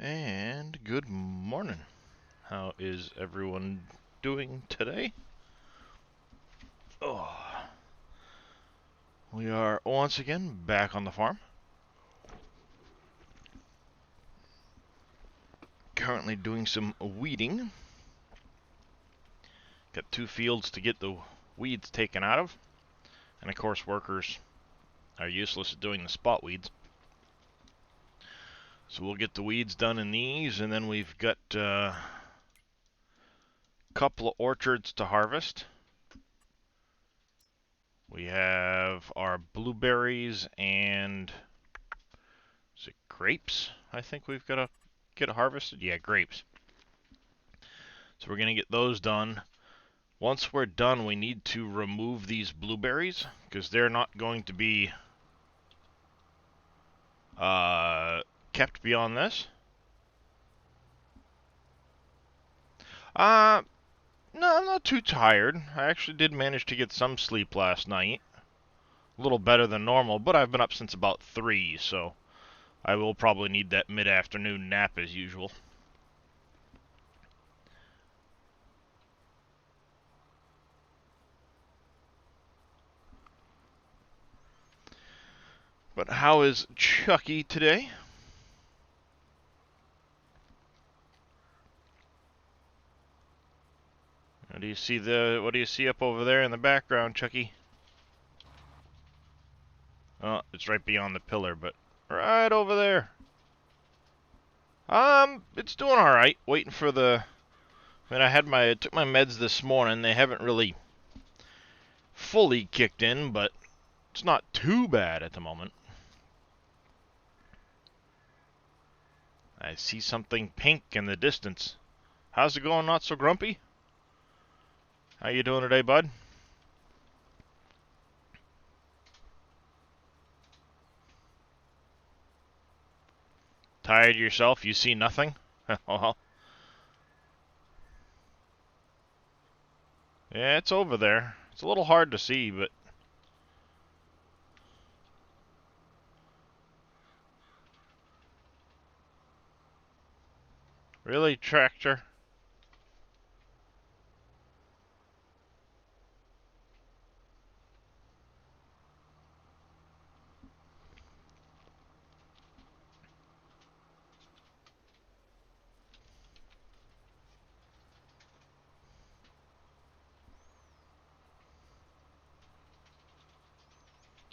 And good morning. How is everyone doing today? Oh, we are once again back on the farm. Currently doing some weeding. Got 2 fields to get the weeds taken out of. And of course workers are useless at doing the spot weeds. So we'll get the weeds done in these, and then we've got a couple of orchards to harvest. We have our blueberries and is it grapes? I think we've got to get harvested. Yeah, grapes. So we're going to get those done. Once we're done, we need to remove these blueberries because they're not going to be kept beyond this. No, I'm not too tired. I actually did manage to get some sleep last night. A little better than normal, but I've been up since about 3, so I will probably need that mid-afternoon nap as usual. But how is Chucky today? What do you see up over there in the background, Chucky? Oh, it's right beyond the pillar, but right over there. It's doing all right. Waiting for the. I mean, I took my meds this morning. They haven't really fully kicked in, but it's not too bad at the moment. I see something pink in the distance. How's it going? Not so grumpy? How you doing today, bud? Tired yourself? You see nothing? Well, yeah, it's over there. It's a little hard to see, but really, tractor?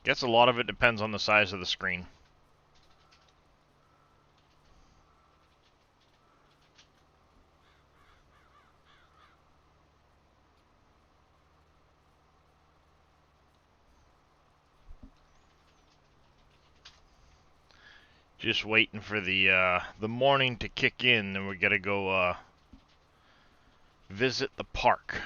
Guess a lot of it depends on the size of the screen. Just waiting for the morning to kick in, and we gotta go visit the park.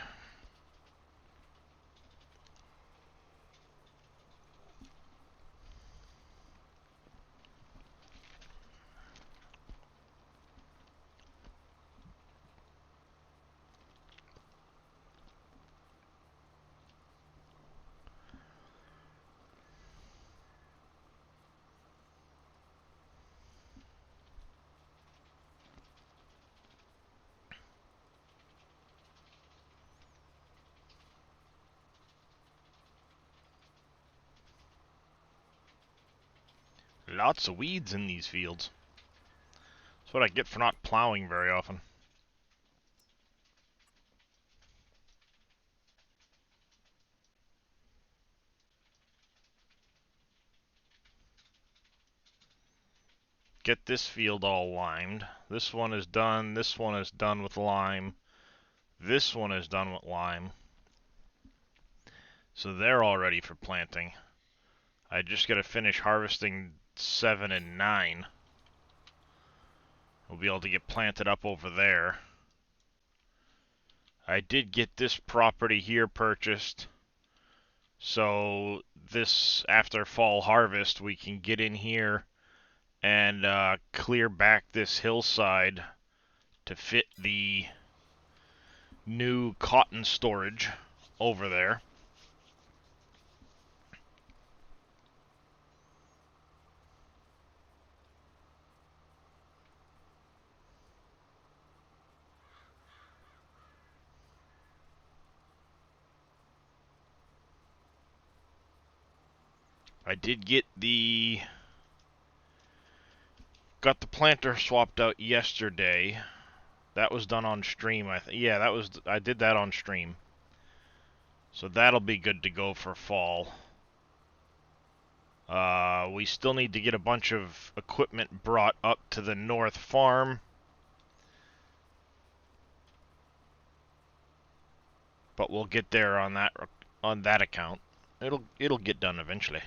Lots of weeds in these fields. That's what I get for not plowing very often. Get this field all limed. This one is done. This one is done with lime. This one is done with lime. So they're all ready for planting. I just gotta finish harvesting 7 and 9. We'll be able to get planted up over there. I did get this property here purchased. So this, after fall harvest, we can get in here and clear back this hillside to fit the new cotton storage over there. I did get got the planter swapped out yesterday. That was done on stream, yeah, I did that on stream. So that'll be good to go for fall. We still need to get a bunch of equipment brought up to the north farm. But we'll get there on that account. It'll get done eventually.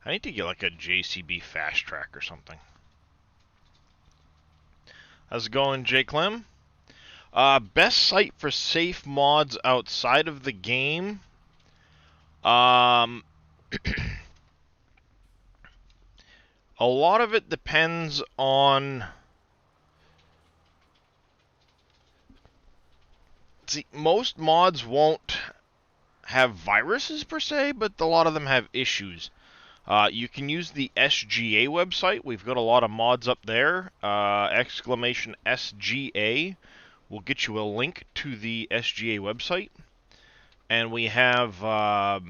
I need to get like a JCB fast track or something. How's it going, J. Clem? Best site for safe mods outside of the game. A lot of it depends on... See, most mods won't have viruses per se, but a lot of them have issues. You can use the SGA website. We've got a lot of mods up there. Exclamation SGA will get you a link to the SGA website. And we have a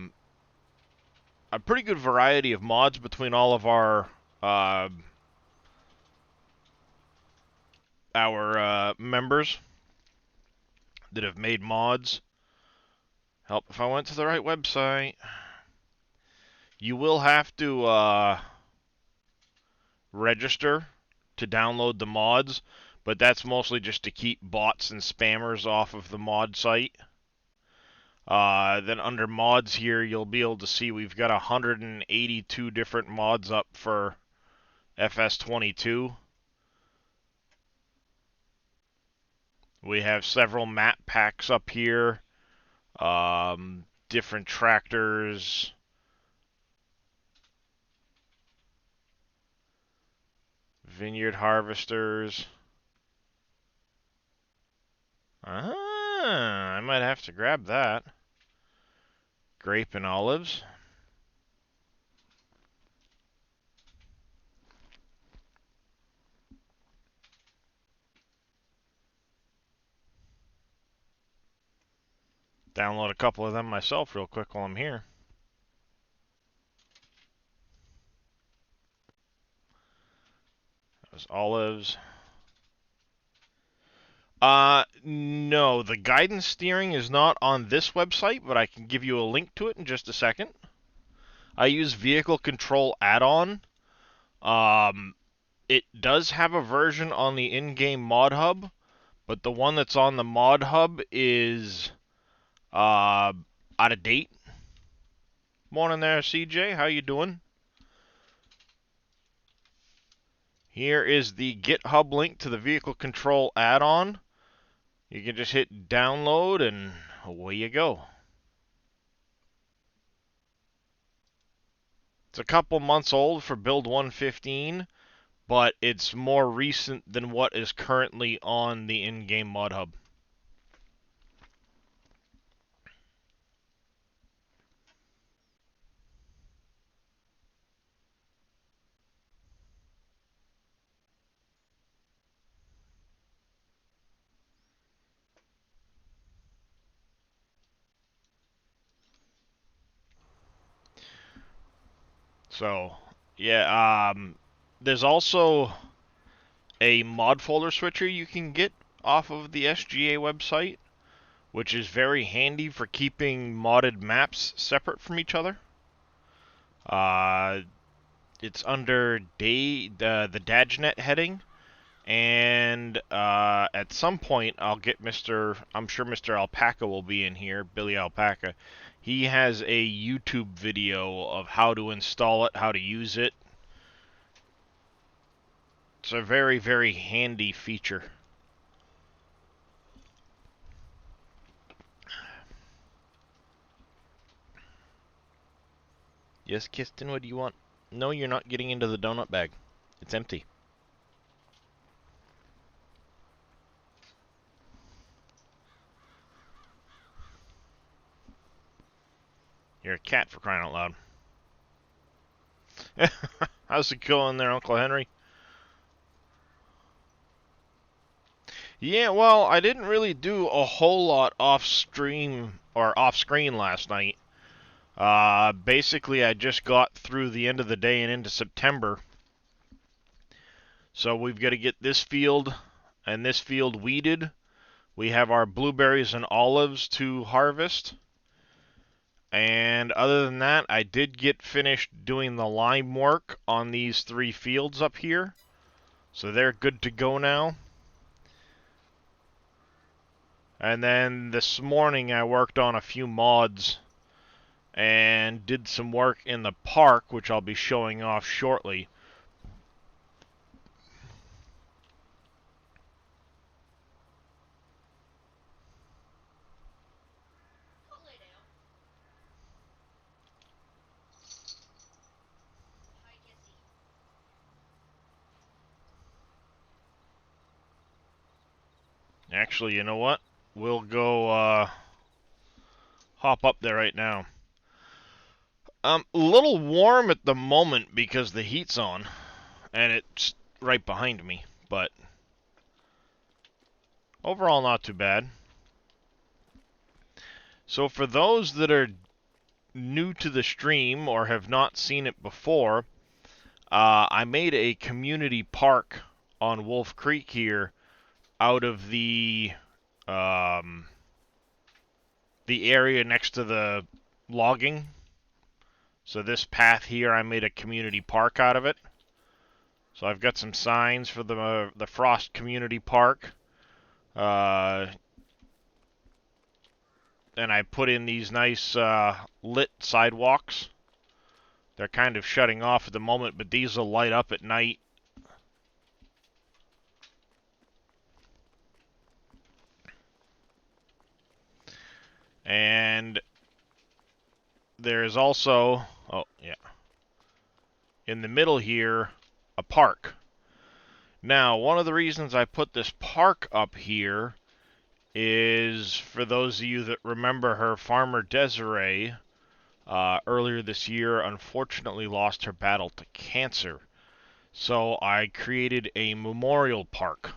pretty good variety of mods between all of our members that have made mods. Help if I went to the right website. You will have to register to download the mods, but that's mostly just to keep bots and spammers off of the mod site. Then under mods here, you'll be able to see we've got 182 different mods up for FS22. We have several map packs up here, different tractors, vineyard harvesters. I might have to grab that. Grape and olives. Download a couple of them myself real quick while I'm here. Those olives. No, the guidance steering is not on this website, but I can give you a link to it in just a second. I use Vehicle Control Add-on. It does have a version on the in-game Mod Hub, but the one that's on the Mod Hub is out of date. Morning there, CJ. How you doing? Here is the GitHub link to the Vehicle Control Add-on. You can just hit download and away you go. It's a couple months old for build 115, but it's more recent than what is currently on the in-game Mod Hub. So, yeah, there's also a mod folder switcher you can get off of the SGA website, which is very handy for keeping modded maps separate from each other. It's under the Dajnet heading, and at some point I'll get I'm sure Mr. Alpaca will be in here, Billy Alpaca. He has a YouTube video of how to install it, how to use it. It's a very, very handy feature. Yes, Kiston, what do you want? No, you're not getting into the donut bag. It's empty. You're a cat, for crying out loud. How's it going there, Uncle Henry? Yeah, well, I didn't really do a whole lot off-stream or off-screen last night. Basically, I just got through the end of the day and into September. So we've got to get this field and this field weeded. We have our blueberries and olives to harvest. And other than that, I did get finished doing the lime work on these 3 fields up here. So they're good to go now. And then this morning I worked on a few mods and did some work in the park, which I'll be showing off shortly. Actually, you know what? We'll go hop up there right now. A little warm at the moment because the heat's on, and it's right behind me, but overall not too bad. So for those that are new to the stream or have not seen it before, I made a community park on Wolf Creek here out of the area next to the logging. So this path here, I made a community park out of it. So I've got some signs for the Frost Community Park. And I put in these nice lit sidewalks. They're kind of shutting off at the moment, but these will light up at night. And there's also, oh yeah, in the middle here, a park. Now, one of the reasons I put this park up here is, for those of you that remember her, Farmer Desiree, earlier this year, unfortunately lost her battle to cancer. So I created a memorial park.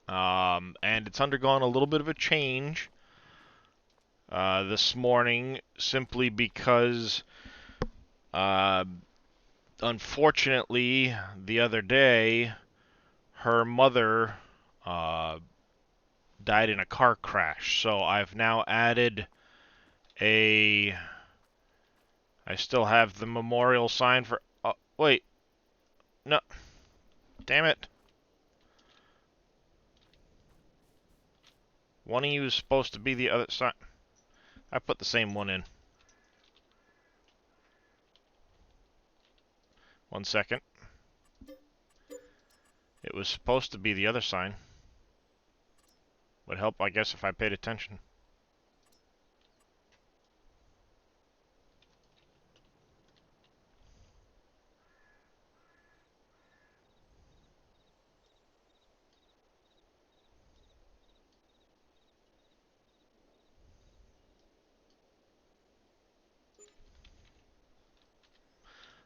And it's undergone a little bit of a change this morning, simply because, unfortunately, the other day, her mother died in a car crash. So I've now added I still have the memorial sign for... Oh, wait. No. Damn it. One of you is supposed to be the other sign. I put the same one in. 1 second. It was supposed to be the other sign. Would help, I guess, if I paid attention.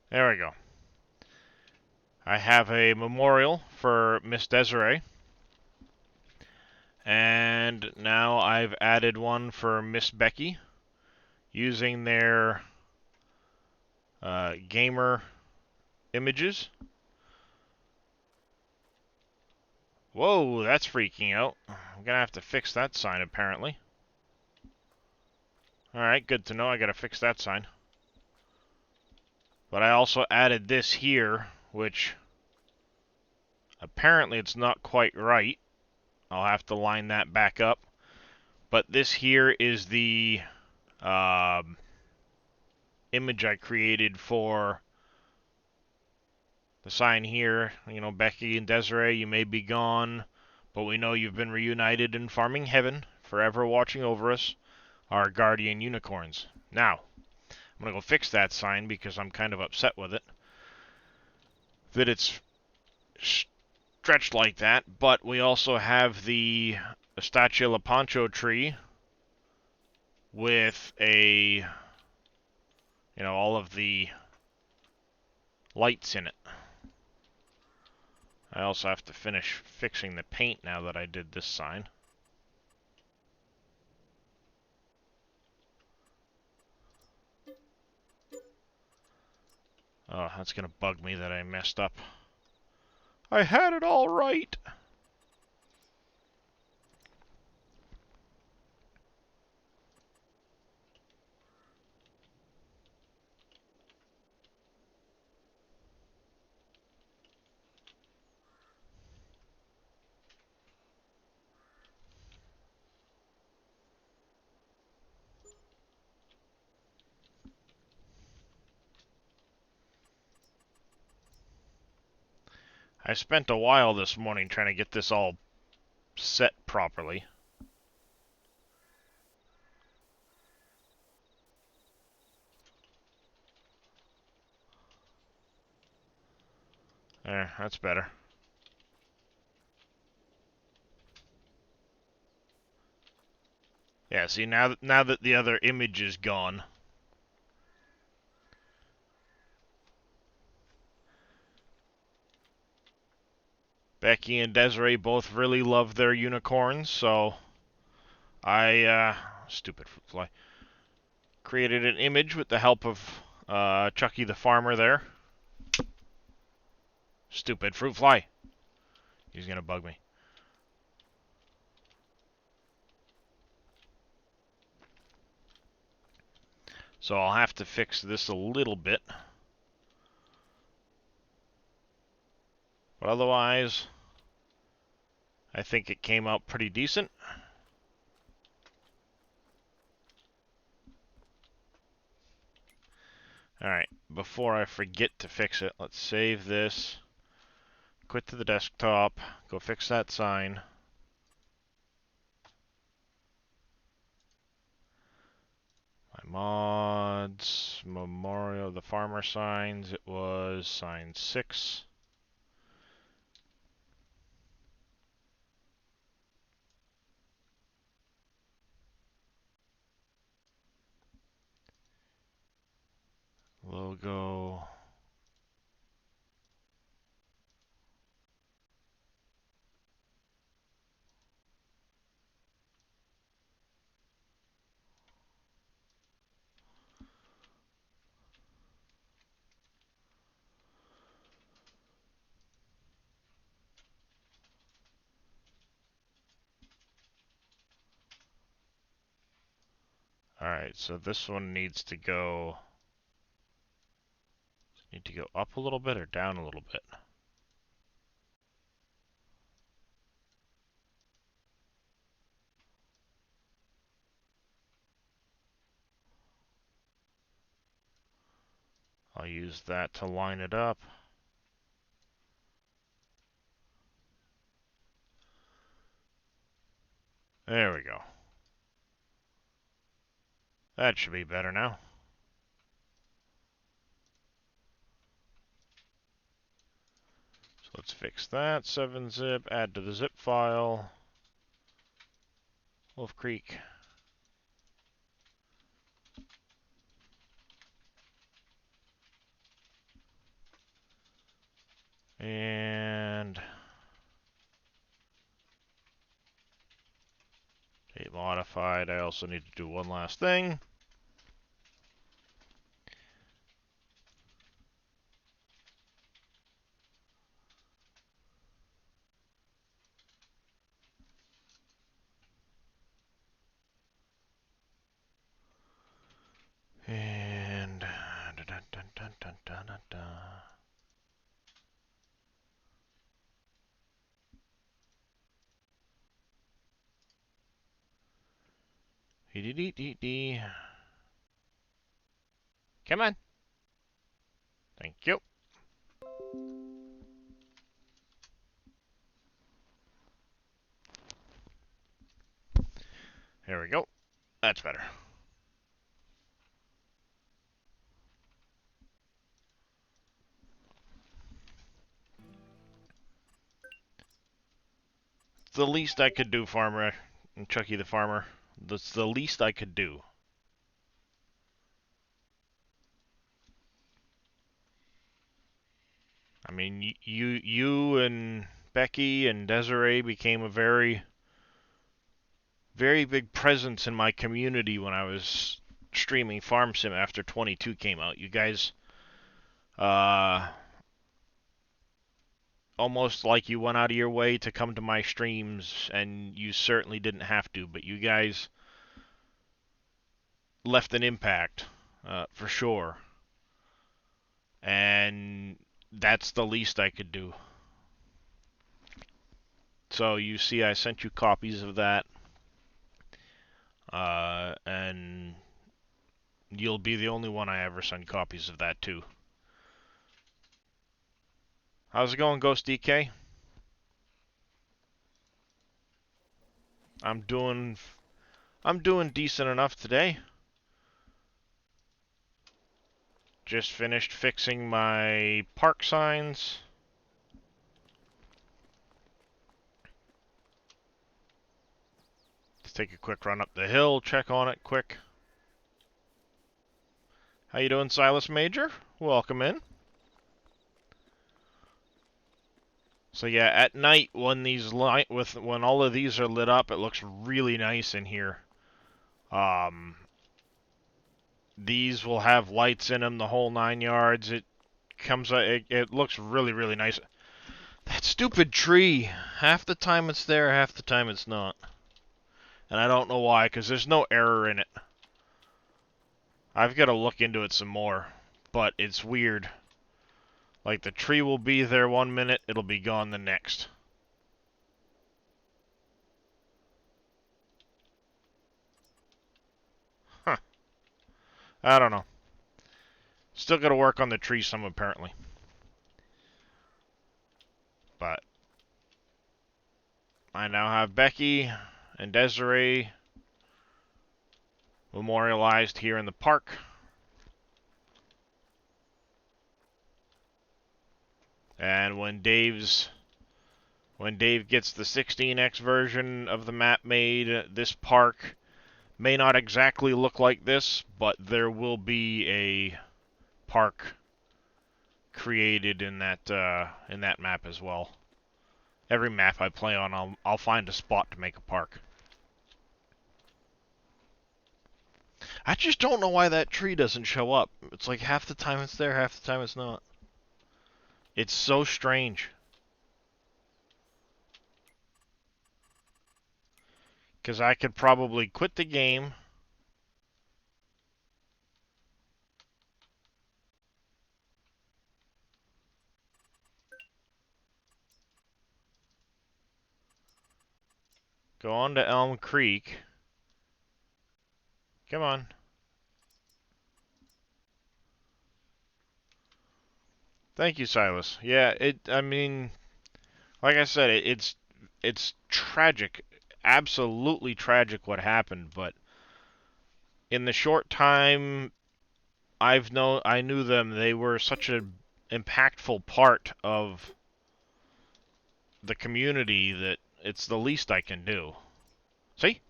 There we go. I have a memorial for Miss Desiree. And now I've added one for Miss Becky, using their gamer images. Whoa, that's freaking out. I'm gonna have to fix that sign, apparently. Alright, good to know. I gotta fix that sign. But I also added this here, which apparently it's not quite right. I'll have to line that back up. But this here is the image I created for the sign here. You know, Becky and Desiree, you may be gone, but we know you've been reunited in farming heaven, forever watching over us, our guardian unicorns. Now, I'm going to go fix that sign because I'm kind of upset with it, that it's stretched like that. But we also have the Estancia Lepancho tree with a you know, all of the lights in it. I also have to finish fixing the paint now that I did this sign. Oh, that's gonna bug me that I messed up. I had it all right! I spent a while this morning trying to get this all set properly. There, that's better. Yeah, see, now that the other image is gone. Becky and Desiree both really love their unicorns, so stupid fruit fly, created an image with the help of Chucky the farmer there. Stupid fruit fly. He's gonna bug me. So I'll have to fix this a little bit. But otherwise, I think it came out pretty decent. Alright, before I forget to fix it, let's save this. Quit to the desktop. Go fix that sign. My mods, Memorial, the farmer signs, it was sign 6. Logo. Alright, so this one needs to go up a little bit or down a little bit. I'll use that to line it up. There we go. That should be better now. So let's fix that. 7-zip, add to the zip file. Wolf Creek. And date modified. I also need to do one last thing. And dun, dun, dun, dun, dun, dun, dun. Dee. Come on. Thank you. Here we go. That's better. It's the least I could do, Farmer and Chucky the Farmer. That's the least I could do. I mean, you and Becky and Desiree became a very, very big presence in my community when I was streaming Farm Sim after 22 came out. You guys, uh, almost like you went out of your way to come to my streams, and you certainly didn't have to, but you guys left an impact, for sure. And that's the least I could do. So you see, I sent you copies of that, and you'll be the only one I ever send copies of that to. How's it going, Ghost DK? I'm doing I'm doing decent enough today. Just finished fixing my park signs. Let's take a quick run up the hill, check on it quick. How you doing, Silas Major? Welcome in. So yeah, at night when when all of these are lit up, it looks really nice in here. Um, these will have lights in them, the whole 9 yards. It looks really, really nice. That stupid tree. Half the time it's there, half the time it's not. And I don't know why, because there's no error in it. I've got to look into it some more, but it's weird. Like, the tree will be there 1 minute, it'll be gone the next. Huh. I don't know. Still got to work on the tree some, apparently. But I now have Becky and Desiree memorialized here in the park. And when Dave gets the 16x version of the map made, this park may not exactly look like this, but there will be a park created in that map as well. Every map I play on, I'll find a spot to make a park. I just don't know why that tree doesn't show up. It's like half the time it's there, half the time it's not. It's so strange. Because I could probably quit the game. Go on to Elm Creek. Come on. Thank you, Silas. Yeah, I mean, like I said, it's tragic, absolutely tragic what happened. But in the short time I knew them, they were such an impactful part of the community that it's the least I can do. See,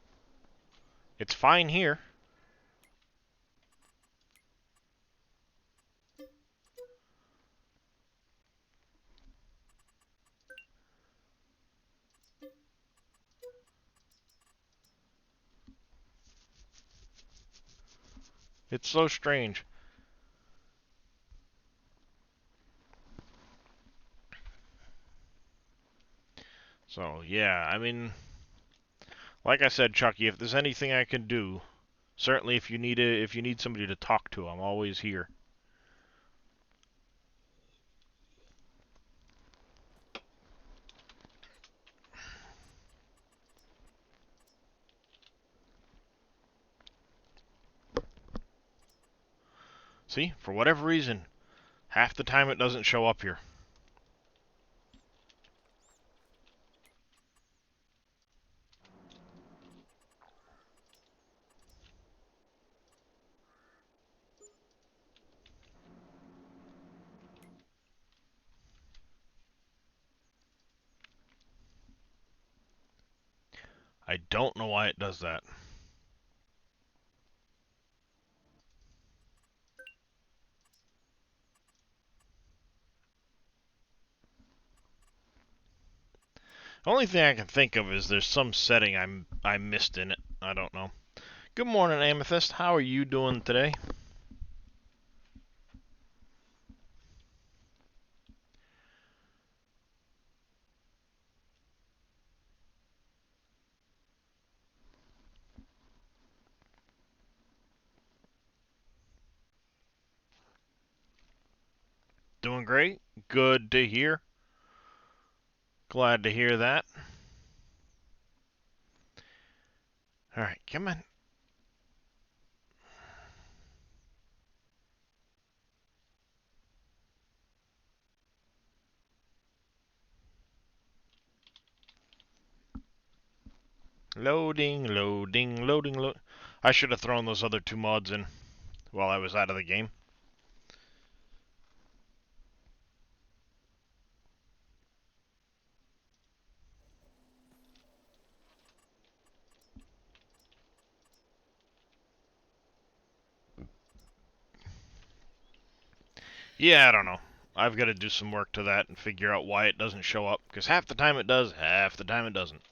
it's fine here. It's so strange. So yeah, I mean, like I said, Chucky, if there's anything I can do, certainly if you need somebody to talk to, I'm always here. See, for whatever reason, half the time it doesn't show up here. I don't know why it does that. Only thing I can think of is there's some setting I missed in it. I don't know. Good morning, Amethyst. How are you doing today? Doing great. Good to hear. Glad to hear that. All right, come on. Loading, loading, loading, load. I should have thrown those other two mods in while I was out of the game. Yeah, I don't know. I've got to do some work to that and figure out why it doesn't show up. Because half the time it does, half the time it doesn't.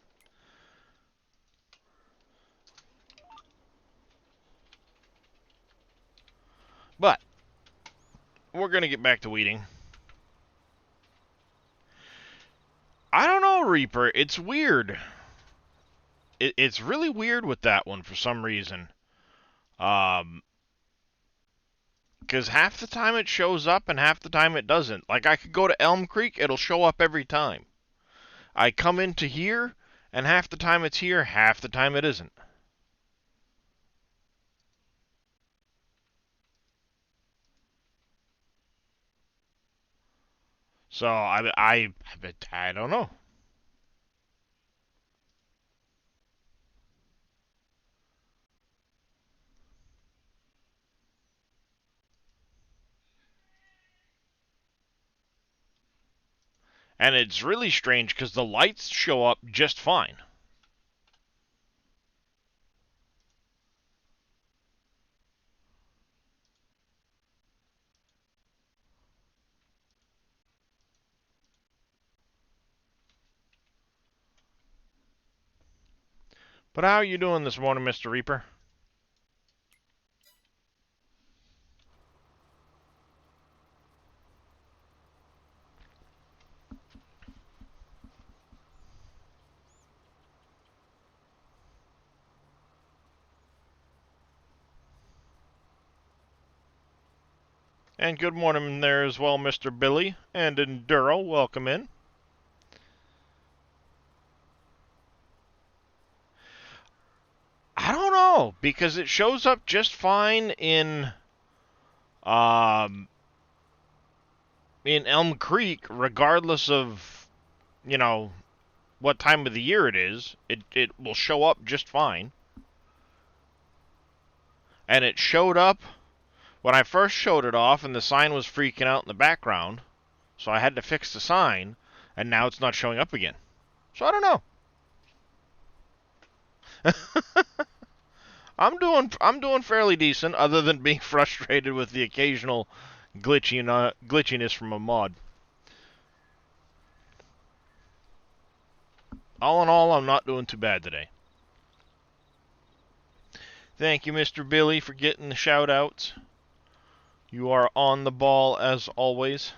But, we're going to get back to weeding. I don't know, Reaper. It's weird. It's really weird with that one for some reason. Because half the time it shows up and half the time it doesn't. Like, I could go to Elm Creek, it'll show up every time. I come into here, and half the time it's here, half the time it isn't. So, I don't know. And it's really strange because the lights show up just fine. But how are you doing this morning, Mr. Reaper? And good morning there as well, Mr. Billy. And Enduro, welcome in. I don't know, because it shows up just fine um, in Elm Creek, regardless of, you know, what time of the year it is. It will show up just fine. And it showed up when I first showed it off, and the sign was freaking out in the background. So I had to fix the sign, and now it's not showing up again. So I don't know. I'm doing fairly decent, other than being frustrated with the occasional glitchiness from a mod. All in all, I'm not doing too bad today. Thank you, Mr. Billy, for getting the shout-outs. You are on the ball as always.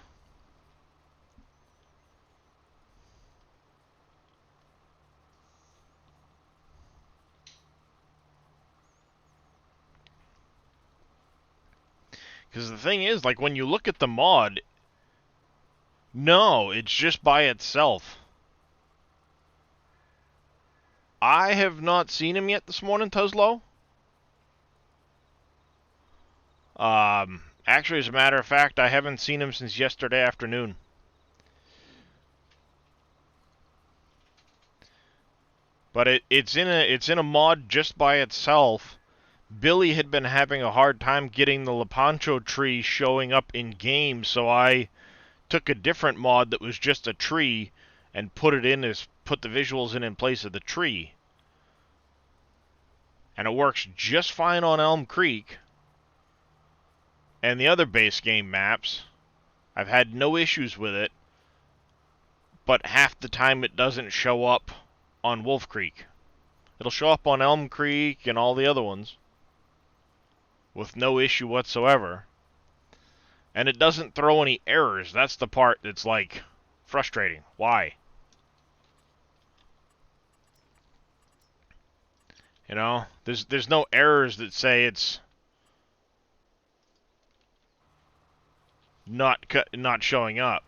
Because the thing is, like, when you look at the mod, no, it's just by itself. I have not seen him yet this morning, Tuzlo. Actually, as a matter of fact, I haven't seen him since yesterday afternoon. But it's in a mod just by itself. Billy had been having a hard time getting the Lepanto tree showing up in game, so I took a different mod that was just a tree and put the visuals in place of the tree. And it works just fine on Elm Creek. And the other base game maps, I've had no issues with it. but half the time it doesn't show up on Wolf Creek. It'll show up on Elm Creek and all the other ones with no issue whatsoever. And it doesn't throw any errors. That's the part that's, like, frustrating. Why? You know, there's no errors that say it's not showing up.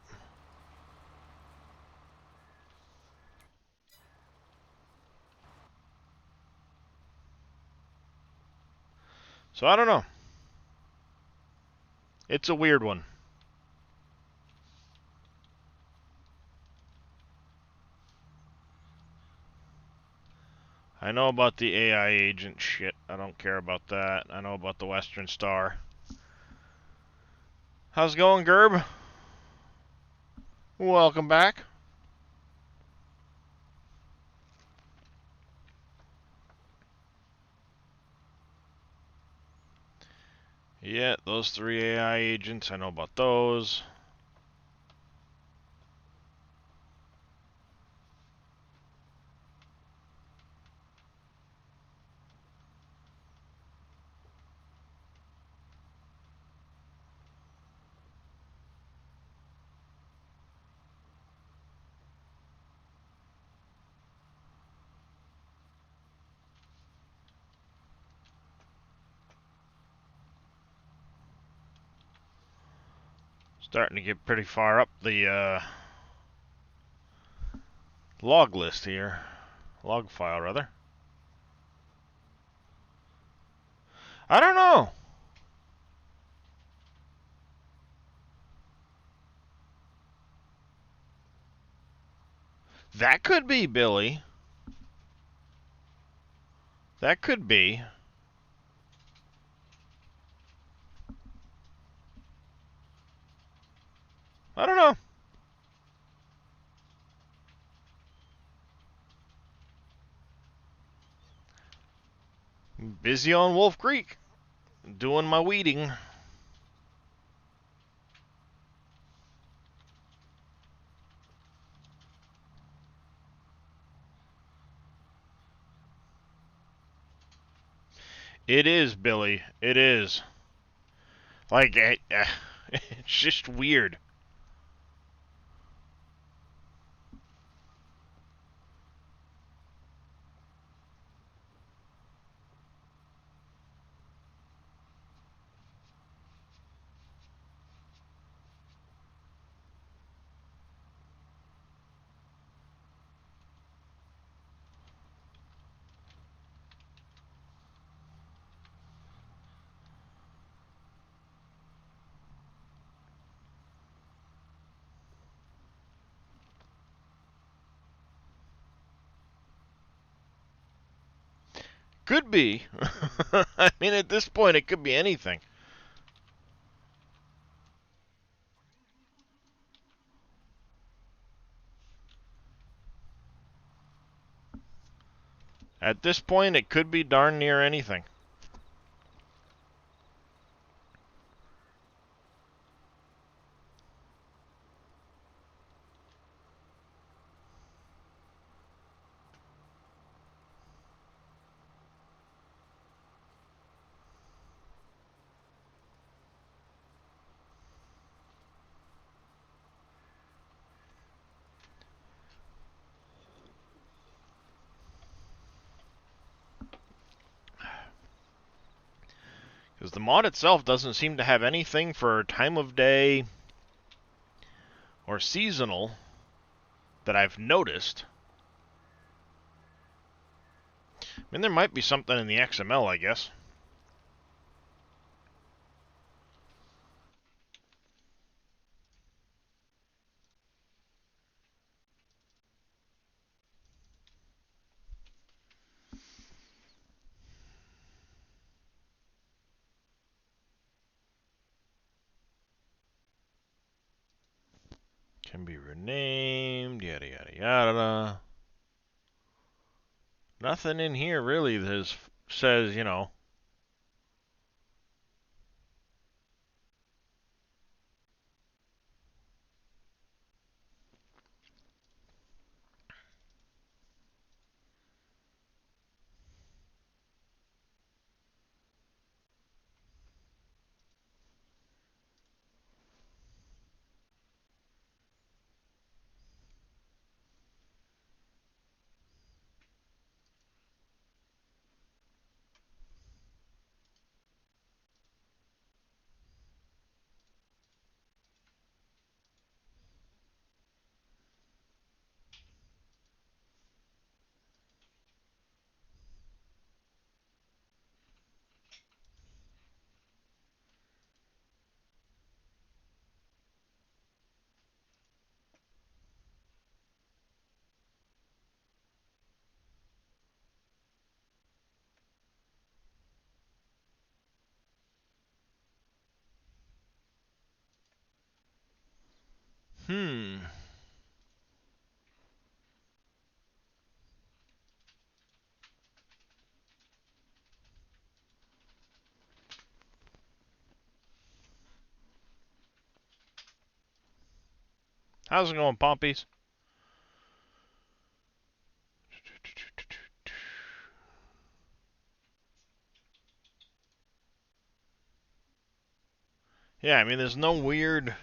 So I don't know. It's a weird one. I know about the AI agent shit. I don't care about that. I know about the Western Star. How's it going, Gerb? Welcome back. Yeah, those 3 AI agents, I know about those. Starting to get pretty far up the log list here. Log file, rather. I don't know. That could be, Billy. That could be. I don't know. Busy on Wolf Creek. Doing my weeding. It is, Billy. It is. Like, it's just weird. Could be. I mean, at this point, it could be anything. At this point, it could be darn near anything. Because the mod itself doesn't seem to have anything for time of day or seasonal that I've noticed. I mean, there might be something in the XML, I guess. Can be renamed, yada yada yada. Nothing in here really that says, you know. Hmm. How's it going, Pompies? Yeah, I mean, there's no weird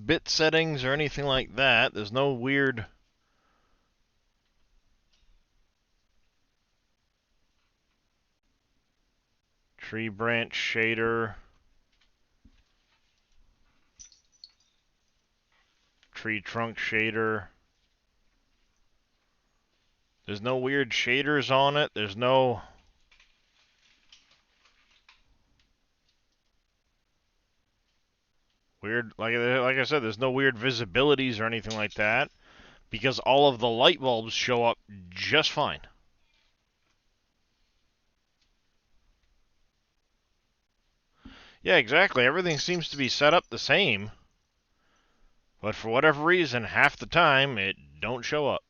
bit settings or anything like that. There's no weird... tree branch shader. Tree trunk shader. There's no weird shaders on it. There's no... weird, like I said, there's no weird visibilities or anything like that. Because all of the light bulbs show up just fine. Yeah, exactly. Everything seems to be set up the same. But for whatever reason, half the time, it don't show up.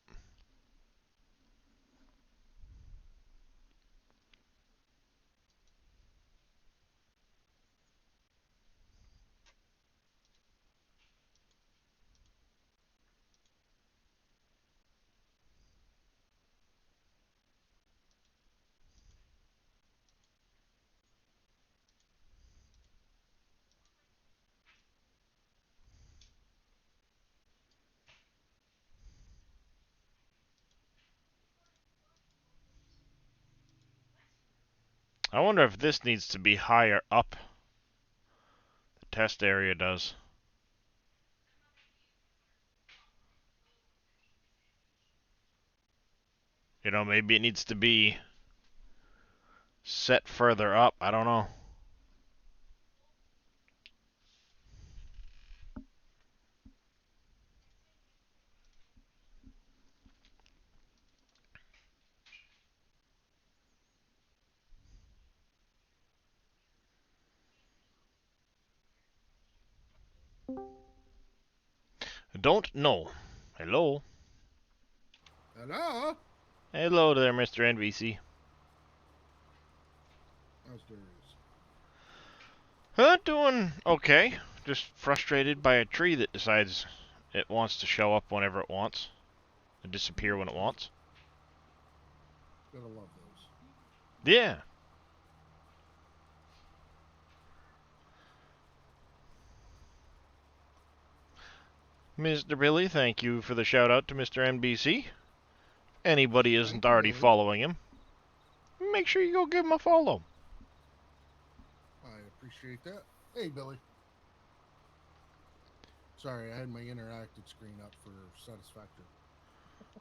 I wonder if this needs to be higher up. The test area does. You know, maybe it needs to be set further up. I don't know. Don't know. Hello? Hello? Hello there, Mr. NVC. How's Darius? Doing okay. Just frustrated by a tree that decides it wants to show up whenever it wants and disappear when it wants. Gotta love those. Yeah. Mr. Billy, thank you for the shout out to Mr. NBC. Anybody Thank isn't you, already Billy. following him, make sure you go give him a follow. I appreciate that. Hey, Billy. Sorry, I had my interactive screen up for satisfactory.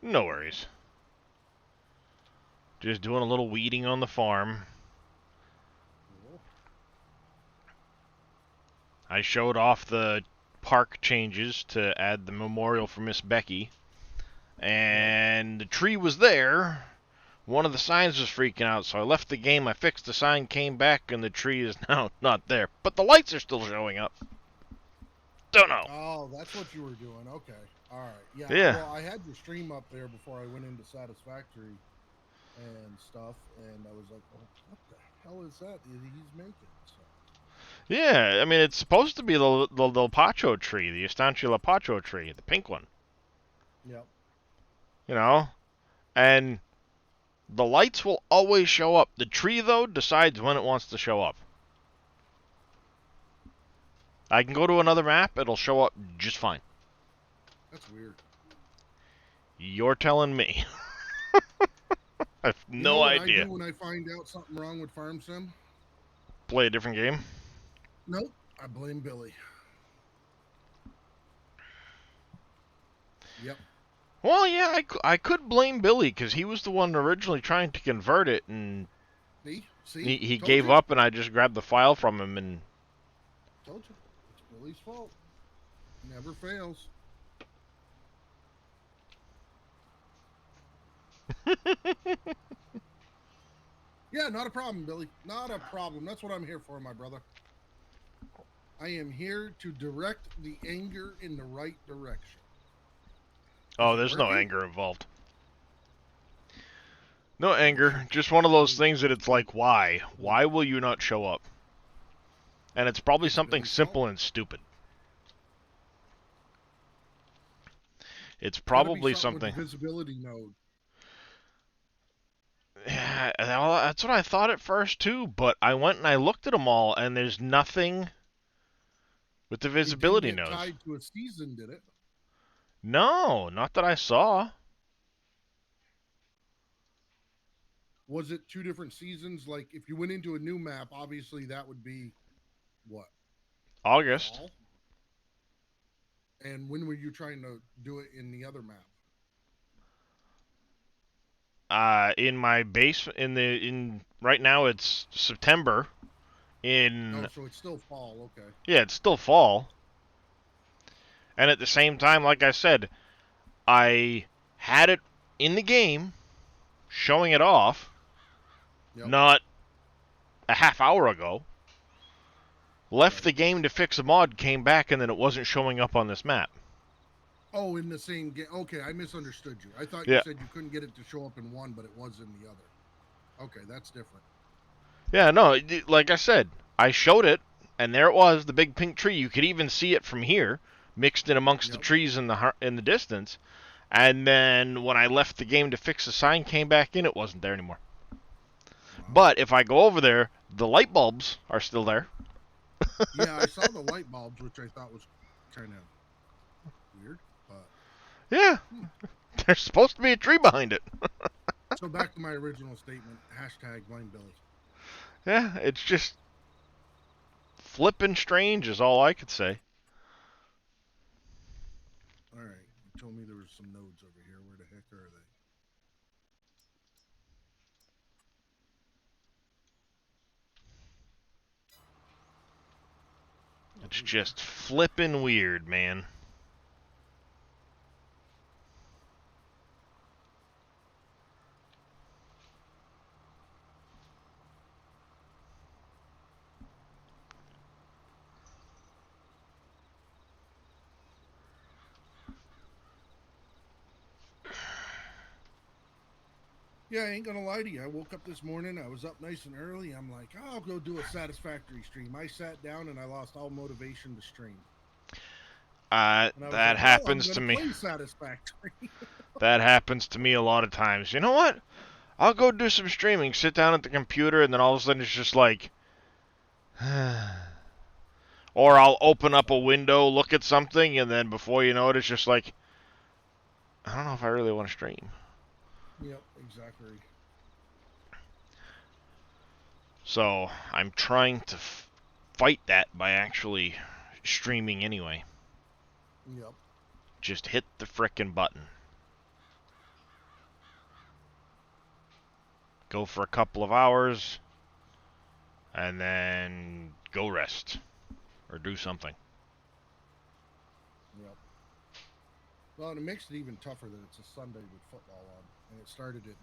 No worries. Just doing a little weeding on the farm. Cool. I showed off the park changes to add the memorial for Miss Becky. Yep. And the tree was there. One of the signs was freaking out, so I left the game, I fixed the sign, came back, and the tree is now not there. But the lights are still showing up. Don't know. Oh, that's what you were doing. Okay. All right. Yeah. Yeah. Well, I had your stream up there before I went into satisfactory and stuff, and I was like, "Oh, what the hell is that? He's making?" So. Yeah, I mean, it's supposed to be the Pacho tree, the Estancia Pacho tree, the pink one. Yep. You know? And the lights will always show up. The tree, though, decides when it wants to show up. I can go to another map, it'll show up just fine. That's weird. You're telling me. I have You know no what I idea. do when I find out something wrong with Farm Sim? Play a different game? Nope. I blame Billy. Yep. Well, yeah, I could blame Billy, because he was the one originally trying to convert it, and See? See? he Told gave you. up, and I just grabbed the file from him, and... Told you. It's Billy's fault. Never fails. Yeah, not a problem, Billy. Not a problem. That's what I'm here for, my brother. I am here to direct the anger in the right direction. Is Oh, it there's no working? anger involved. No Well, it should anger. be. Just one of those Really, things that it's like, why? what is Why it? will you not show up? And it's probably It's something Billy's fault. simple and stupid. It's It's got to be probably something with the something. visibility node. Yeah, well, that's what I thought at first too, but I went and I looked at them all, and there's nothing with the It didn't visibility get nodes. tied to a season, did it? No, not that I saw. Was it two different seasons? Like if you went into a new map, obviously that would be what, August. fall? And when were you trying to do it in the other map? In my base, in right now it's September. Oh, In so it's still fall. Okay. Yeah, it's still fall, and at the same time, like I said, I had it in the game, showing it off, Yep. not a half hour ago. Left Right. the game to fix a mod, came back, and then it wasn't showing up on this map. Oh, in the same game. Okay, I misunderstood you. I thought you Yeah, said you couldn't get it to show up in one, but it was in the other. Okay, that's different. yeah, no, like I said, I showed it, and there it was, the big pink tree. You could even see it from here, mixed in amongst the Yep. trees in the distance. And then when I left the game to fix the sign, came back in, it wasn't there anymore. Wow. But if I go over there, the light bulbs are still there. Yeah, I saw the light bulbs, which I thought was kind of weird, but Yeah, hmm. there's supposed to be a tree behind it. So back to my original statement. Hashtag blame Billy. Yeah, it's just flippin' strange is all I could say. All right, you told me there was some nodes over here. Where the heck are they? Oh, It's here we are. just flippin' weird, man. Yeah, I ain't gonna lie to you. I woke up this morning. I was up nice and early. I'm like, oh, I'll go do a Satisfactory stream. I sat down and I lost all motivation to stream. And I was That like, well, I'm happens to gonna me. play Satisfactory. That happens to me a lot of times. You know what? I'll go do some streaming, sit down at the computer, and then all of a sudden it's just like, or I'll open up a window, look at something, and then before you know it, it's just like, I don't know if I really want to stream. Yep, exactly. So I'm trying to fight that by actually streaming anyway. Yep. Just hit the frickin' button. Go for a couple of hours, and then go rest or do something. Yep. Well, and it makes it even tougher that it's a Sunday with football on, and it started at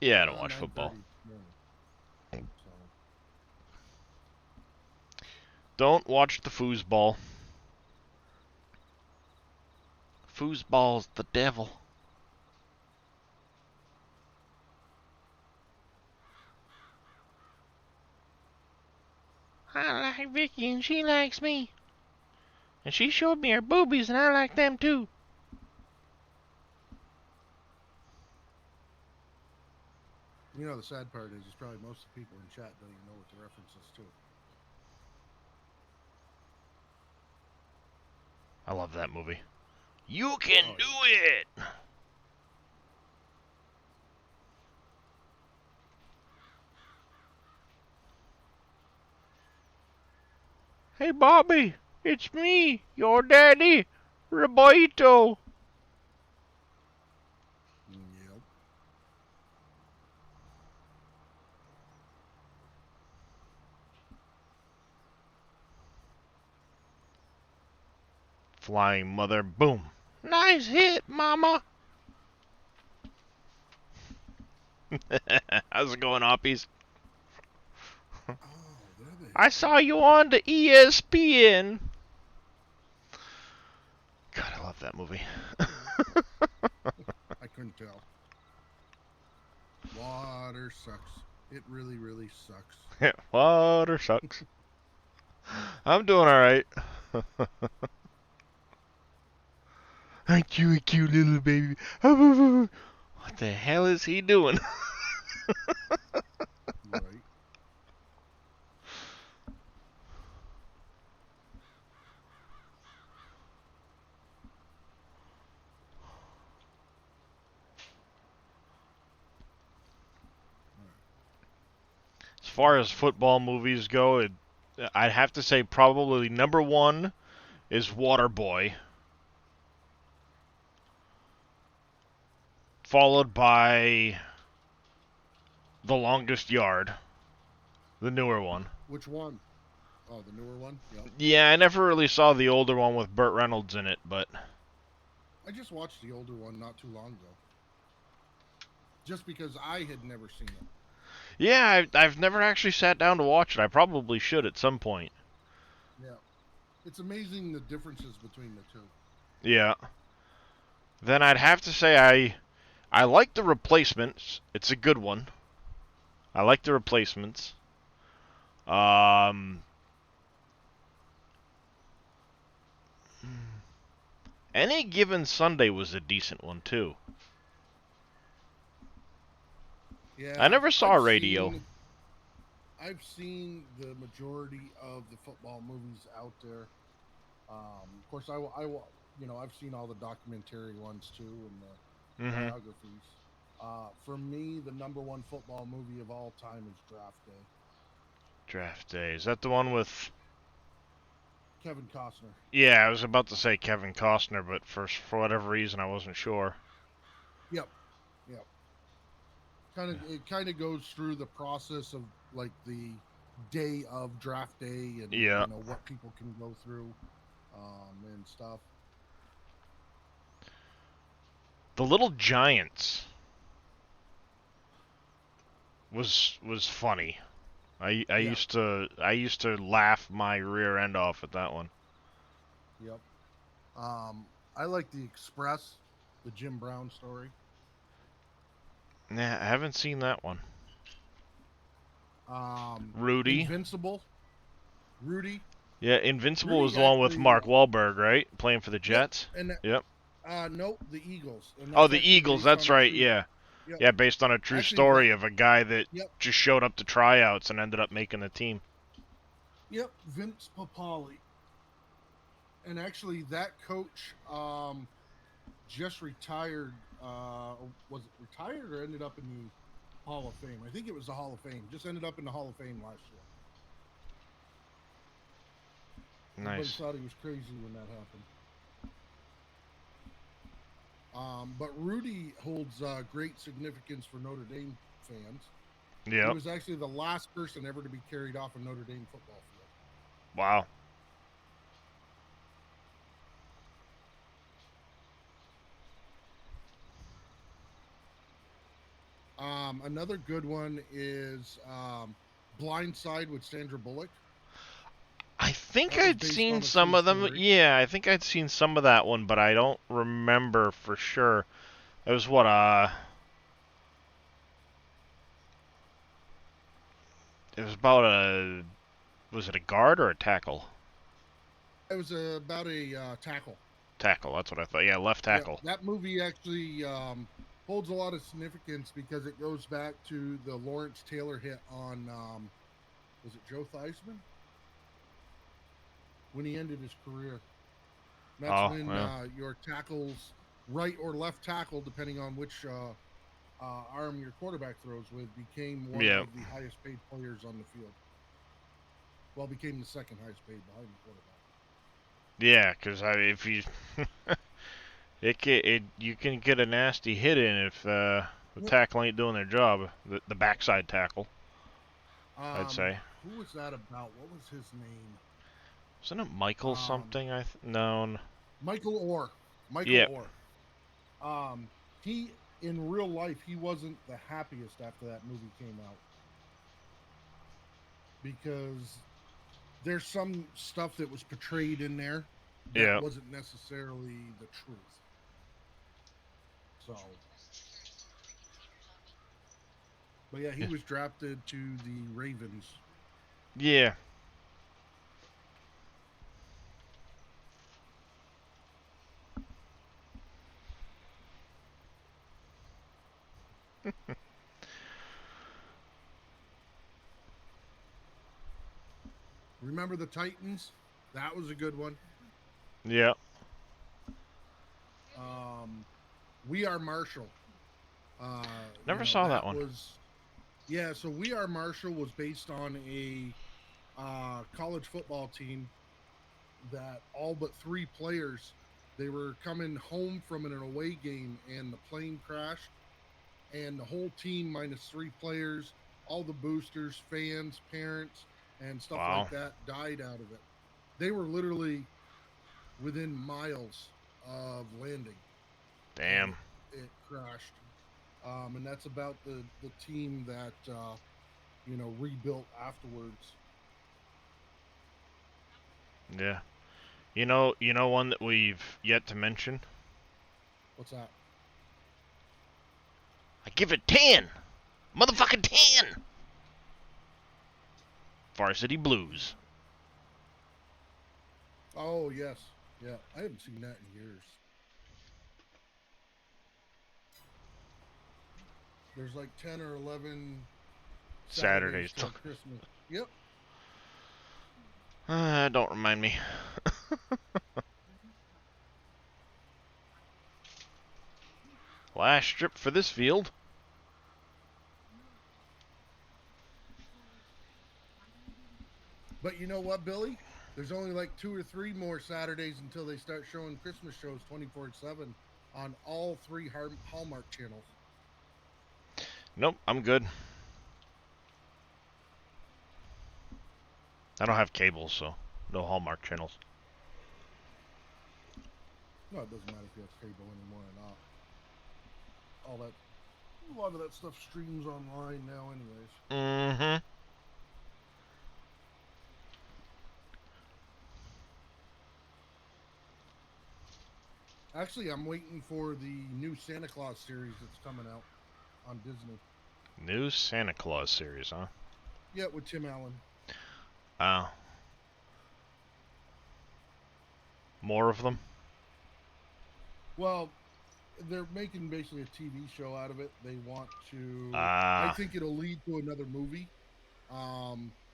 Yeah, I don't watch football. 9:30 morning. So Don't watch the foosball. Foosball's the devil. I like Vicky and she likes me. And she showed me her boobies and I like them too. you know the sad part is probably most of the people in chat don't even know what the reference is to. I love that movie. You can Oh do yeah. it! Hey Bobby, it's me, your daddy, Roberto. Yep. Flying mother, boom. Nice hit, mama. How's it going, Oppies? Oh, there they I saw you on the ESPN. God, I love that movie. I couldn't tell. Water sucks. It really, really sucks. Water sucks. I'm doing all right. Aren't you a cute little baby? What the hell is he doing? Right. As far as football movies go, I'd have to say probably number one is Waterboy, followed by The Longest Yard, the newer one. Which one? Oh, the newer one? Yep. Yeah, I never really saw the older one with Burt Reynolds in it, but I just watched the older one not too long ago. Just because I had never seen it. yeah, I've never actually sat down to watch it. I probably should at some point. Yeah. It's amazing the differences between the two. Yeah. Then I'd have to say I like The Replacements. It's a good one. I like The Replacements. Um, Any Given Sunday was a decent one too. I Yeah, never saw Radio. I've seen the majority of the football movies out there. Of course, I've seen all the documentary ones too and the Mm-hmm. biographies. For me, the number one football movie of all time is Draft Day. Draft Day. Is that the one with? Kevin Costner. Yeah, I was about to say Kevin Costner, but for whatever reason I wasn't sure. Yep, yep. It kind of goes through the process of like the day of draft day and Yeah. what people can go through and stuff. The Little Giants was funny. I Yeah. used to laugh my rear end off at that one. Yep. I like the Express, the Jim Brown story. Nah, I haven't seen that one. Um, Rudy. Invincible, Rudy. Yeah, Invincible was Rudy the one with actually. Mark Wahlberg, right? Playing for the Yep. Jets. And Yep. nope, the Eagles, and Oh, that's the actually Eagles. based That's on a right. true. Yeah. Yep. Yeah, based on a true Actually, that. story of a guy that Yep. just showed up to tryouts and ended up making the team. Yep. Vince Papali. And actually, that coach just retired. Was it retired or ended up in the Hall of Fame? I think it was the Hall of Fame. Just ended up in the Hall of Fame last year. Everybody Nice. thought he was crazy when that happened. But Rudy holds great significance for Notre Dame fans. He Yep. was actually the last person ever to be carried off a Notre Dame football field. Wow. Another good one is Blindside with Sandra Bullock. I think That was I'd based seen on a some true of them. story. Yeah, I think I'd seen some of that one, but I don't remember for sure. It was what it was about a was it a guard or a tackle? It was about a tackle. Tackle, that's what I thought. Yeah, left Yeah, tackle. that movie actually holds a lot of significance because it goes back to the Lawrence Taylor hit on was it Joe Theismann when he ended his career. That's Oh, when yeah. your tackles, right or left tackle, depending on which arm your quarterback throws with, became one Yeah. of the highest paid players on the field. Well, became the second highest paid behind the quarterback. Yeah, because if you you can get a nasty hit in if the Yep. tackle ain't doing their job. The backside tackle, I'd Um, say. who was that about? What was his name? Wasn't it Michael Um, something? No. Michael Orr. Michael Yeah. Orr. Um, he in real life he wasn't the happiest after that movie came out because there's some stuff that was portrayed in there that Yeah. wasn't necessarily the truth. So, but yeah, he Yeah. was drafted to the Ravens. Yeah. Remember the Titans? That was a good one. Yeah. Um, We Are Marshall. Never saw that That one. was yeah. So We Are Marshall was based on a college football team that all but three players they were coming home from an away game and the plane crashed and the whole team minus three players, all the boosters, fans, parents, and stuff like Wow. that died out of it. They were literally within miles of landing, and Damn. it crashed. And that's about the team that rebuilt afterwards. Yeah. You know one that we've yet to mention. What's that? I give it 10. Motherfucking 10. Varsity Blues. Oh yes, yeah. I haven't seen that in years. There's like 10 or 11 Saturdays Saturdays. till Christmas. Yep. Don't remind me. Last strip for this field. But you know what, Billy? There's only like 2 or 3 more Saturdays until they start showing Christmas shows 24/7 on all three Hallmark channels. Nope, I'm good. I don't have cable, so no Hallmark channels. No, it doesn't matter if you have cable anymore or not. All that, a lot of that stuff streams online now, anyways. Mm-hmm. Actually, I'm waiting for the new Santa Claus series that's coming out on Disney. New Santa Claus series, huh? Yeah, with Tim Allen. Oh. More of them? Well, they're making basically a TV show out of it. They want to. I Ah. think it'll lead to another movie.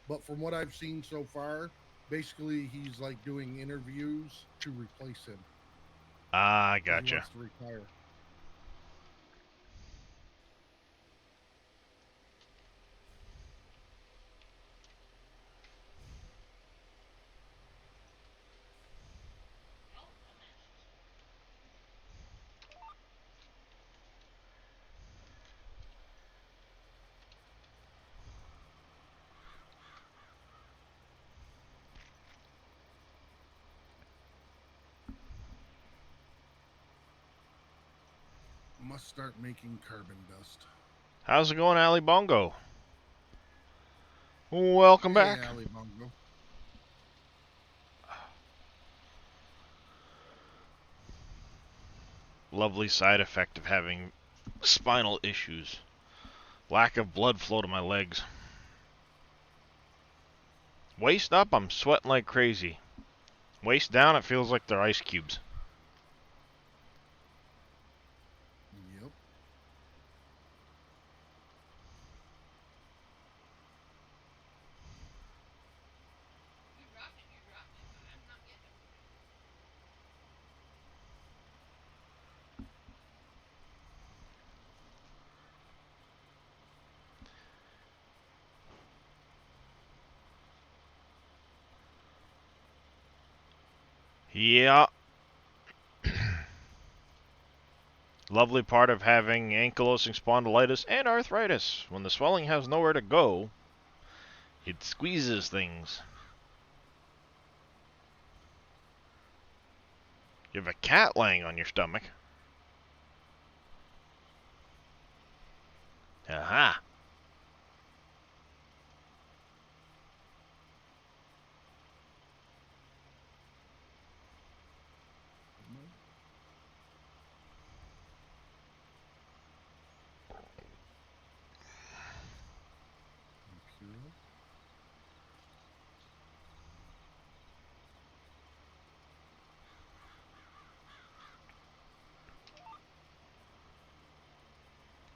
But from what I've seen so far, basically he's like doing interviews to replace him I because he gotcha. wants to retire. Must start making carbon dust. How's it going, Ali Bongo? Welcome Hey, back. Ali Bongo. Lovely side effect of having spinal issues. Lack of blood flow to my legs. Waist up, I'm sweating like crazy. Waist down, it feels like they're ice cubes. Yep. Yeah. Lovely part of having ankylosing spondylitis and arthritis. When the swelling has nowhere to go, it squeezes things. You have a cat laying on your stomach. Aha.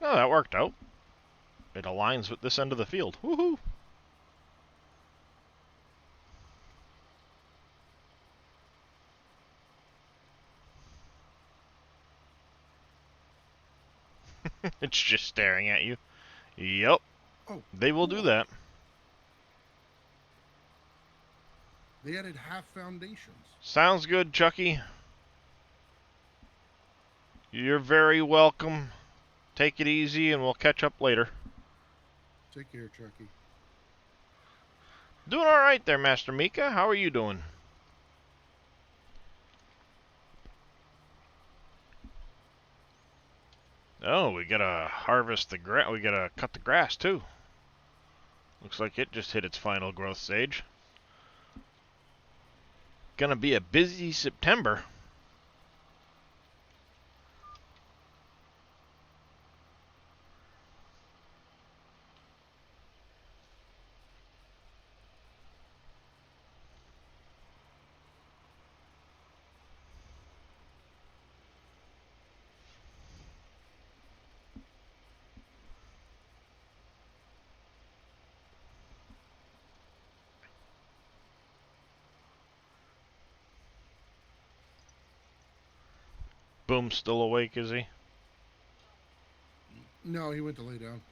Oh, that worked out. It aligns with this end of the field. Woohoo! It's just staring at you. Yep, Oh, they will do cool. that. They added half foundations. Sounds good, Chucky. You're very welcome. Take it easy, and we'll catch up later. Take care, Chucky. Doing all right there, Master Mika. How are you doing? Oh, we gotta harvest the grass. We gotta cut the grass too. Looks like it just hit its final growth stage. Gonna be a busy September. Boom's still awake, is he? No, he went to lay down.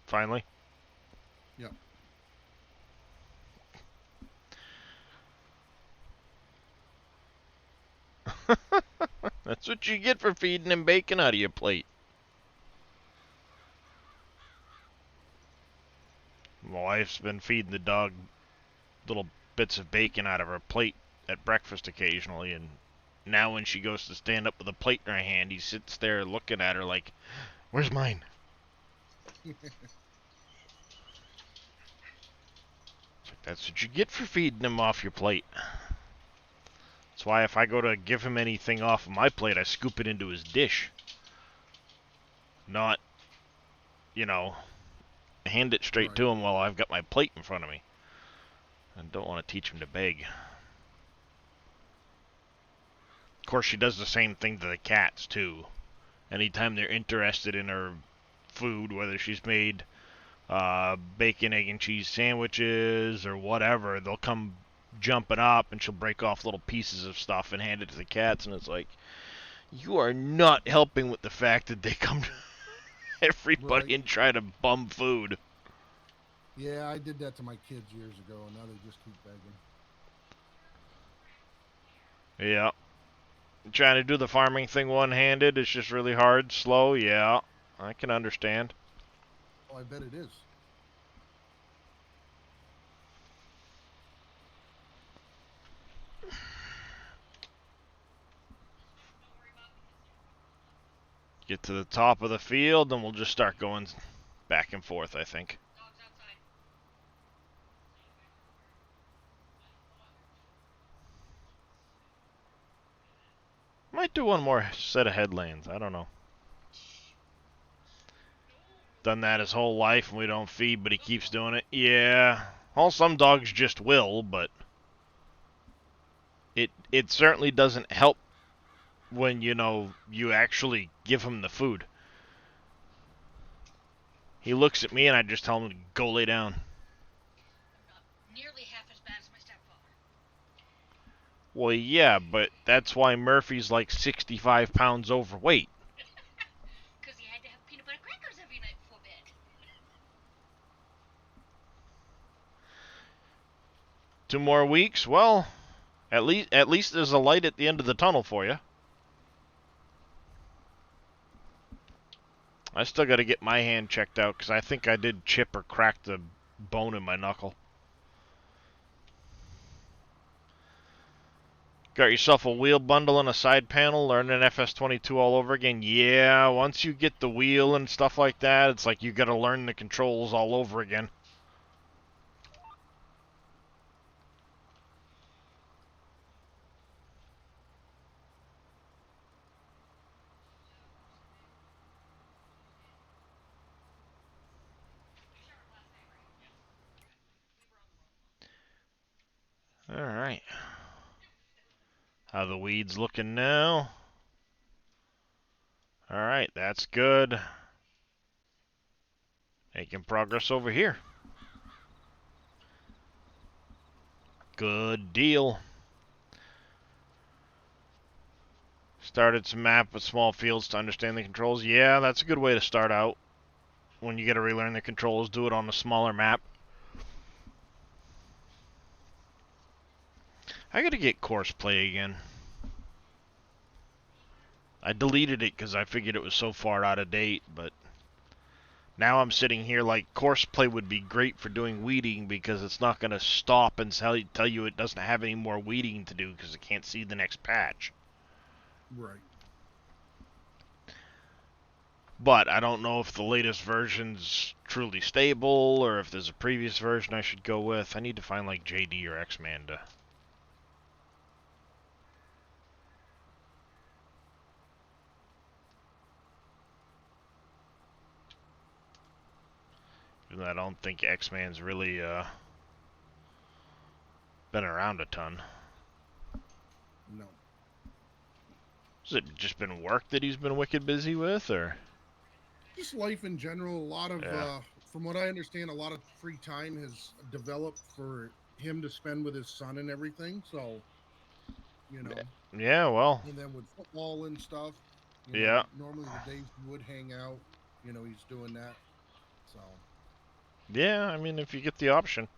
Finally? Yep. That's what you get for feeding him bacon out of your plate. My wife's been feeding the dog little bits of bacon out of her plate at breakfast occasionally, and now when she goes to stand up with a plate in her hand, he sits there looking at her like, "Where's mine?" That's what you get for feeding him off your plate. That's why if I go to give him anything off of my plate, I scoop it into his dish. Not, you know, hand it straight Right. to him while I've got my plate in front of me. I don't want to teach him to beg. Of course, she does the same thing to the cats, too. Anytime they're interested in her food, whether she's made bacon, egg, and cheese sandwiches or whatever, they'll come jumping up and she'll break off little pieces of stuff and hand it to the cats, and it's like, you are not helping with the fact that they come to everybody Right. and try to bum food. Yeah, I did that to my kids years ago, and now they just keep begging. Yeah. Trying to do the farming thing one-handed is just really hard, slow, yeah. I can understand. Oh, I bet it is. Get to the top of the field, and we'll just start going back and forth, I think. Might do one more set of headlands, I don't know. Done that his whole life, and we don't feed, but he keeps doing it. Yeah. Well, some dogs just will, but it certainly doesn't help when, you actually give him the food. He looks at me, and I just tell him to go lay down. Nearly half as bad as my stepfather. Well, yeah, but that's why Murphy's like 65 pounds overweight. Because he had to have peanut butter crackers every night before bed. 2 more weeks? Well, at least there's a light at the end of the tunnel for you. I still got to get my hand checked out because I think I did chip or crack the bone in my knuckle. Got yourself a wheel bundle and a side panel, learning FS22 all over again? Yeah, once you get the wheel and stuff like that, it's like you got to learn the controls all over again. Alright. How the weeds looking now? Alright, that's good. Making progress over here. Good deal. Started some map with small fields to understand the controls. Yeah, that's a good way to start out. When you gotta relearn the controls, do it on a smaller map. I gotta get course play again. I deleted it because I figured it was so far out of date, but now I'm sitting here like course play would be great for doing weeding because it's not going to stop and tell you it doesn't have any more weeding to do because it can't see the next patch. Right. But I don't know if the latest version's truly stable or if there's a previous version I should go with. I need to find like JD or X-Man to... I don't think X-Man's really been around a ton. No. Has it just been work that he's been wicked busy with, or? Just life in general. A lot of, Yeah. from what I understand, a lot of free time has developed for him to spend with his son and everything. So, you know, Yeah, well, and then with football and stuff, yeah. normally the days we would hang out, he's doing that. So, Yeah, I mean, if you get the option,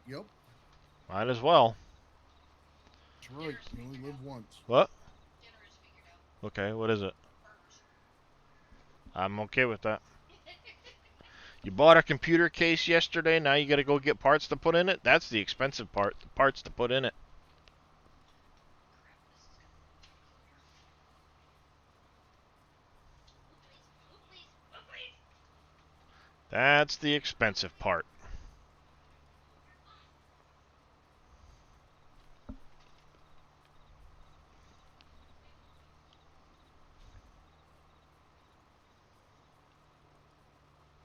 yep, might as well. that's right. You only live once. What? Dinner is figured out. Okay, what is it? Burgers. I'm okay with that. You bought a computer case yesterday, now you gotta go get parts to put in it? That's the expensive part, the parts to put in it. Crap, this is gonna. Oh, please. Oh, please. Oh, please. That's the expensive part.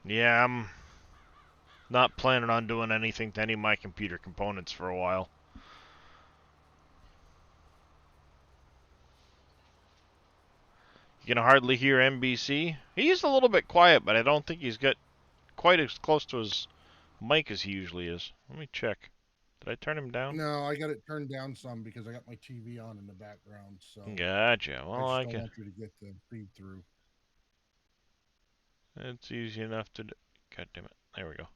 Yeah, I'm not planning on doing anything to any of my computer components for a while. You can hardly hear NBC. He's a little bit quiet, but I don't think he's got quite as close to his mic as he usually is. Let me check. Did I turn him down? No, I got it turned down some because I got my TV on in the background. So Gotcha. I Well, just I don't can. want you to get the feed through. It's easy enough to do. God damn it. There we go.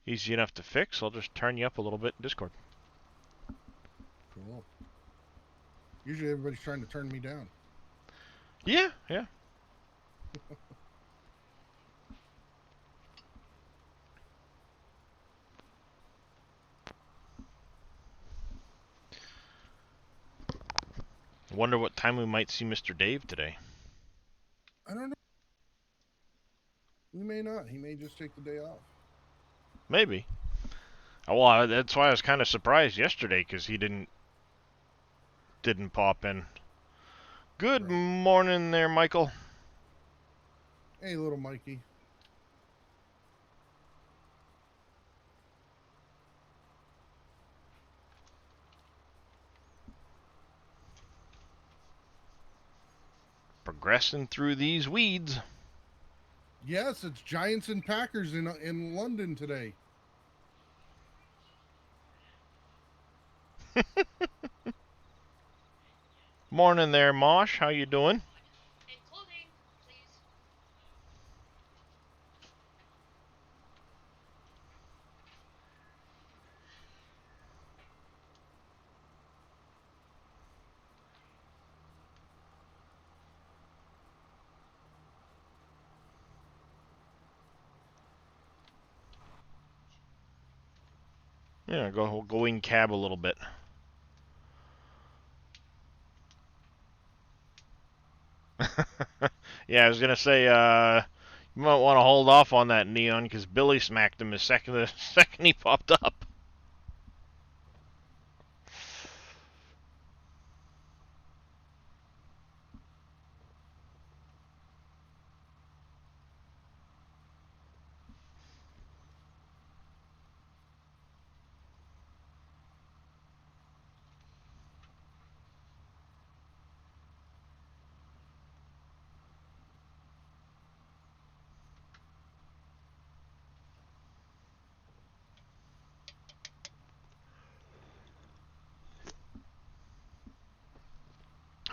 Easy enough to fix. I'll just turn you up a little bit in Discord. Cool. Usually everybody's trying to turn me down. Yeah, yeah. Wonder what time we might see Mr. Dave today. I don't know. We may not. He may just take the day off. Maybe. Well, that's why I was kind of surprised yesterday because he didn't pop in. Good Right. morning there, Michael. Hey, little Mikey. Progressing through these weeds. Yes, it's Giants and Packers in London today. Morning there, Mosh. How you doing? And clothing, please. Yeah, go in cab a little bit. Yeah, I was gonna say, you might want to hold off on that Neon because Billy smacked him the second he popped up.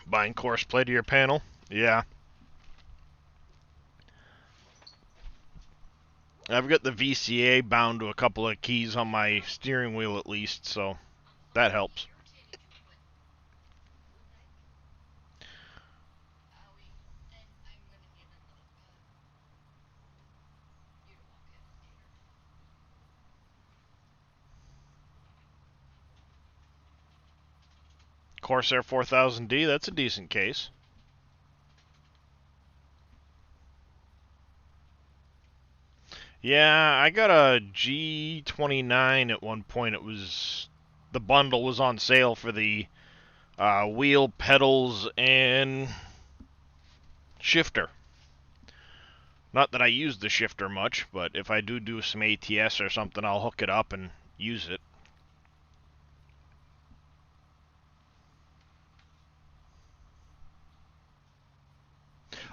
Buying course play to your panel? Yeah. I've got the VCA bound to a couple of keys on my steering wheel at least, so that helps. Corsair 4000D, that's a decent case. Yeah, I got a G29 at one point. It was the bundle was on sale for the wheel, pedals, and shifter. Not that I use the shifter much, but if I do some ATS or something, I'll hook it up and use it.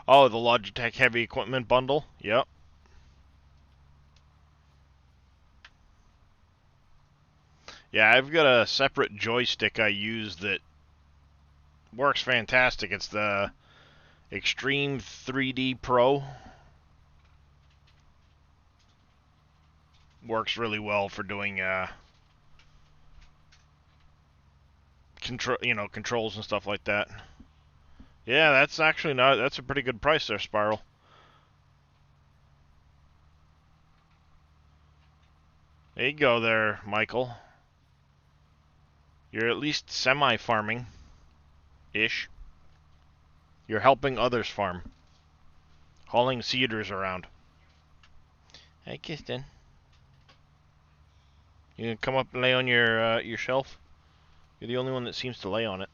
Oh, the Logitech heavy equipment bundle? Yep. Yeah, I've got a separate joystick I use that works fantastic. It's the Extreme 3D Pro. Works really well for doing controls and stuff like that. Yeah, that's actually not that's a pretty good price there, Spiral. There you go there, Michael. You're at least semi-farming ish. You're helping others farm. Hauling cedars around. Hey, Kirsten. You gonna come up and lay on your shelf? You're the only one that seems to lay on it.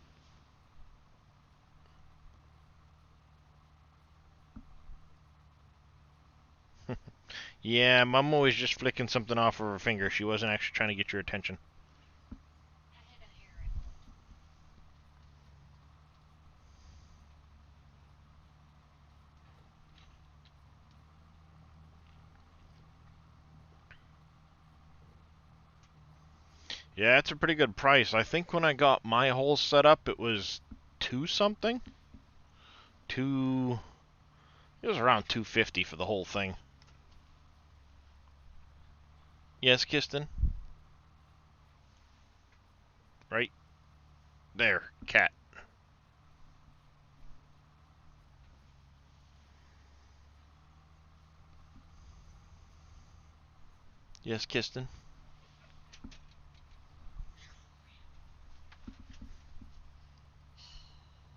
Yeah, Mama was just flicking something off of her finger. She wasn't actually trying to get your attention. Yeah, it's a pretty good price. I think when I got my whole setup, it was two something. Two. It was around 250 for the whole thing. Yes, Kiston. Right there, cat. Yes, Kiston.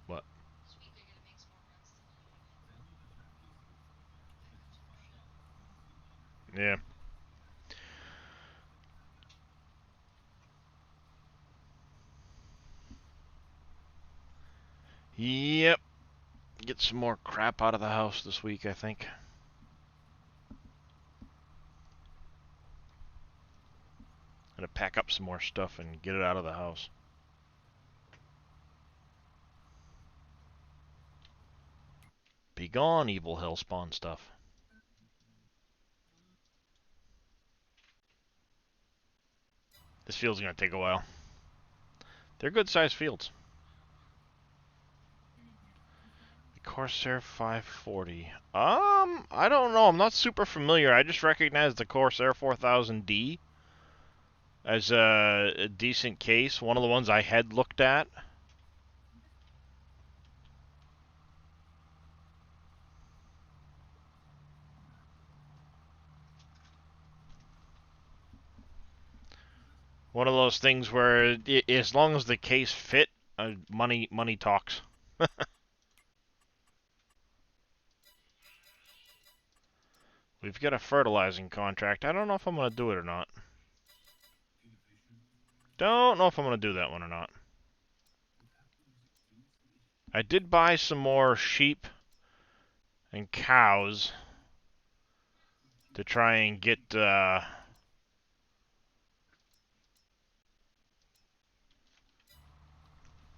What? Yeah. Yep. Get some more crap out of the house this week, I think. Gonna pack up some more stuff and get it out of the house. Be gone, evil hellspawn stuff. This field's gonna take a while. They're good-sized fields. The Corsair 540. I don't know. I'm not super familiar. I just recognize the Corsair 4000D as a decent case. One of the ones I had looked at. One of those things where, as long as the case fit, money talks. We've got a fertilizing contract. I don't know if I'm going to do it or not. Don't know if I'm going to do that one or not. I did buy some more sheep and cows to try and get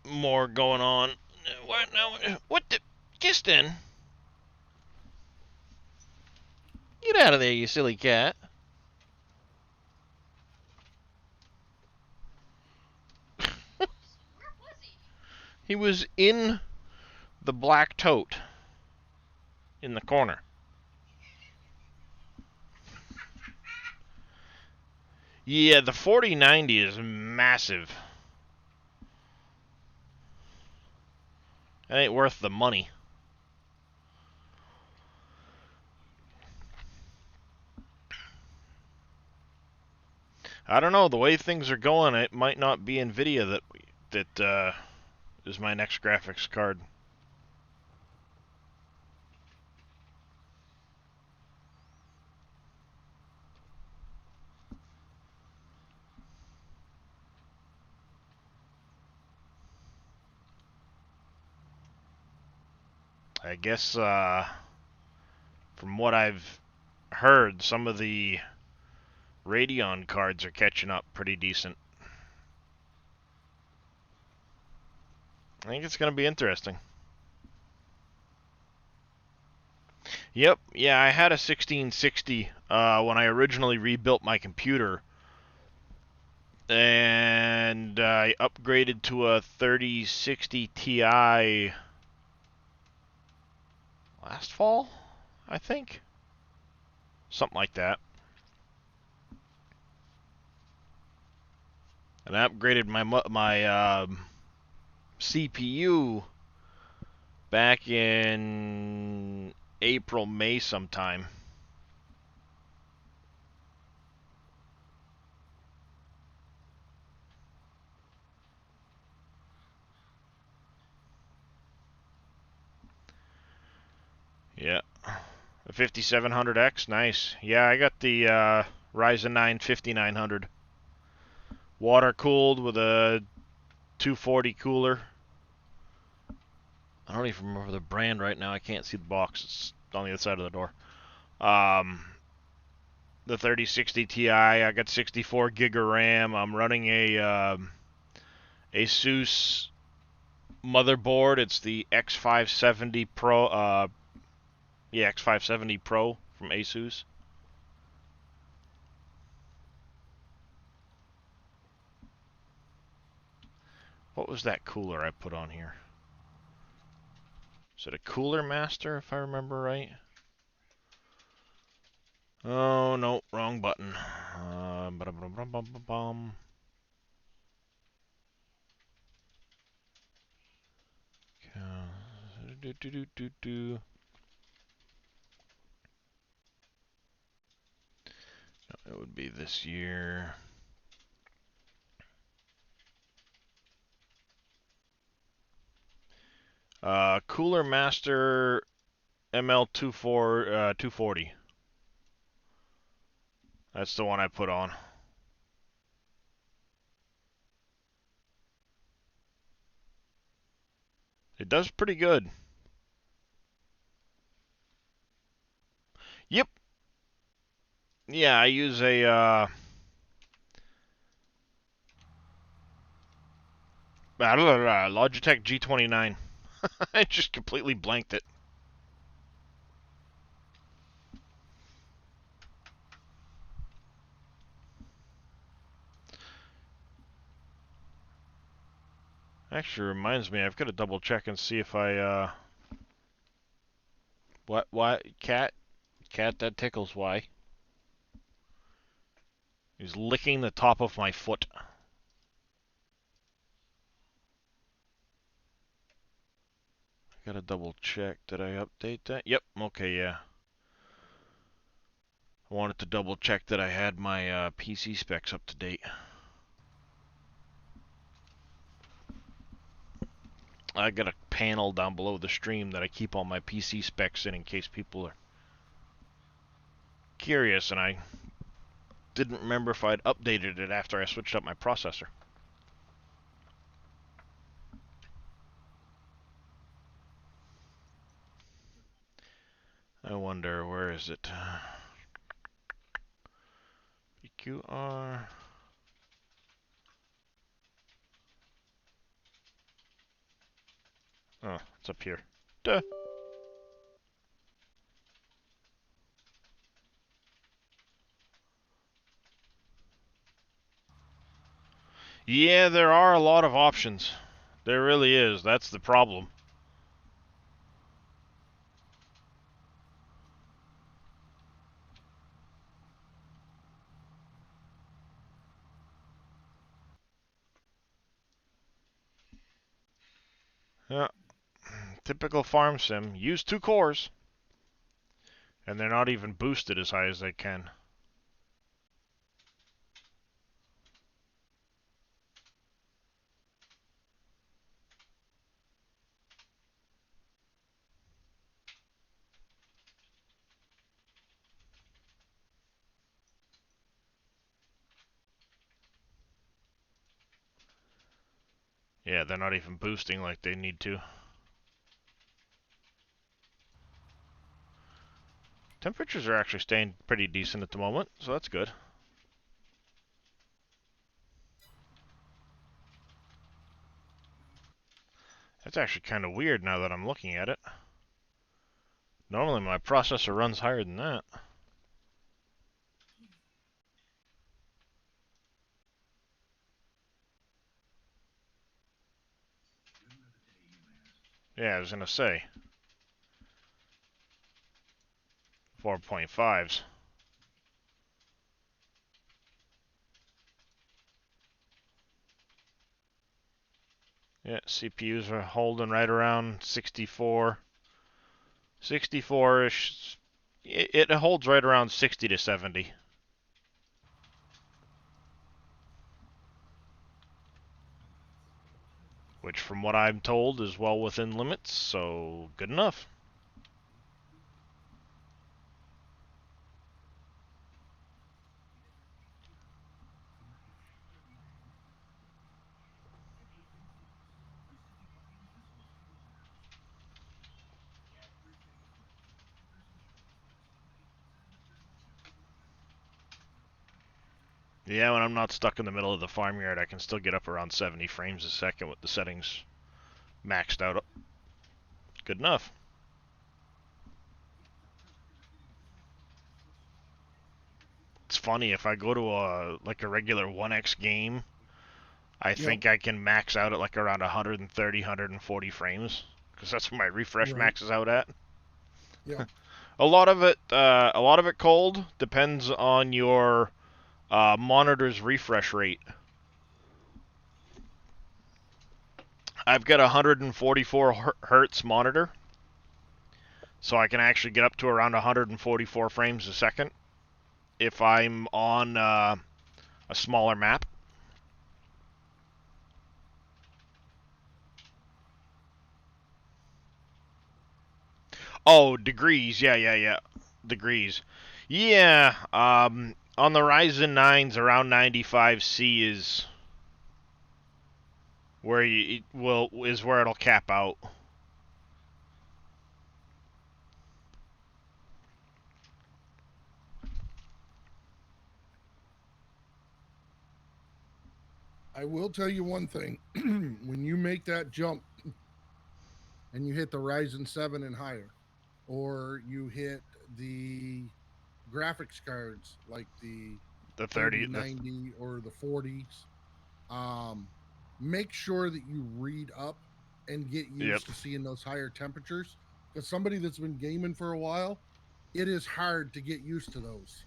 more going on. What now? What the? Giston? Get out of there, you silly cat. Where was he? He was in the black tote in the corner. Yeah, the 4090 is massive. It ain't worth the money. I don't know, the way things are going, it might not be Nvidia that is my next graphics card. I guess from what I've heard, some of the Radeon cards are catching up pretty decent. I think it's going to be interesting. Yep, yeah, I had a 1660 when I originally rebuilt my computer, and I upgraded to a 3060 Ti last fall, I think, something like that. And I upgraded my CPU back in April, May sometime. Yeah. The 5700X, nice. Yeah, I got the Ryzen 9 5900. Water cooled with a 240 cooler. I don't even remember the brand right now. I can't see the box. It's on the other side of the door. The 3060 Ti. I got 64 gig of RAM. I'm running a ASUS motherboard. It's the X570 Pro. Yeah, X570 Pro from ASUS. What was that cooler I put on here? Is it a Cooler Master, if I remember right? Oh, no, wrong button. It would be this year. Cooler Master ML240. That's the one I put on. It does pretty good. Yep. Yeah, I use a Logitech G29. I just completely blanked it. Actually reminds me, I've got to double check and see if I what cat that tickles. Why? He's licking the top of my foot. Gotta double check. Did I update that? Yep. Okay, yeah. I wanted to double check that I had my PC specs up to date. I got a panel down below the stream that I keep all my PC specs in case people are curious, and I didn't remember if I'd updated it after I switched up my processor. I wonder, where is it? PQR. Oh, it's up here. Duh. Yeah, there are a lot of options. There really is. That's the problem. Yeah, typical farm sim. Use 2 cores, and they're not even boosted as high as they can. Yeah, they're not even boosting like they need to. Temperatures are actually staying pretty decent at the moment, so that's good. That's actually kind of weird now that I'm looking at it. Normally my processor runs higher than that. Yeah, I was gonna say 4.5s. Yeah, CPUs are holding right around 64, 64-ish. It holds right around 60 to 70. Which, from what I'm told, is well within limits, so good enough. Yeah, when I'm not stuck in the middle of the farmyard, I can still get up around 70 frames a second with the settings maxed out. Good enough. It's funny, if I go to a regular 1x game, I Yep. think I can max out at like around 130, 140 frames, because that's what my refresh Right. maxes out at. Yep. A lot of it cold depends on your monitor's refresh rate. I've got a 144 hertz monitor, so I can actually get up to around 144 frames a second if I'm on a smaller map. Oh, degrees. Yeah, yeah, yeah. Degrees. Yeah. On the Ryzen 9s, around 95C is where it'll cap out. I will tell you one thing. When you make that jump and you hit the Ryzen 7 and higher, or you hit the graphics cards like the The 30. 3090 or the 40s, um, make sure that you read up and get Yep. used to seeing those higher temperatures. Because somebody that's been gaming for a while, it is hard to get used to those.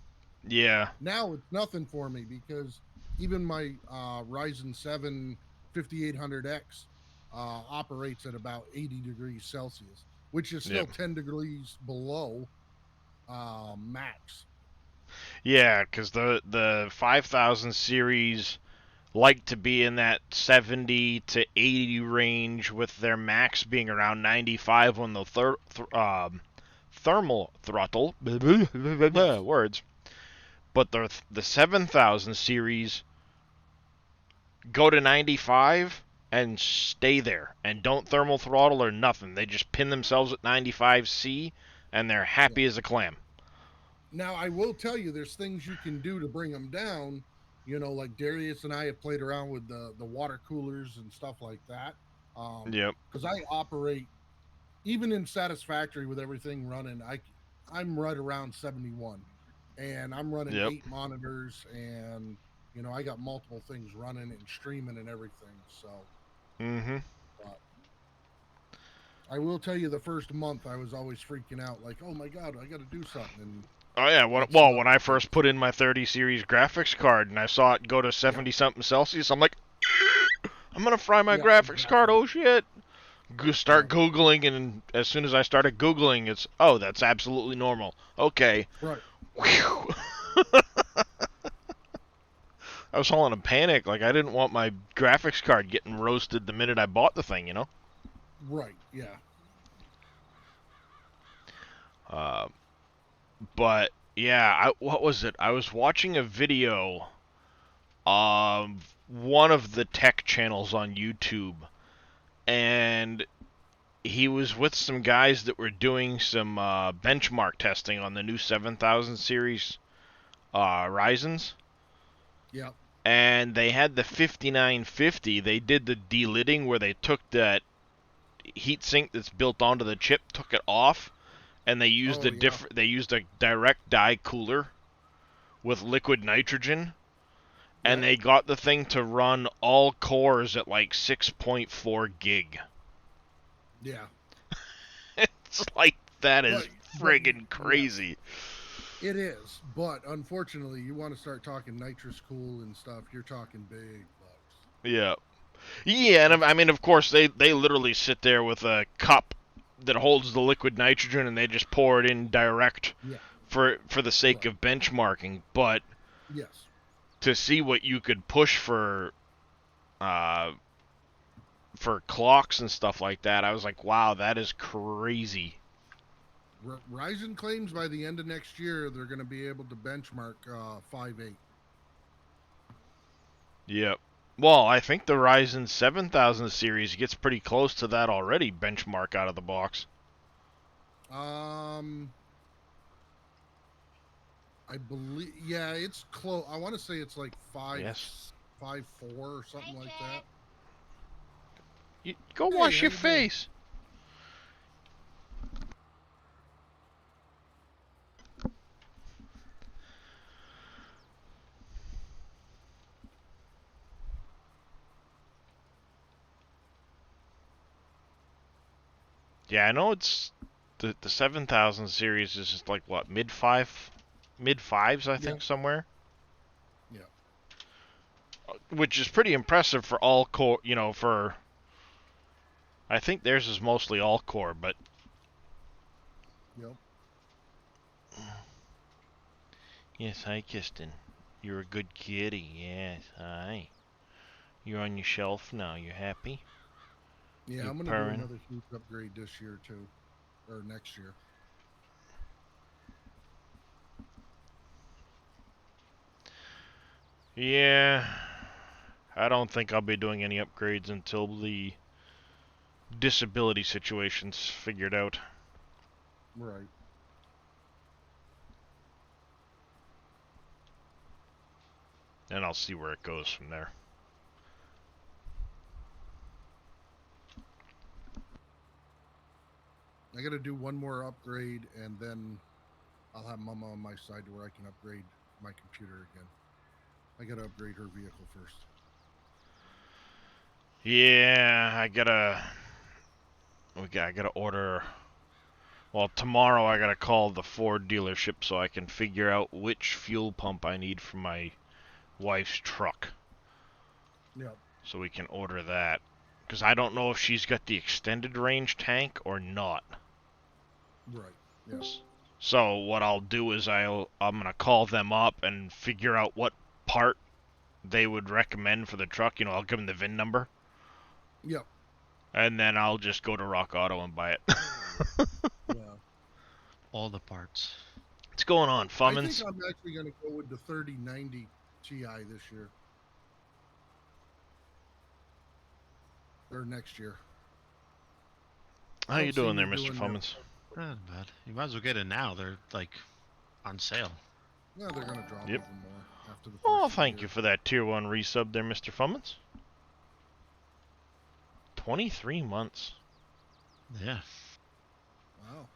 Yeah. Now it's nothing for me because even my Ryzen 7 5800X operates at about 80 degrees Celsius, which is still Yep. 10 degrees below max. Yeah, because the 5000 series like to be in that 70 to 80 range, with their max being around 95 when the thermal throttle Yes. words. But the 7000 series go to 95 and stay there and don't thermal throttle or nothing. They just pin themselves at 95C and they're Yeah. happy as a clam. Now, I will tell you, there's things you can do to bring them down. You know, like Darius and I have played around with the water coolers and stuff like that. Yep. Because I operate even in Satisfactory with everything running. I'm right around 71, and I'm running Yep. 8 monitors, and I got multiple things running and streaming and everything. So, Mm-hmm. but I will tell you, the first month I was always freaking out, like, oh my god, I got to do something, and Oh yeah, that's well, not when the I first case. put in my 30 series graphics card and I saw it go to Yep. 70 something Celsius, I'm like, I'm gonna fry my Yep. graphics card. Exactly. Oh shit! Start Googling, and as soon as I started Googling, it's, oh, that's absolutely normal. Okay. Right. Whew. I was all in a panic. Like, I didn't want my graphics card getting roasted the minute I bought the thing, you know? Right. Yeah. Uh, but, yeah, what was it? I was watching a video of one of the tech channels on YouTube, and he was with some guys that were doing some benchmark testing on the new 7000 series Ryzens. Yep. And they had the 5950. They did the delidding where they took that heatsink that's built onto the chip, took it off, and they used Oh yeah. they used a direct dye cooler with liquid nitrogen, and Yep. they got the thing to run all cores at like 6.4 gig. Yeah. It's like, that is But friggin' yes, crazy. it is. But unfortunately, you want to start talking nitrous cool and stuff, you're talking big bucks. Yeah. Yeah, and I mean, of course, they literally sit there with a cup that holds the liquid nitrogen, and they just pour it in direct Yeah. for the sake Right. of benchmarking. But Yes. to see what you could push uh, for clocks and stuff like that, I was like, wow, that is crazy. Ryzen claims by the end of next year they're going to be able to benchmark 5.8. Yep. Well, I think the Ryzen 7000 series gets pretty close to that already, benchmark out of the box. I believe, yeah, it's close. I want to say it's like Yes. 5.4 or something like that. Go Hey, wash how your you doing? face. Yeah, I know it's the 7000 series is just like what, mid fives, I Yeah, think, somewhere, yeah, which is pretty impressive for all core. For, I think theirs is mostly all core, but yep. yes, hi, Kiston. You're a good kitty. Yes, hi. You're on your shelf now. You happy? Yeah, You I'm gonna do purring? another huge upgrade this year too, or next year. Yeah. I don't think I'll be doing any upgrades until the disability situation's figured out. Right. And I'll see where it goes from there. I gotta do one more upgrade, and then I'll have Mama on my side to where I can upgrade my computer again. I gotta upgrade her vehicle first. Yeah, I gotta order. Well, tomorrow I gotta call the Ford dealership so I can figure out which fuel pump I need for my wife's truck. Yep. So we can order that. Because I don't know if she's got the extended range tank or not. Right. Yep. So what I'll do is I'm gonna call them up and figure out what part they would recommend for the truck. I'll give them the VIN number, Yep. and then I'll just go to Rock Auto and buy it. Yeah. All the parts. What's going on, I think Fummins? I'm actually gonna go with the 3090 Ti this year or next year. How I you don't see doing me there, Mr. doing that. Fummins? Not bad. You might as well get it now. They're like on sale. No, they're gonna drop Yep. even more after the first Oh, of the thank year. you for that tier 1 resub there, Mr. Fummins. 23 months. Yeah. Wow.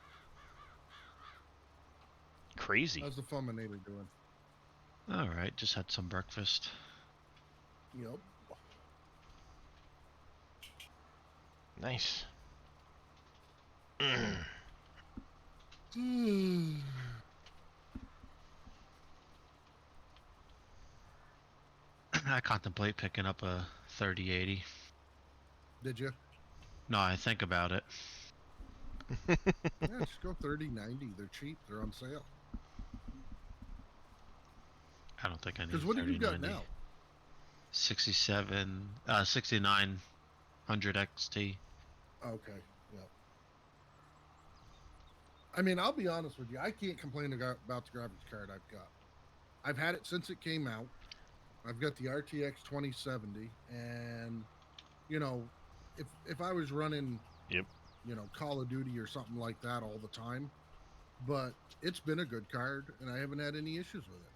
Crazy. How's the Fuminator doing? All right. Just had some breakfast. Yep. Nice. I contemplate picking up a 3080. Did you? No, I think about it. Yeah, just go 3090. They're cheap. They're on sale. I don't think I need Because a what do you got 3090. now? 6900 XT. Okay. Yeah. I mean, I'll be honest with you. I can't complain about the graphics card I've got. I've had it since it came out. I've got the RTX 2070, and you know, if I was running, Yep. Call of Duty or something like that all the time, but it's been a good card, and I haven't had any issues with it.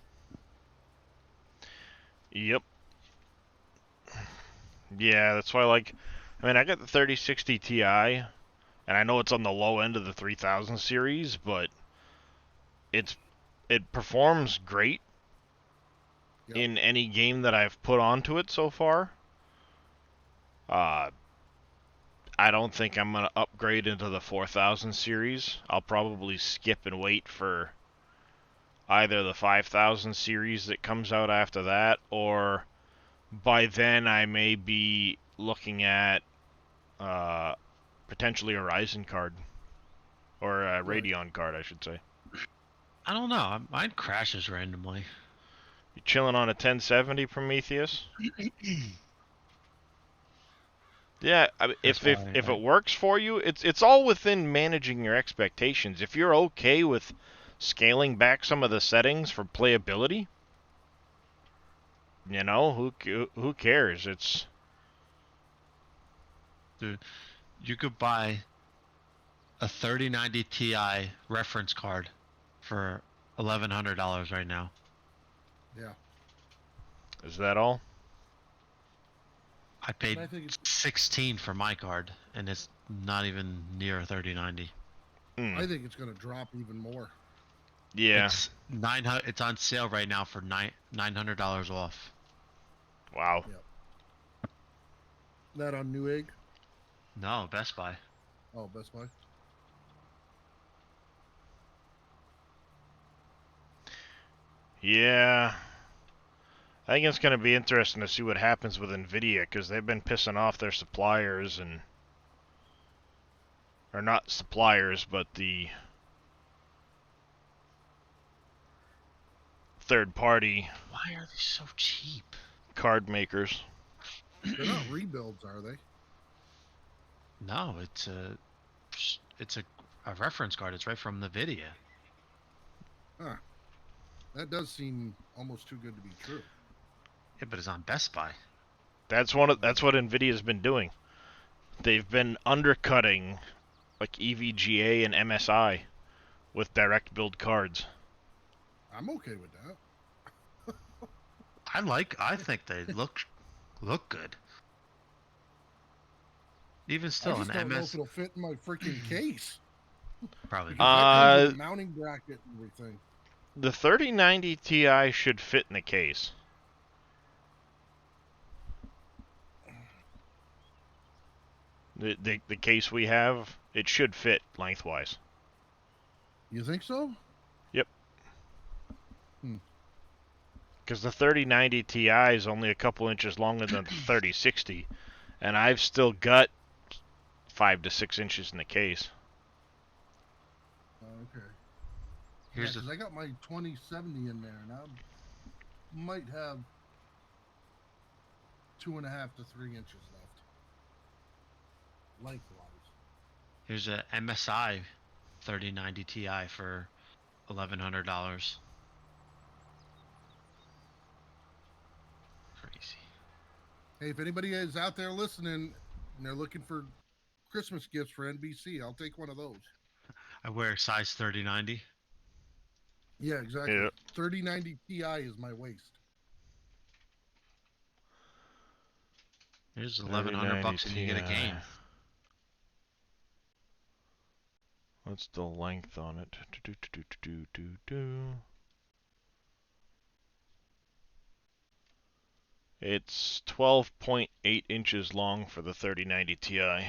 Yep. Yeah, that's why I mean, I got the 3060 Ti, and I know it's on the low end of the 3000 series, but it's it performs great Yep. in any game that I've put onto it so far. Uh, I don't think I'm gonna upgrade into the 4000 series. I'll probably skip and wait for either the 5000 series that comes out after that, or by then I may be looking at uh, potentially a Ryzen card or a Right. Radeon card, I should say. I don't know. Mine crashes randomly. You chilling on a 1070 Prometheus? Yeah, That's why if it works for you, it's all within managing your expectations. If you're okay with scaling back some of the settings for playability, who cares? It's dude, you could buy a 3090 Ti reference card for $1,100 right now. Yeah. is that all? I And paid I think it's 16 for my card, and it's not even near a 3090. Hmm. I think it's going to drop even more. Yeah. It's 900. It's on sale right now for $900 off. Wow. Yep. That on Newegg? No, Best Buy. Oh, Best Buy. Yeah. I think it's going to be interesting to see what happens with Nvidia because they've been pissing off their suppliers and or not suppliers, but the third party Why are they so cheap? card makers. They're not rebuilds, are they? No, it's a reference card. It's right from Nvidia. Huh. That does seem almost too good to be true. Yeah, but it's on Best Buy. That's Uh, what Nvidia's been doing. They've been undercutting like EVGA and MSI with direct build cards. I'm okay with that. I think they look good. Even I still, an just don't know if MS it'll fit in my freaking case probably because not. that comes with Uh, a mounting bracket and everything. the 3090 Ti should fit in the case. The case we have, it should fit lengthwise. You think so? Yep. Hmm. Because the 3090 Ti is only a couple inches longer than the 3060, and I've still got 5 to 6 inches in the case. Okay. Yeah, Here's the because I got my 2070 in there, and I might have 2.5 to 3 inches left, lengthwise. here's a MSI 3090 Ti for $1,100. Crazy. Hey, if anybody is out there listening and they're looking for Christmas gifts for NBC, I'll take one of those. I wear size 3090. Yeah, exactly. Yeah. 3090 Ti is my waist. Here's 1,100 3090 bucks and you get a Ti. game. What's the length on it? It's 12.8 inches long for the 3090 Ti.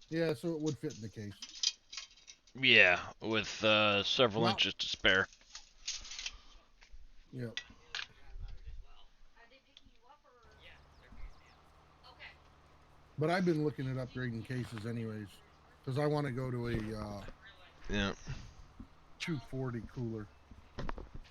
Yeah, so it would fit in the case. Yeah, with several Not, inches to spare. yeah. But I've been looking at upgrading cases anyways, because I want to go to a Yeah. 240 cooler.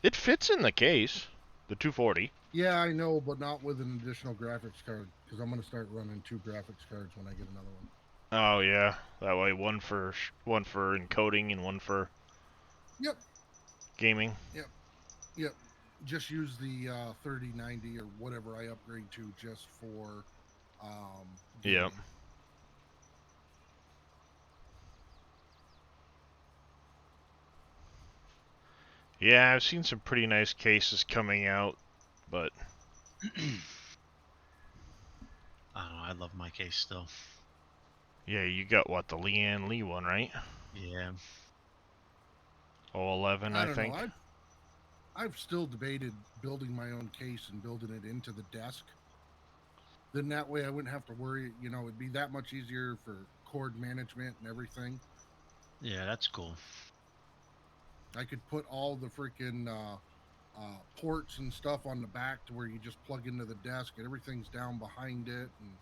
It fits in the case, the 240. Yeah, I know, but not with an additional graphics card, because I'm going to start running 2 graphics cards when I get another one. Oh yeah, that way one for encoding and one for Yep, gaming. yep. Just use the 3090 or whatever I upgrade to just for Yeah. gaming. Yeah, I've seen some pretty nice cases coming out, but I don't know. I love my case still. yeah, you got what, the Leanne Lee one, right? Yeah. 011, I I don't know. think. I've still debated building my own case and building it into the desk. Then that way I wouldn't have to worry. You know, it'd be that much easier for cord management and everything. Yeah, that's cool. I could put all the freaking ports and stuff on the back to where you just plug into the desk and everything's down behind it. And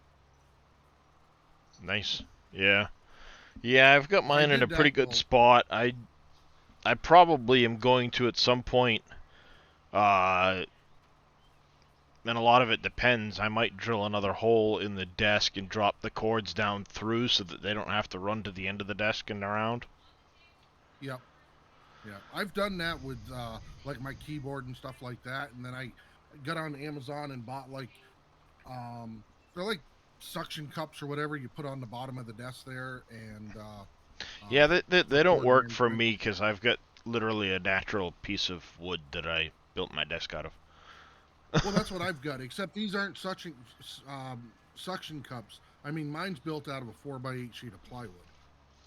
Nice. Yeah. Yeah, I've got if I mine in a did pretty that, good though, spot. I probably am going to at some point, uh, and a lot of it depends. I might drill another hole in the desk and drop the cords down through so that they don't have to run to the end of the desk and around. yep, yeah, I've done that with like my keyboard and stuff like that. And then I got on Amazon and bought like they're like suction cups or whatever you put on the bottom of the desk there, and Yeah, for they don't cord work for management. me because I've got literally a natural piece of wood that I built my desk out of. Well, that's what I've got. Except these aren't suction cups. I mean, mine's built out of a 4x8 sheet of plywood.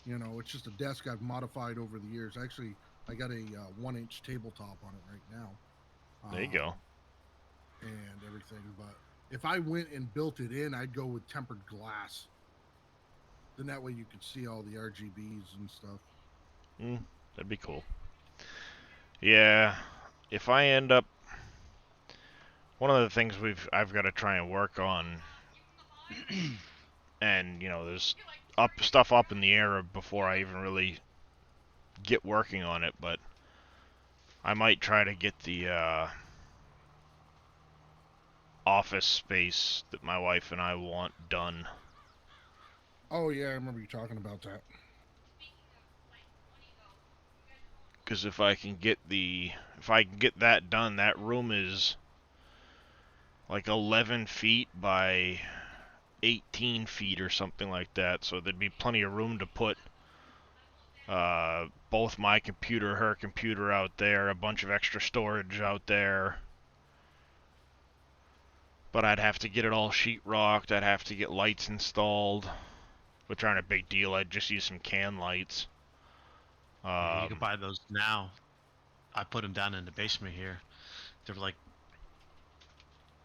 You know, it's just a desk I've modified over the years. Actually, I got a 1-inch tabletop on it right now, There you go. and everything. But if I went and built it in, I'd go with tempered glass. Then that way you could see all the RGBs and stuff. That'd be cool. Yeah, if I end up, one of the things I've got to try and work on, and there's stuff up in the air before I even really get working on it, but I might try to get the office space that my wife and I want done. Oh yeah, I remember you talking about that. Because if I can get that done, that room is like 11 feet by 18 feet or something like that. So there'd be plenty of room to put both my computer, her computer out there, a bunch of extra storage out there. But I'd have to get it all sheetrocked. I'd have to get lights installed, which aren't a big deal. I'd just use some can lights. Yeah, you can buy those now. I put them down in the basement here. They're like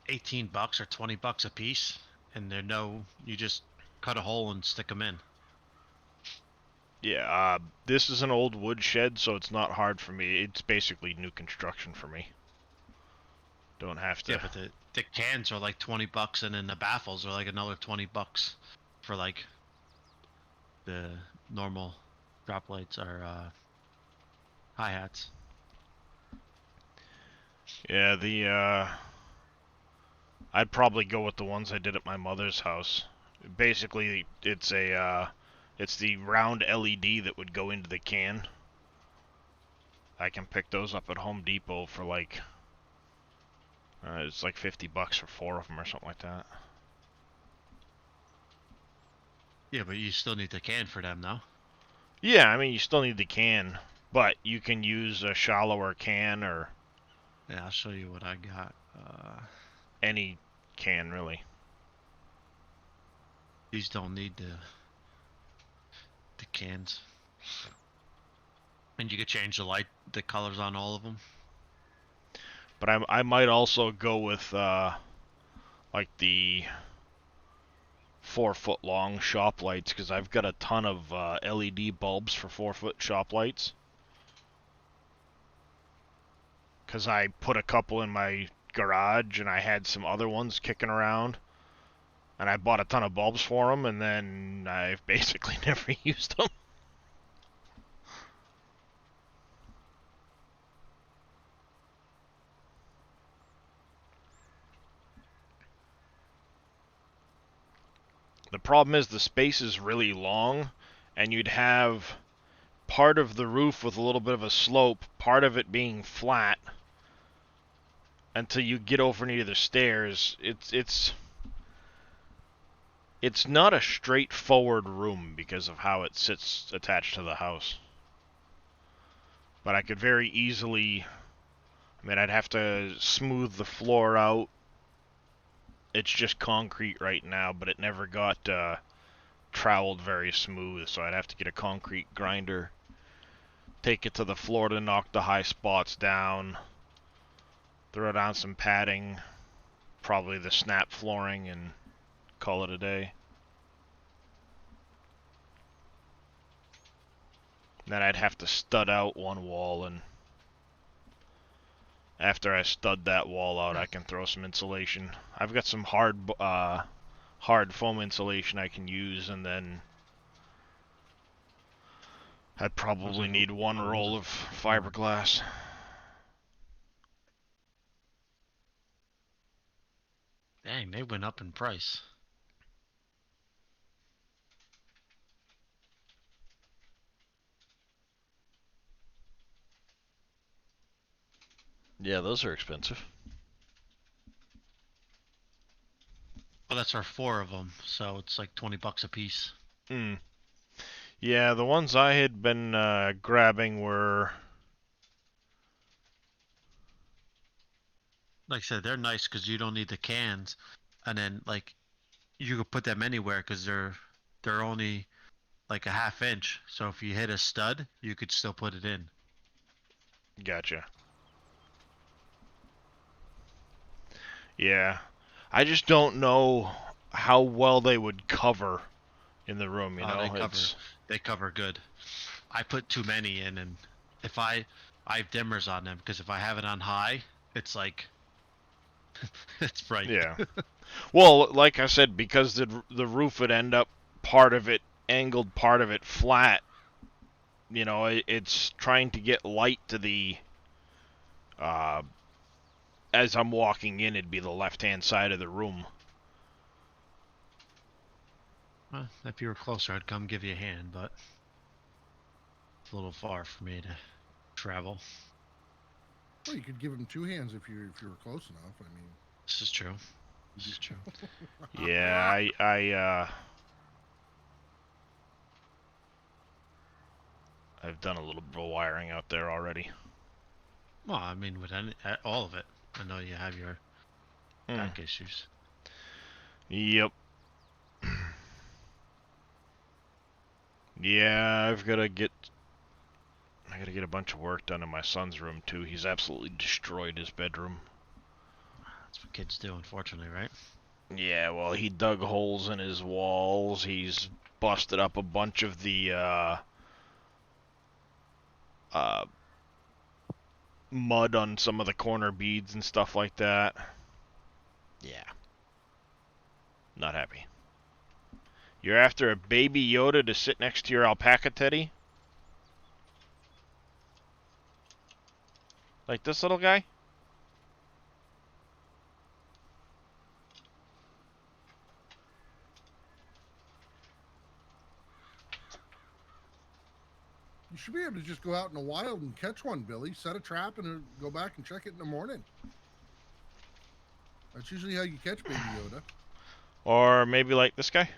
$18 or $20 a piece, and you just cut a hole and stick them in. Yeah, this is an old wood shed, so it's not hard for me. It's basically new construction for me. Don't have to. Yeah, but the cans are like $20, and then the baffles are like another $20 for like the normal drop lights or hi-hats. Yeah, I'd probably go with the ones I did at my mother's house. Basically, it's the round LED that would go into the can. I can pick those up at Home Depot for like, it's like $50 for 4 of them or something like that. Yeah, but you still need the can for them, though. Yeah, I mean, you still need the can, but you can use a shallower can or Yeah, I'll show you what I got. any can, really. These don't need the cans. And you could change the colors on all of them. But I might also go with like the 4-foot long shop lights because I've got a ton of LED bulbs for 4-foot shop lights. Because I put a couple in my garage and I had some other ones kicking around. And I bought a ton of bulbs for them, and then I've basically never used them. The problem is the space is really long, and you'd have part of the roof with a little bit of a slope, part of it being flat, until you get over near the stairs. It's not a straightforward room because of how it sits attached to the house. But I could very easily, I mean, I'd have to smooth the floor out. It's just concrete right now, but it never got troweled very smooth, so I'd have to get a concrete grinder, take it to the floor to knock the high spots down, throw down some padding, probably the snap flooring, and call it a day. Then I'd have to stud out one wall, and after I stud that wall out, I can throw some insulation. I've got some hard foam insulation I can use, and then I'd probably need one roll of fiberglass. Dang, they went up in price. Yeah, those are expensive. Well, that's our 4 of them, so it's like $20 a piece. Hmm. Yeah, the ones I had been grabbing were... Like I said, they're nice because you don't need the cans, and then like you could put them anywhere because they're only like a ½ inch. So if you hit a stud, you could still put it in. Gotcha. Yeah. I just don't know how well they would cover in the room, you know? They cover good. I put too many in, and if I have dimmers on them because if I have it on high, it's like it's bright. Yeah. Well, like I said, because the roof would end up part of it angled, part of it flat, you know, it's trying to get light to the uh as I'm walking in, it'd be the left-hand side of the room. Well, if you were closer, I'd come give you a hand, but it's a little far for me to travel. Well, you could give him 2 hands if you were close enough. I mean, This is true. This is true. Yeah, I've done a little bit of wiring out there already. Well, I mean, with all of it, I know you have your back issues. Yep. Yeah, I gotta get a bunch of work done in my son's room too. He's absolutely destroyed his bedroom. That's what kids do, unfortunately, right? Yeah, well, he dug holes in his walls. He's busted up a bunch of the mud on some of the corner beads and stuff like that. Yeah. Not happy. You're after a baby Yoda to sit next to your alpaca, Teddy? Like this little guy? you should be able to just go out in the wild and catch one, Billy. Set a trap and go back and check it in the morning. That's usually how you catch Baby Yoda. Or maybe like this guy?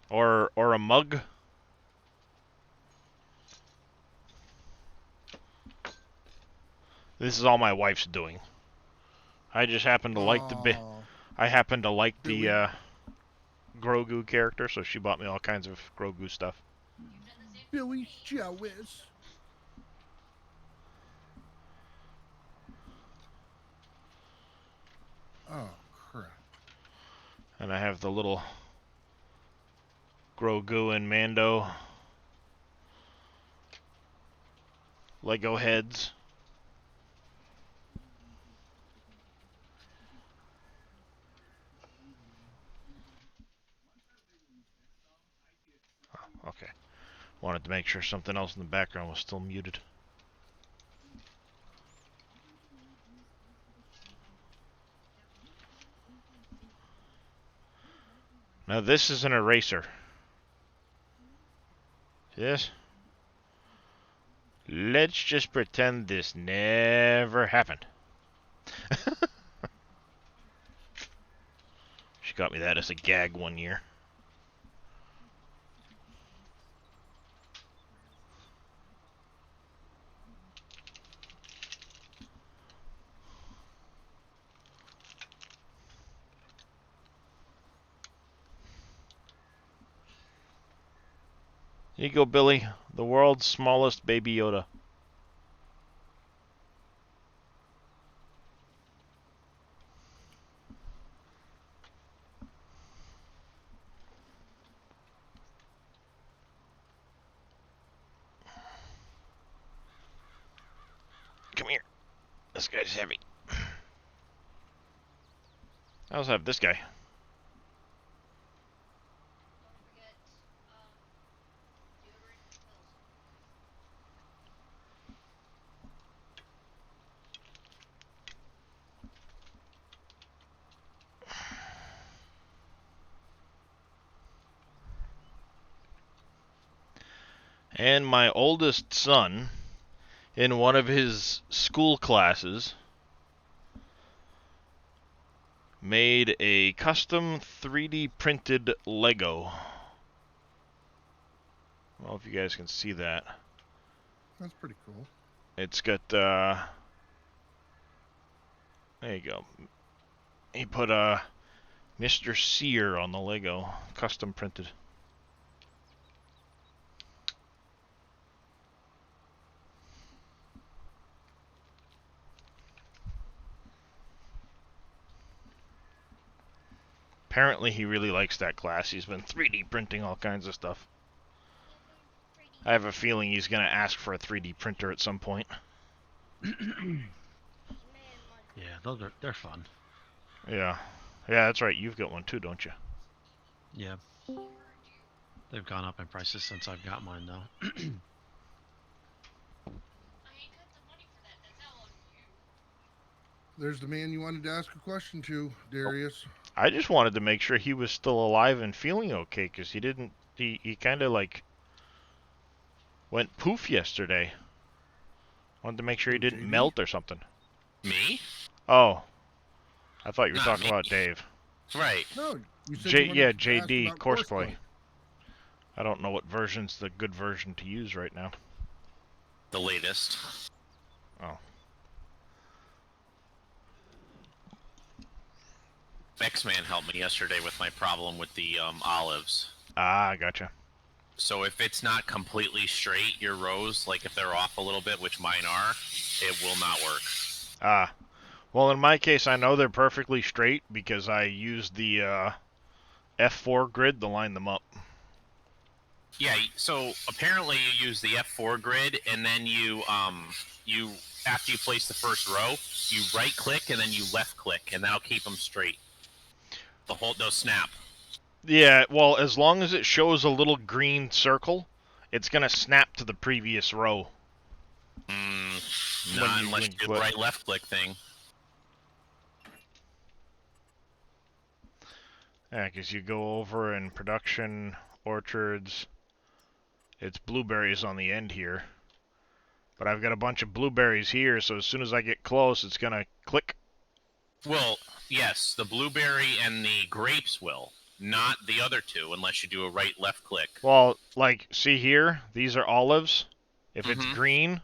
Or a mug? This is all my wife's doing. I just happen to like I happen to like Billy. the Grogu character, so she bought me all kinds of Grogu stuff. Billy's jealous. Oh, crap. And I have the little Grogu and Mando. Lego heads. Oh, okay. Wanted to make sure something else in the background was still muted. Now this is an eraser. See this? Let's just pretend this never happened. She got me that as a gag one year. Here you go, Billy. The world's smallest baby Yoda. Come here. This guy's heavy. I also have this guy. Don't forget, deodorant and pills. And my oldest son, in one of his school classes, made a custom 3D printed Lego. I don't know if you guys can see that. That's pretty cool. It's got, there you go. He put Mr. Sear on the Lego, custom printed. Apparently he really likes that class. He's been 3D printing all kinds of stuff. I have a feeling he's going to ask for a 3D printer at some point. Yeah, they're fun. Yeah. Yeah, that's right. You've got one too, don't you? Yeah. They've gone up in prices since I've got mine, though. I ain't got the money for that. That's all on you. There's the man you wanted to ask a question to, Darius. I just wanted to make sure he was still alive and feeling okay, because he kind of like went poof yesterday. Wanted to make sure he didn't JD? melt or something. Me? Oh. I thought you were Not talking me. about Dave. Right. No, you said you wanted Yeah, to ask JD, about Courseplay. I don't know what version's the good version to use right now. The latest. Oh. X-Man helped me yesterday with my problem with the olives. Ah, gotcha. So if it's not completely straight, your rows, like if they're off a little bit, which mine are, it will not work. Ah. Well, in my case, I know they're perfectly straight because I used the F4 grid to line them up. Yeah, so apparently you use the F4 grid, and then you after you place the first row, you right click and then you left click, and that'll keep them straight. They'll snap. Yeah, well, as long as it shows a little green circle, it's gonna snap to the previous row. Not unless you do the right left click thing. Yeah, because you go over in production, orchards, it's blueberries on the end here. But I've got a bunch of blueberries here, so as soon as I get close, it's gonna click. Well, yes, the blueberry and the grapes will. Not the other two, unless you do a right-left click. Well, like, see here? These are olives. If it's green,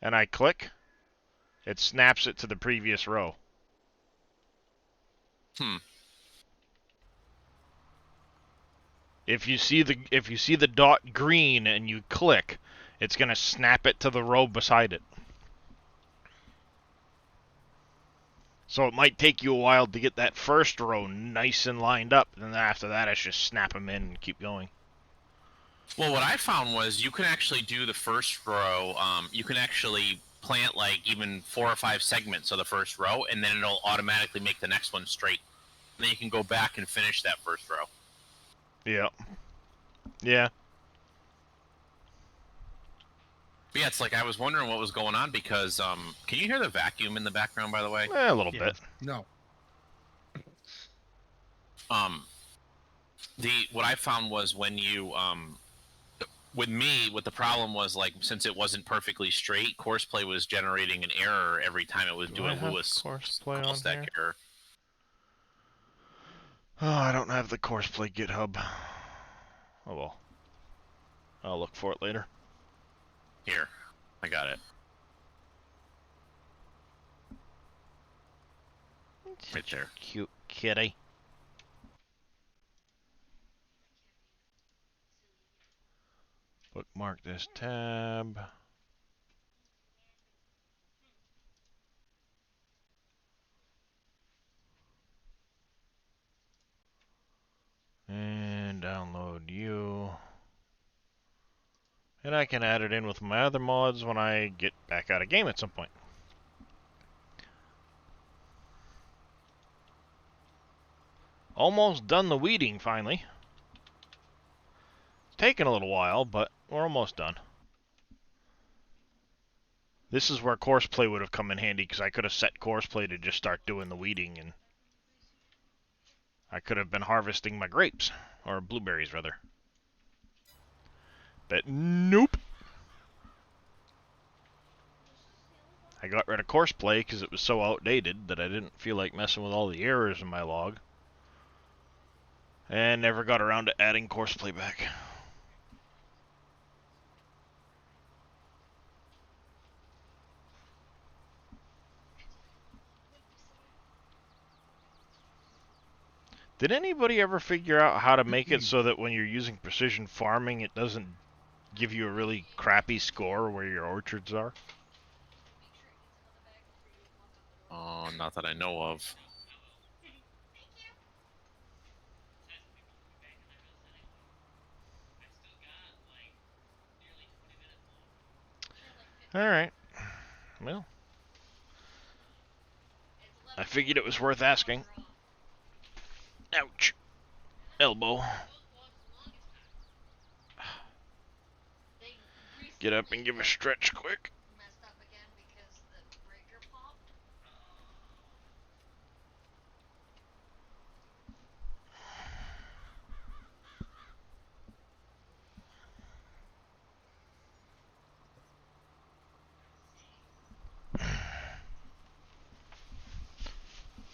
and I click, it snaps it to the previous row. If you see the dot green and you click, it's gonna snap it to the row beside it. So it might take you a while to get that first row nice and lined up, and then after that it's just snap them in and keep going. Well, what I found was you can actually do the first row. You can actually plant like even 4 or 5 segments of the first row, and then it'll automatically make the next one straight. And then you can go back and finish that first row. Yeah. Yeah. But yeah, it's like I was wondering what was going on because can you hear the vacuum in the background, by the way? A little Yeah. bit. No. What I found was when you with me, what the problem was, like, since it wasn't perfectly straight, Courseplay was generating an error every time it was Do doing I a have Lewis Courseplay call on stack here? error. Oh, I don't have the Courseplay GitHub. Oh well. I'll look for it later. Here, I got it. Right there. Cute kitty. Bookmark this tab. And download you. And I can add it in with my other mods when I get back out of game at some point. Almost done the weeding finally. It's taken a little while, but we're almost done. This is where Courseplay would have come in handy, because I could have set Courseplay to just start doing the weeding, and I could have been harvesting my grapes, or blueberries rather. But nope. I got rid of Courseplay because it was so outdated that I didn't feel like messing with all the errors in my log. And never got around to adding Courseplay back. Did anybody ever figure out how to make it so that when you're using precision farming, it doesn't give you a really crappy score where your orchards are? Oh, not that I know of. Alright. Well, I figured it was worth asking. Ouch. Elbow. Get up and give a stretch quick. Messed up again because the breaker popped.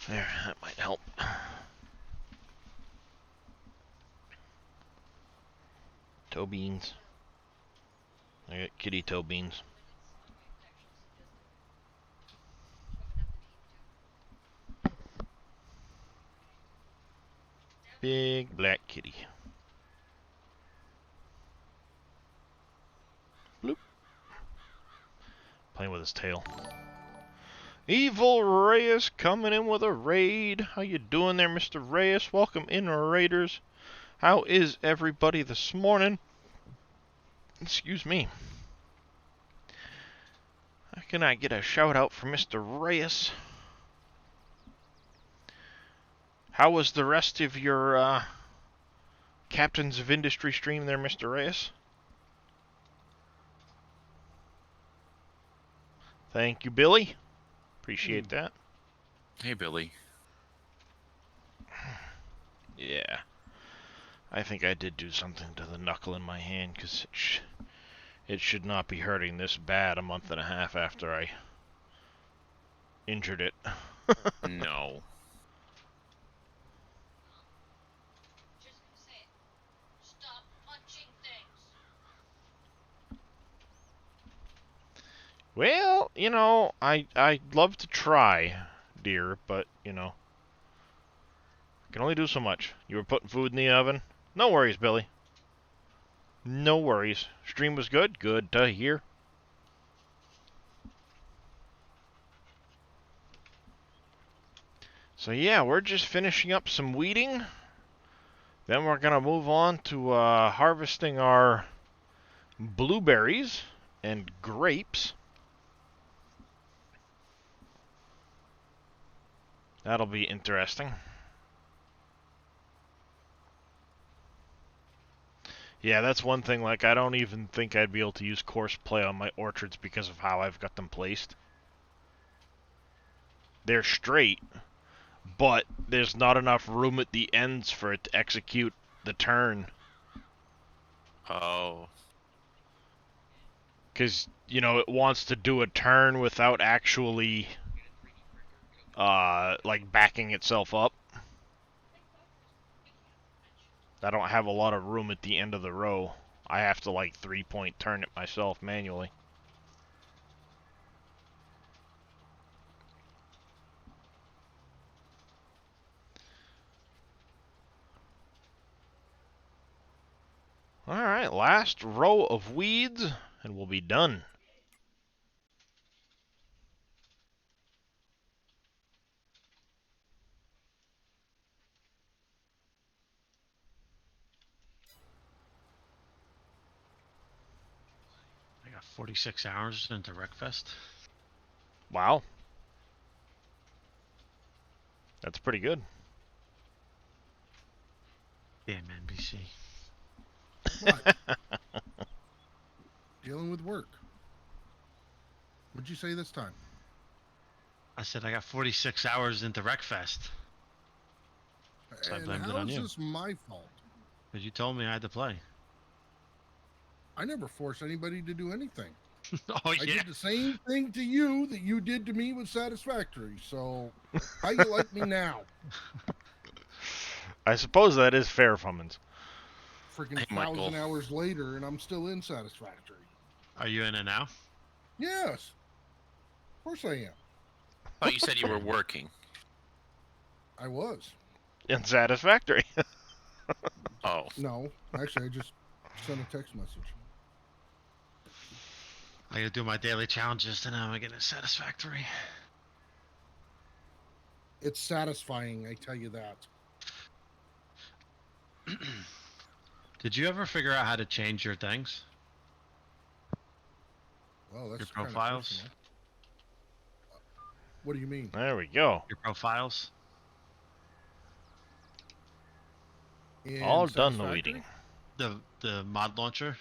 There, that might help. Toe beans. I got kitty toe beans. Big black kitty. Bloop. Playing with his tail. Evil Reyes coming in with a raid. How you doing there, Mr. Reyes? Welcome in, Raiders. How is everybody this morning? Excuse me. How can I get a shout out for Mr. Reyes? How was the rest of your Captains of Industry stream there, Mr. Reyes? Thank you, Billy. Appreciate that. Hey, Billy. Yeah. I think I did do something to the knuckle in my hand, because it should not be hurting this bad a month and a half after I injured it. No. Just gonna say it. Stop punching things. Well, you know, I'd love to try, dear, but, you know, I can only do so much. You were putting food in the oven? No worries, Billy. No worries. Stream was good? Good to hear. So yeah, we're just finishing up some weeding. Then we're gonna move on to harvesting our blueberries and grapes. That'll be interesting. Yeah, that's one thing, like, I don't even think I'd be able to use coarse play on my orchards because of how I've got them placed. They're straight, but there's not enough room at the ends for it to execute the turn. Oh. Because, you know, it wants to do a turn without actually, like, backing itself up. I don't have a lot of room at the end of the row. I have to, like, 3-point turn it myself manually. Alright, last row of weeds, and we'll be done. I got 46 hours into Wreckfest. Wow. That's pretty good. Damn NBC. What? Dealing with work. What'd you say this time? I said I got 46 hours into Wreckfest. So I And blamed it how on is you. this my fault? Because you told me I had to play. I never force anybody to do anything. Oh, I yeah. did the same thing to you that you did to me with Satisfactory. So, how you like me now? I suppose that is fair, Fummins. Freaking Hey, Michael. 1,000 hours later, and I'm still in Satisfactory. Are you in it now? Yes. Of course I am. I thought you said you were working. I was. Unsatisfactory. Oh. No, actually, I just sent a text message. I gotta do my daily challenges, then I'm getting satisfactory. It's satisfying, I tell you that. Did you ever figure out how to change your things? Well, that's Your kind of profiles? personal. What do you mean? There we go. Your profiles? In All done the Satisfactory? weeding. The mod launcher?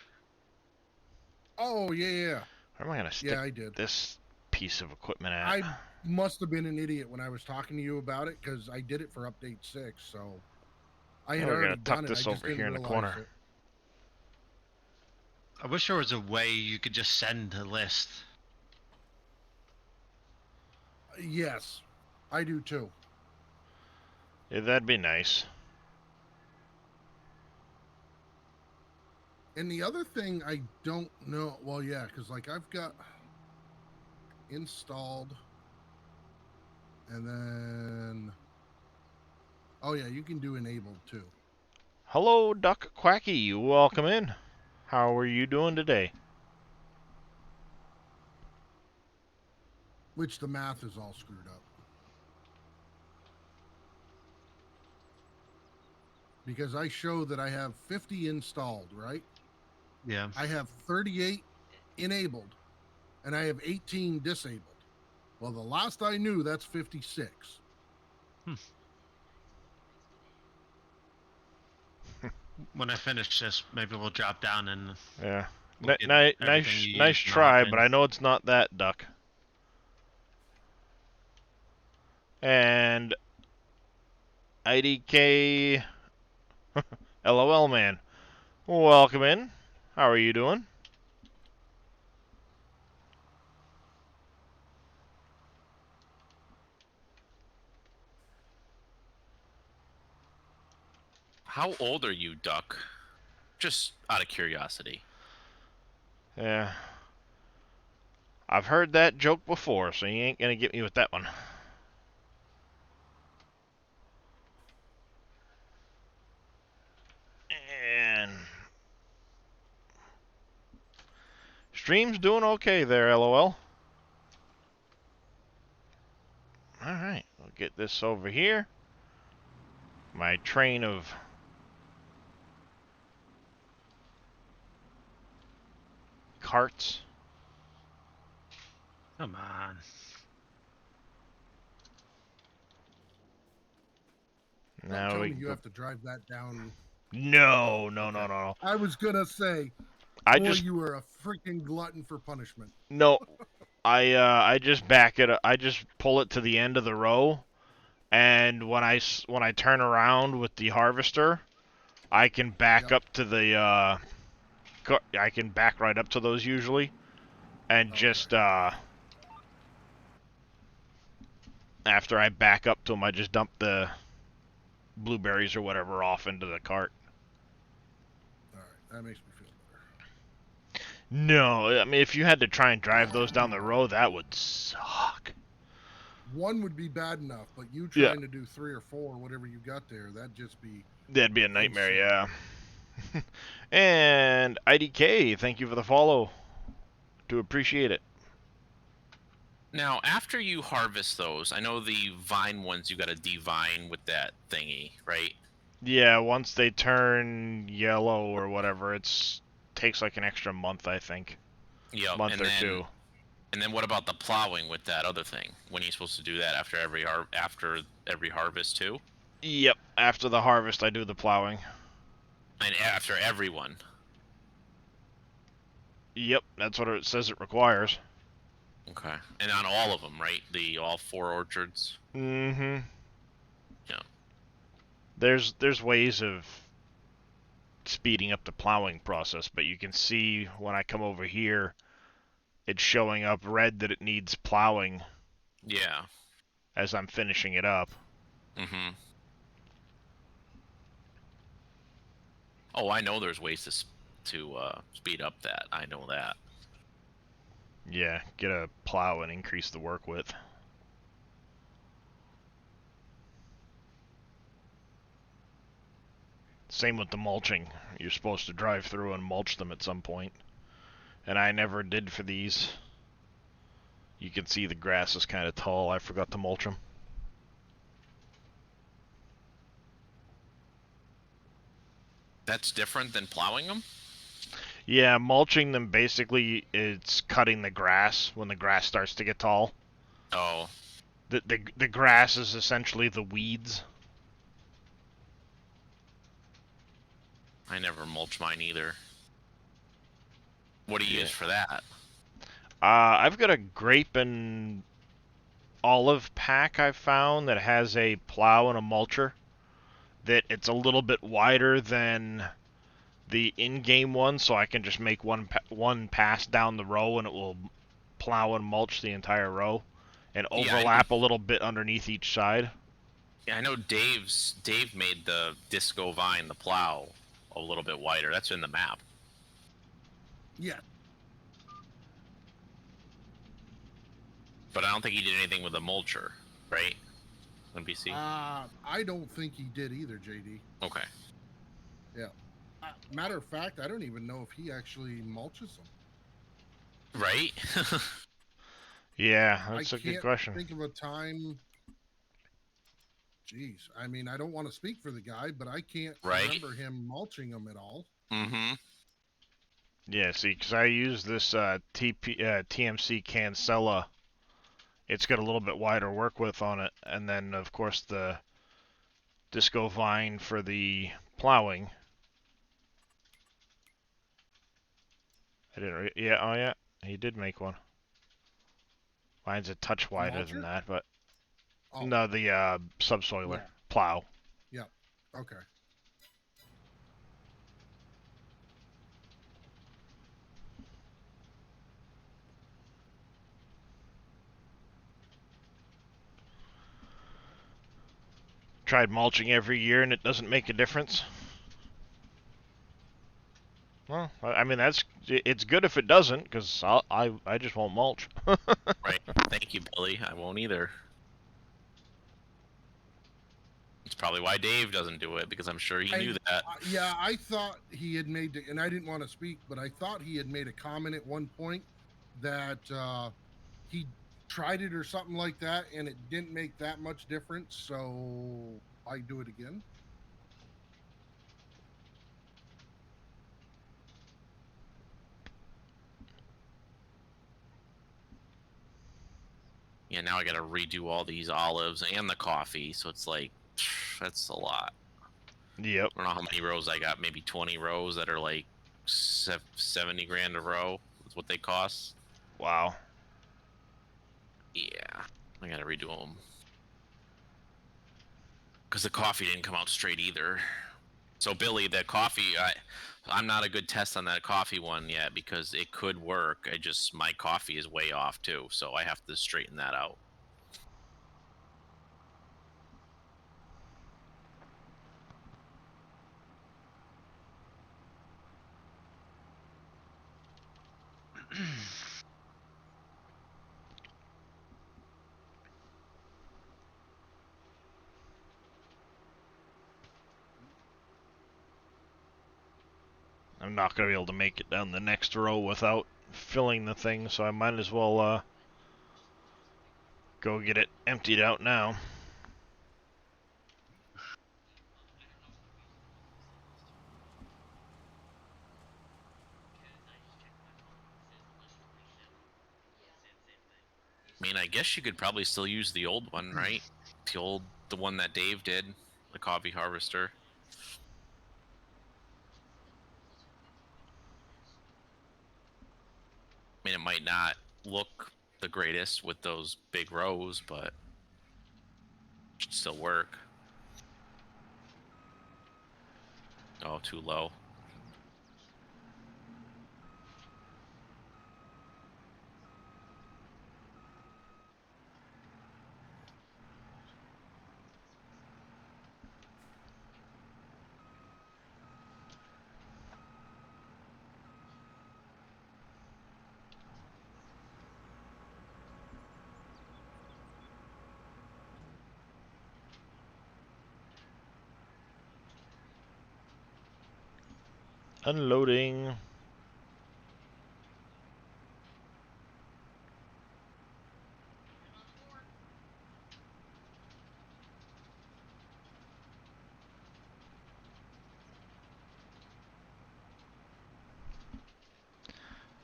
Oh, yeah. Where am I going to stick Yeah, I did. this piece of equipment at? I must have been an idiot when I was talking to you about it, because I did it for update 6, so I had Oh, we're already gonna tuck done it. I this just over didn't here in the realize corner. it. I wish there was a way you could just send a list. Yes, I do too. Yeah, that'd be nice. And the other thing I don't know, well, yeah, because like I've got installed, and then, oh yeah, you can do enabled too. Hello, Duck Quacky. Welcome in. How are you doing today? Which the math is all screwed up. Because I show that I have 50 installed, right? Yeah. I have 38 enabled, and I have 18 disabled. Well, the last I knew, that's 56. When I finish this, maybe we'll drop down and Yeah. we'll get everything Nice, you nice use in the try, hot but I bin. know it's not that, Duck. And IDK LOL man, welcome in. How are you doing? How old are you, Duck? Just out of curiosity. Yeah. I've heard that joke before, so you ain't gonna get me with that one. And stream's doing okay there, LOL. Alright, we'll get this over here. My train of carts. Come on. Don't Now tell we me can you go. have to drive that down. No, Oh, no, no, okay. no, no. I was gonna say, I boy, just you were a freaking glutton for punishment. no. I just back it. I just pull it to the end of the row, and when I turn around with the harvester, I can back Yep. up to the I can back right up to those usually, and Okay. just after I back up to them, I just dump the blueberries or whatever off into the cart. All right, that makes me feel better. No, I mean if you had to try and drive those down the road, that would suck. One would be bad enough, but you Yeah, trying to do 3 or 4, whatever you got there, that'd just be that'd be a nightmare. insane. Yeah. And IDK, thank you for the follow. Do appreciate it. Now, after you harvest those, I know the vine ones you got to devine with that thingy, right? Yeah, once they turn yellow or whatever, it's takes like an extra month, I think. Yep. Month or two. And then what about the plowing with that other thing? When are you supposed to do that after every harvest too? Yep, after the harvest I do the plowing. And after everyone. Yep, that's what it says it requires. Okay. And on all of them, right? All 4 orchards. Mm-hmm. Yeah. There's ways of speeding up the plowing process, but you can see when I come over here, it's showing up red that it needs plowing Yeah. as I'm finishing it up. Mm-hmm. Oh, I know there's ways to speed up that. I know that. Yeah, get a plow and increase the work width. Same with the mulching. You're supposed to drive through and mulch them at some point. And I never did for these. You can see the grass is kind of tall. I forgot to mulch them. That's different than plowing them? Yeah, mulching them basically it's cutting the grass when the grass starts to get tall. Oh. The grass is essentially the weeds. I never mulch mine either. What do you Yeah. use for that? I've got a grape and olive pack I've found that has a plow and a mulcher. That it's a little bit wider than the in-game one, so I can just make one pass down the row and it will plow and mulch the entire row, and Yeah, overlap a little bit underneath each side. I know Dave made the Disco Vine, the plow, a little bit wider. That's in the map. Yeah. But I don't think he did anything with the mulcher, right? NBC? I don't think he did either, JD. Okay. Matter of fact, I don't even know if he actually mulches them. Right? Yeah, that's I a good can't question. think of a time. Jeez, I mean, I don't want to speak for the guy, but I can't Right. remember him mulching them at all. Mm-hmm. Yeah, see, because I use this TMC Cancella. It's got a little bit wider work width on it, and then of course the Disco Vine for the plowing. I didn't. Yeah, oh yeah, he did make one. Mine's a touch wider than mulcher? that, but Oh, no, the subsoiler Yeah. plow. okay. Tried mulching every year and it doesn't make a difference. Well, I mean it's good if it doesn't, because I just won't mulch. Right. Thank you, Billy. I won't either. It's probably why Dave doesn't do it, because I'm sure he knew that. Yeah, I thought he had made, and I didn't want to speak, but I thought he had made a comment at one point that he tried it or something like that, and it didn't make that much difference. So I do it again. Yeah, now I got to redo all these olives and the coffee, so it's like that's a lot. Yep. I don't know how many rows I got. Maybe 20 rows that are like 70 grand a row. That's what they cost. Wow. Yeah, I got to redo them because the coffee didn't come out straight either. So Billy, the coffee, I'm not a good test on that coffee one yet because it could work. My coffee is way off too, so I have to straighten that out. I'm not going to be able to make it down the next row without filling the thing, so I might as well go get it emptied out now. I mean, I guess you could probably still use the old one, right? The one that Dave did, the coffee harvester. I mean, it might not look the greatest with those big rows, but it should still work. Oh, too low. Unloading.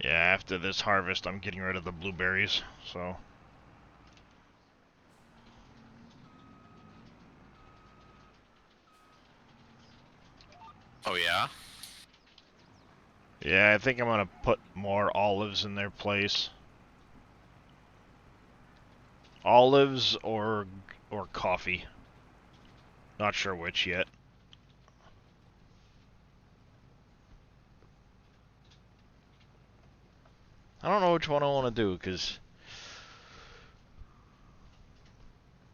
Yeah, after this harvest, I'm getting rid of the blueberries, so... Oh, yeah? Yeah, I think I'm gonna put more olives in their place. Olives or coffee. Not sure which yet. I don't know which one I want to do, because...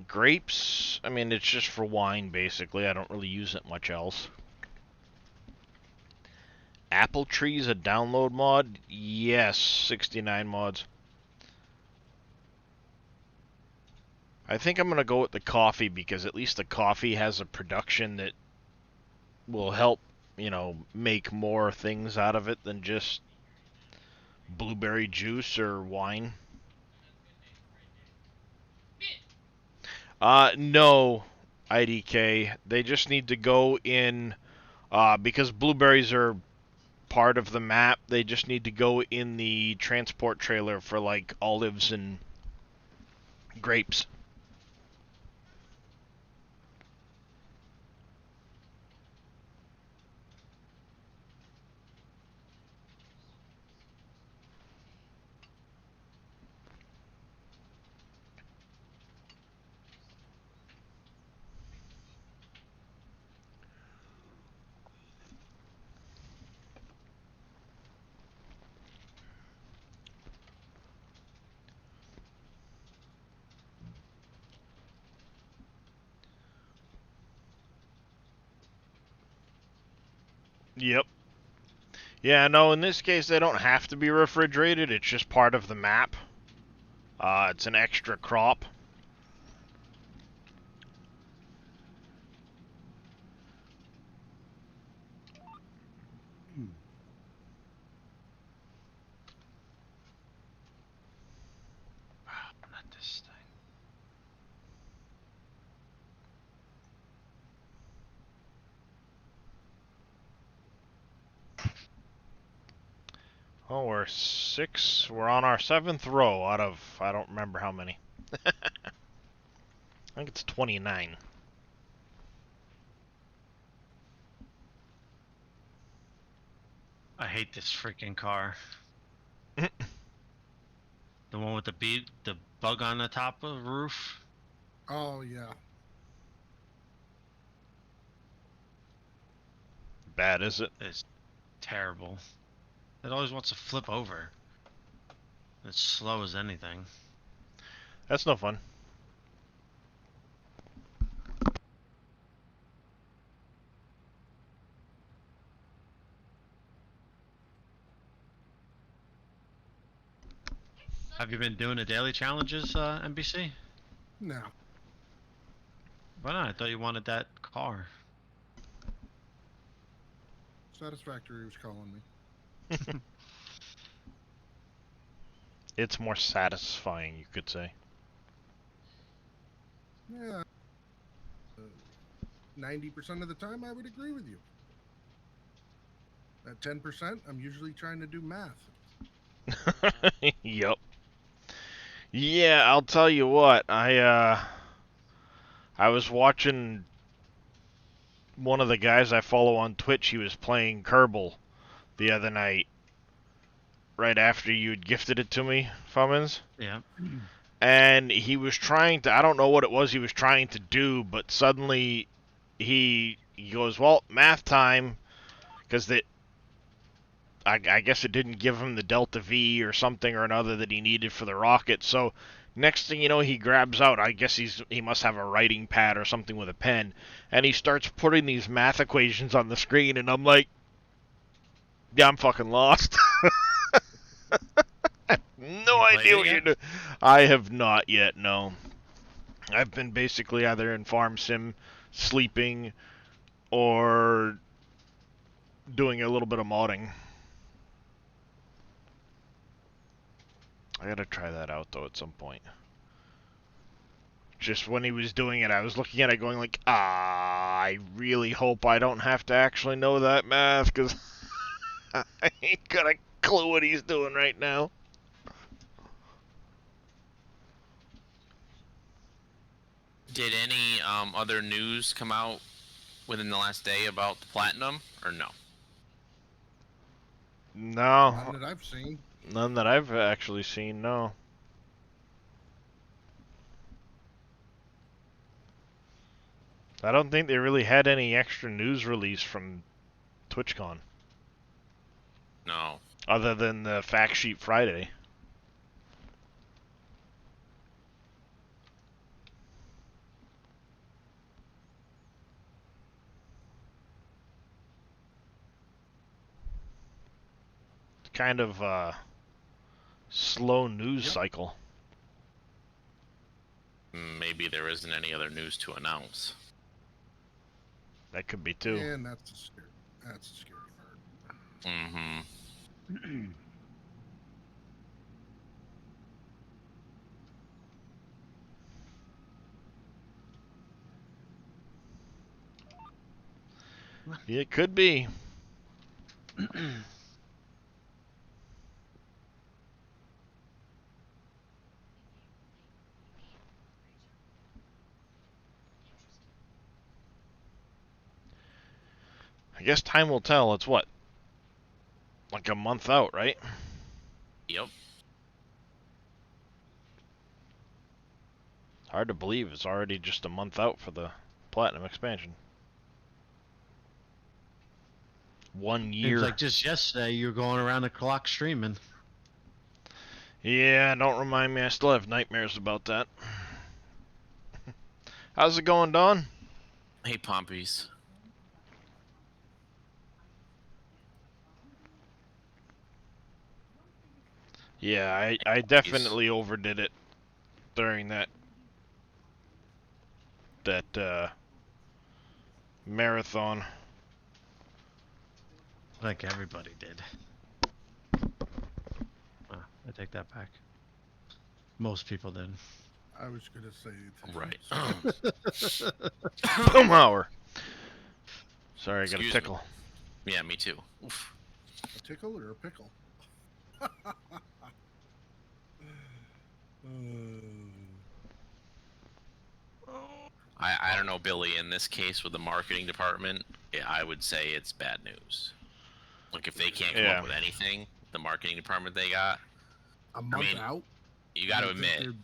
Grapes, I mean, it's just for wine, basically. I don't really use it much else. Apple trees, a download mod? Yes, 69 mods. I think I'm going to go with the coffee, because at least the coffee has a production that will help, you know, make more things out of it than just blueberry juice or wine. No, IDK. They just need to go in, because blueberries are part of the map, they just need to go in the transport trailer for, like, olives and grapes. Yep. Yeah, no, in this case, they don't have to be refrigerated. It's just part of the map. It's an extra crop. Oh, we're 6. We're on our 7th row out of I don't remember how many. I think it's 29. I hate this freaking car. The one with the bug on the top of the roof. Oh yeah. Bad, is it? It's terrible. It always wants to flip over. It's slow as anything. That's no fun. Have you been doing the daily challenges, NBC? No. Why not? I thought you wanted that car. Satisfactory was calling me. It's more satisfying, you could say. Yeah. 90% of the time, I would agree with you. At 10%, I'm usually trying to do math. Yup. Yeah, I'll tell you what. I was watching one of the guys I follow on Twitch. He was playing Kerbal the other night, right after you'd gifted it to me, Fummins. Yeah. And he was trying to, I don't know what it was he was trying to do, but suddenly he goes, well, math time, because I guess it didn't give him the Delta V or something or another that he needed for the rocket. So next thing you know, he grabs out, I guess he must have a writing pad or something with a pen, and he starts putting these math equations on the screen, and I'm like, yeah, I'm fucking lost. No You played idea it what you're yet? doing. I have not yet, no. I've been basically either in farm sim, sleeping, or doing a little bit of modding. I gotta try that out though at some point. Just when he was doing it, I was looking at it going like, I really hope I don't have to actually know that math, because I ain't got a clue what he's doing right now. Did any other news come out within the last day about the platinum, or no? No, None that I've seen. none that I've actually seen, no. I don't think they really had any extra news release from TwitchCon, No. other than the Fact Sheet Friday. Kind of slow news Yep. cycle. Maybe there isn't any other news to announce. That could be too. And that's the scary part. Mm-hmm. Yeah, it could be. I guess time will tell. It's what? Like a month out, right? Yep. Hard to believe it's already just a month out for the Platinum expansion. 1 year. Seems like just yesterday you were going around the clock streaming. Yeah, don't remind me. I still have nightmares about that. How's it going, Don? Hey, Pompies. Yeah, I definitely overdid it during that marathon. Like everybody did. Oh, I take that back. Most people did. I was gonna say Right. Boom hour. Sorry, I got a Excuse me. tickle. Yeah, me too. Oof. a tickle or a pickle. I don't know, Billy. In this case, with the marketing department, I would say it's bad news. Like if they can't come up Yeah. with anything, the marketing department they got. A I month mean, out. you I got to don't think admit. they're.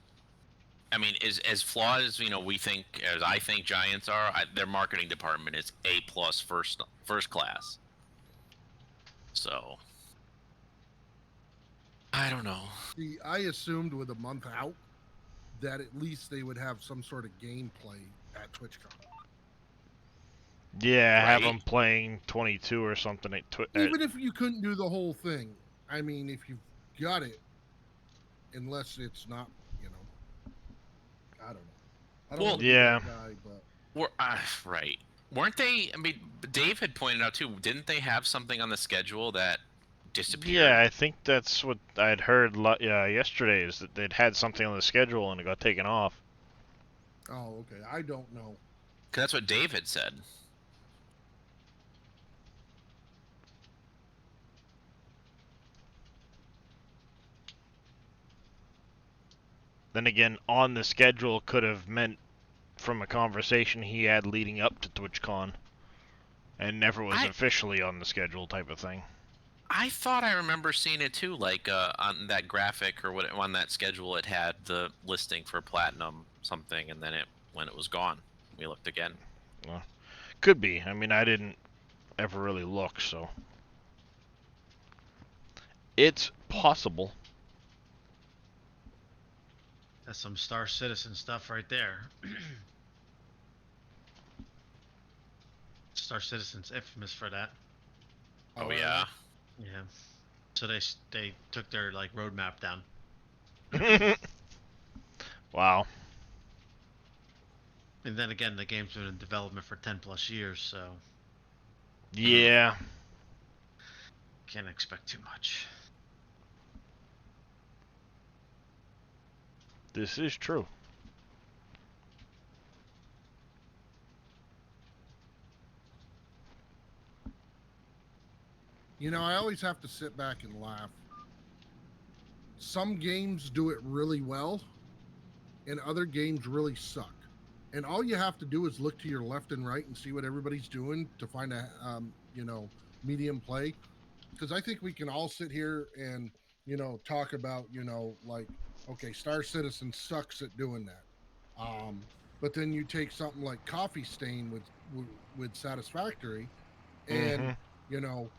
I mean, as flawed as we think, as I think Giants are, their marketing department is A plus first class. So I don't know. See, I assumed with a month out that at least they would have some sort of gameplay at TwitchCon. Yeah, have Right? them playing 22 or something at Even if you couldn't do the whole thing, I mean, if you've got it, unless it's not, I don't know. I don't Well, want to be Yeah. that guy, but right. Weren't they? I mean, Dave had pointed out too. Didn't they have something on the schedule that Yeah, disappeared? I think that's what I'd heard yesterday is that they'd had something on the schedule and it got taken off. oh, okay. I don't know. Because that's what Dave had said. Then again, on the schedule could have meant from a conversation he had leading up to TwitchCon and never was I officially on the schedule type of thing. I thought I remember seeing it too, like on that graphic or what on that schedule. It had the listing for platinum something, and then when it was gone, we looked again. Could be. I mean, I didn't ever really look, so it's possible. That's some Star Citizen stuff right there. Star Citizen's infamous for that. Oh are yeah. Yeah. So they took their like roadmap down. Wow. And then again, the game's been in development for 10 plus years, so Yeah. can't expect too much. This is true. I always have to sit back and laugh. Some games do it really well, and other games really suck. And all you have to do is look to your left and right and see what everybody's doing to find a, medium play. Because I think we can all sit here and, talk about, like, okay, Star Citizen sucks at doing that. But then you take something like Coffee Stain with Satisfactory, and Mm-hmm. you know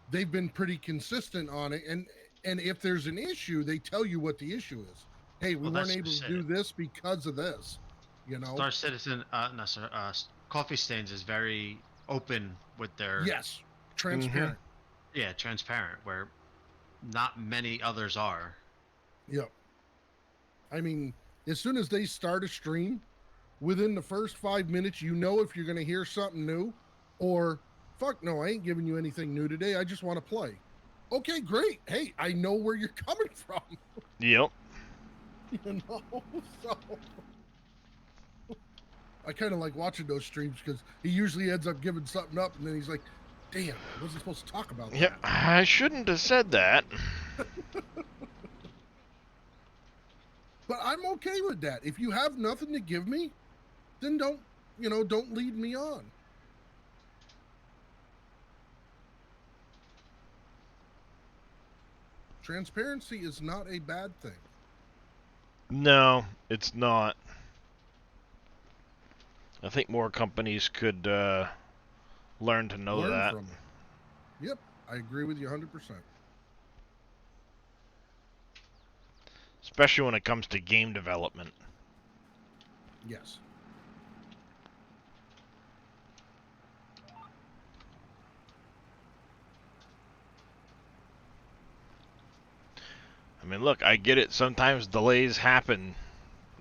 they've been pretty consistent on it, and if there's an issue they tell you what the issue is. Hey, we Well, weren't that's able to do specific. this because of this. Star Citizen, no, sir, Coffee Stains is very open with their, Yes, Mm-hmm. transparent. yeah, transparent, where not many others are. Yep. I mean, as soon as they start a stream, within the first 5 minutes you know if you're going to hear something new, or fuck no, I ain't giving you anything new today, I just want to play. Okay, great. Hey, I know where you're coming from. Yep. So I kind of like watching those streams because he usually ends up giving something up, and then he's like, "Damn, I wasn't supposed to talk about Yep. that." I shouldn't have said that. But I'm okay with that. If you have nothing to give me, then don't lead me on. Transparency is not a bad thing. No, it's not. I think more companies could learn to know Learn that. from it. Yep, I agree with you 100%. Especially when it comes to game development. Yes. I mean, look, I get it. Sometimes delays happen,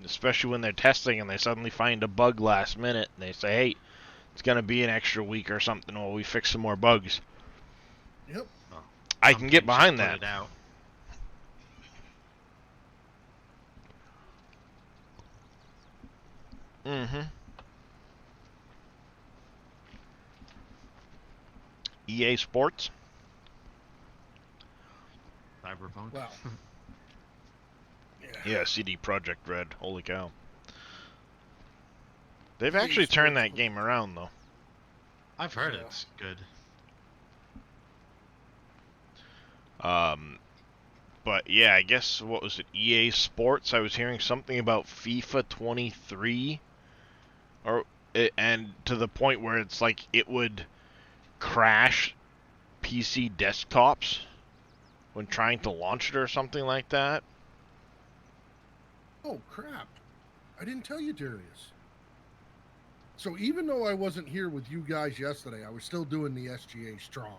especially when they're testing and they suddenly find a bug last minute and they say, hey, it's going to be an extra week or something while we fix some more bugs. Yep. Well, I some can get games just behind put that. it out. Mm-hmm. EA Sports. Cyberpunk. Well, Yeah, CD Projekt Red. Holy cow. They've EA actually turned Sports that game around, though. I've heard Yeah. it's good. But yeah, I guess, what was it, EA Sports? I was hearing something about FIFA 23, and to the point where it's like it would crash PC desktops when trying to launch it or something like that. oh crap! I didn't tell you, Darius. So even though I wasn't here with you guys yesterday, I was still doing the SGA strong.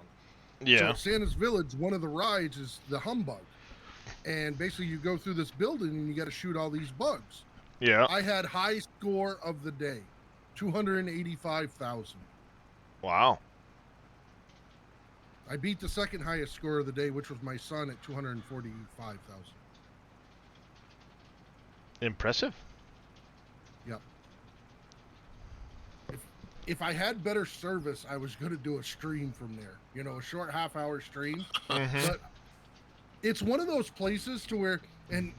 So Yeah. at Santa's Village, one of the rides is the Humbug. And basically you go through this building and you got to shoot all these bugs. Yeah. I had high score of the day, 285,000. Wow. I beat the second highest score of the day, which was my son at 245,000. Impressive. Yep. If I had better service, I was going to do a stream from there. You know, a short half-hour stream. Mhm. But it's one of those places to where, and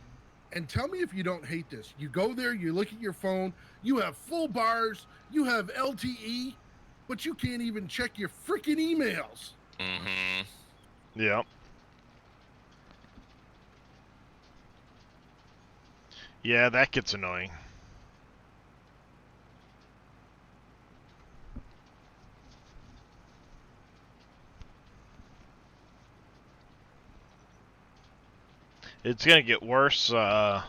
tell me if you don't hate this. You go there, you look at your phone, you have full bars, you have LTE, but you can't even check your freaking emails. Mm-hmm. Yeah. Yeah, that gets annoying. It's gonna get worse, I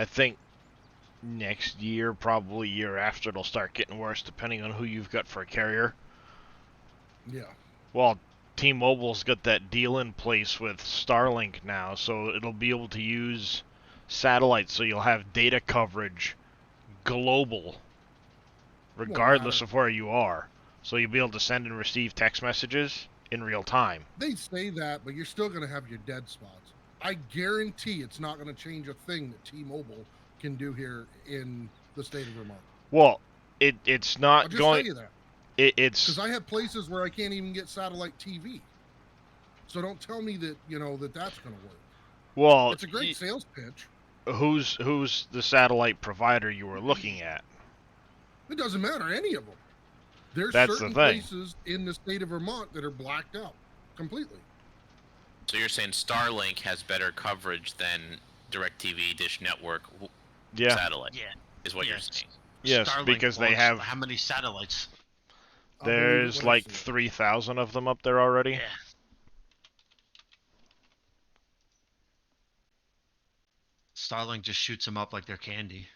think next year, probably year after, it'll start getting worse depending on who you've got for a carrier. Yeah. Well, T-Mobile's got that deal in place with Starlink now, so it'll be able to use satellites, so you'll have data coverage global, regardless matter. of where you are. So you'll be able to send and receive text messages in real time. They say that, but you're still going to have your dead spots. I guarantee it's not going to change a thing that T-Mobile can do here in the state of Vermont. Well, it's I'll not just going. tell you that. It's Because I have places where I can't even get satellite TV. So don't tell me that, you know, that's going to work. well. It's a great sales pitch. Who's the satellite provider you were looking at? It doesn't matter, any of them. There's That's the certain thing. places in the state of Vermont that are blacked out completely. So you're saying Starlink has better coverage than DirecTV, Dish Network, Yeah. satellite? Yeah. Is what Yes. you're saying. Yes, Starlink because they wants have. how many satellites? I'll believe it There's when I like see it. 3,000 of them up there already. Yeah. Starlink just shoots them up like they're candy.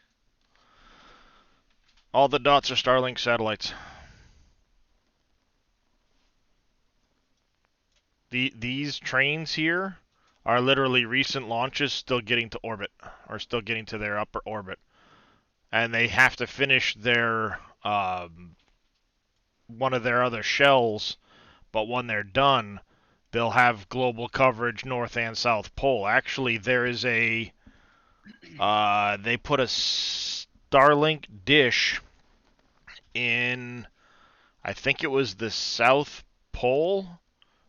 All the dots are Starlink satellites. These trains here are literally recent launches still getting to orbit, or still getting to their upper orbit. And they have to finish their one of their other shells, but when they're done, they'll have global coverage north and south pole. Actually, there is a they put a Starlink dish in, I think it was the South Pole,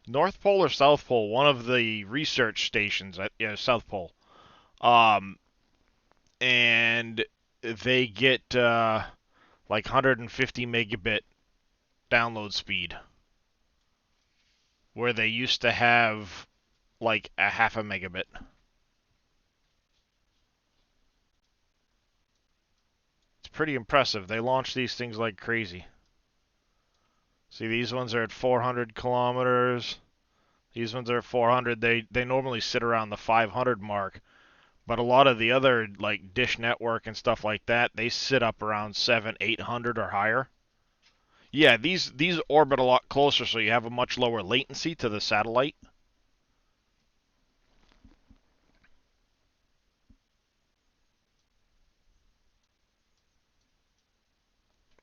North Pole or South Pole, one of the research stations. Yeah, South Pole. And they get like 150 megabit download speed, where they used to have like a half a megabit. It's pretty impressive. They launch these things like crazy. See, these ones are at 400 kilometers. These ones are at 400. They normally sit around the 500 mark, but a lot of the other like Dish Network and stuff like that, they sit up around 800 or higher. Yeah, these orbit a lot closer, so you have a much lower latency to the satellite.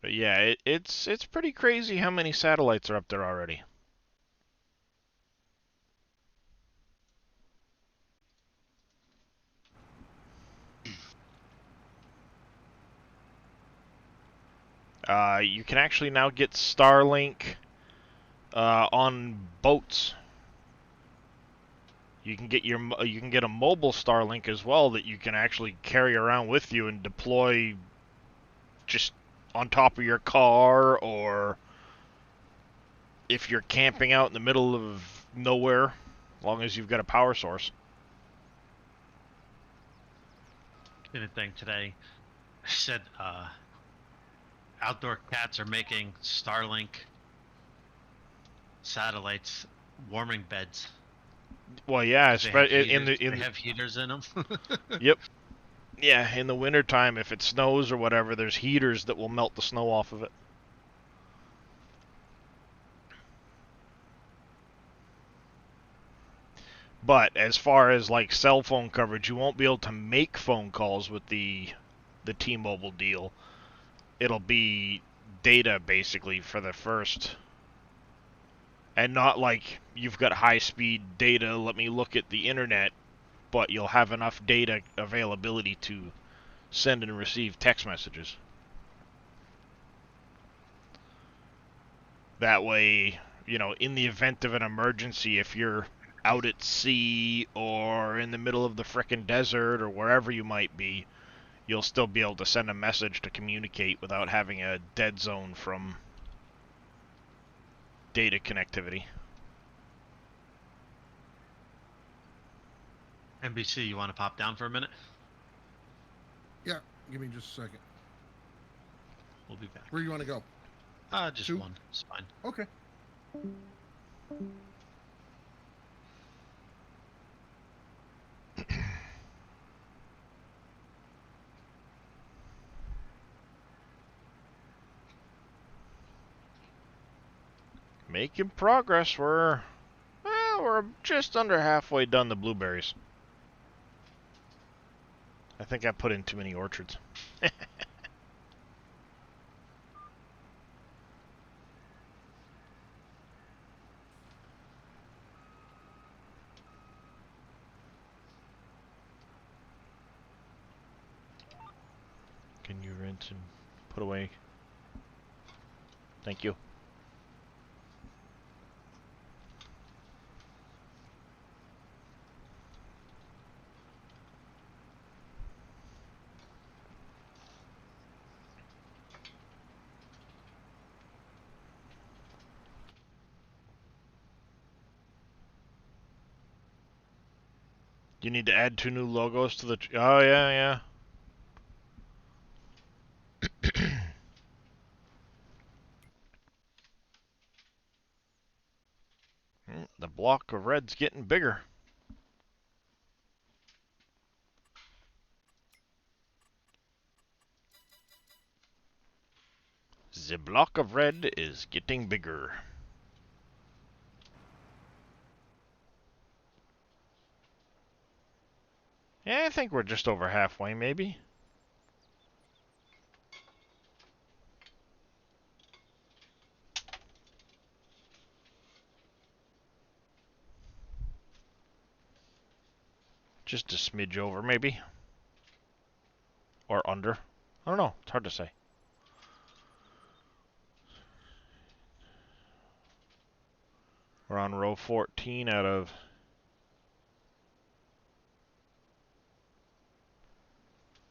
But yeah, it's pretty crazy how many satellites are up there already. You can actually now get Starlink on boats. You can get a mobile Starlink as well that you can actually carry around with you and deploy just on top of your car, or if you're camping out in the middle of nowhere, as long as you've got a power source. In a thing today, I said outdoor cats are making Starlink satellites warming beds. Well, yeah, 'Cause they have in heaters, the they have heaters in them. yep, yeah, in the wintertime, if it snows or whatever, there's heaters that will melt the snow off of it. But as far as like cell phone coverage, you won't be able to make phone calls with the T-Mobile deal. It'll be data basically for the first, and not like you've got high-speed data, let me look at the internet, but you'll have enough data availability to send and receive text messages. That way, you know, in the event of an emergency, if you're out at sea or in the middle of the frickin' desert or wherever you might be, you'll still be able to send a message to communicate without having a dead zone from data connectivity. NBC, you want to pop down for a minute? Yeah, give me just a second. We'll be back. Where do you want to go? Just Two? one. It's fine. Okay. Making progress. We're just under halfway done the blueberries. I think I put in too many orchards. Can you rinse and put away? Thank you. You need to add 2 new logos to the... Oh, yeah, yeah. The block of red's getting bigger. The block of red is getting bigger. Yeah, I think we're just over halfway, maybe. Just a smidge over, maybe. Or under. I don't know. It's hard to say. We're on row 14 out of...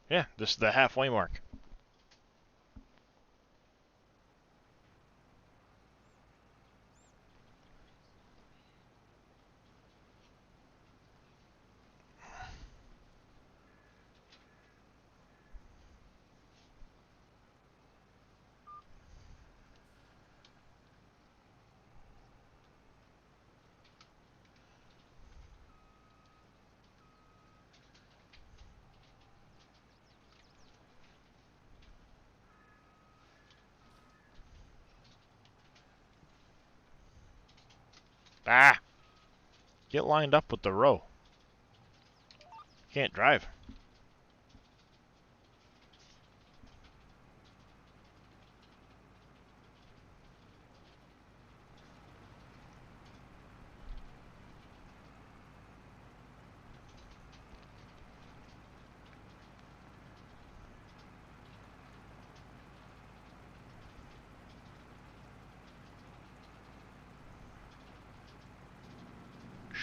Yeah, this is the halfway mark. Ah! Get lined up with the row. Can't drive.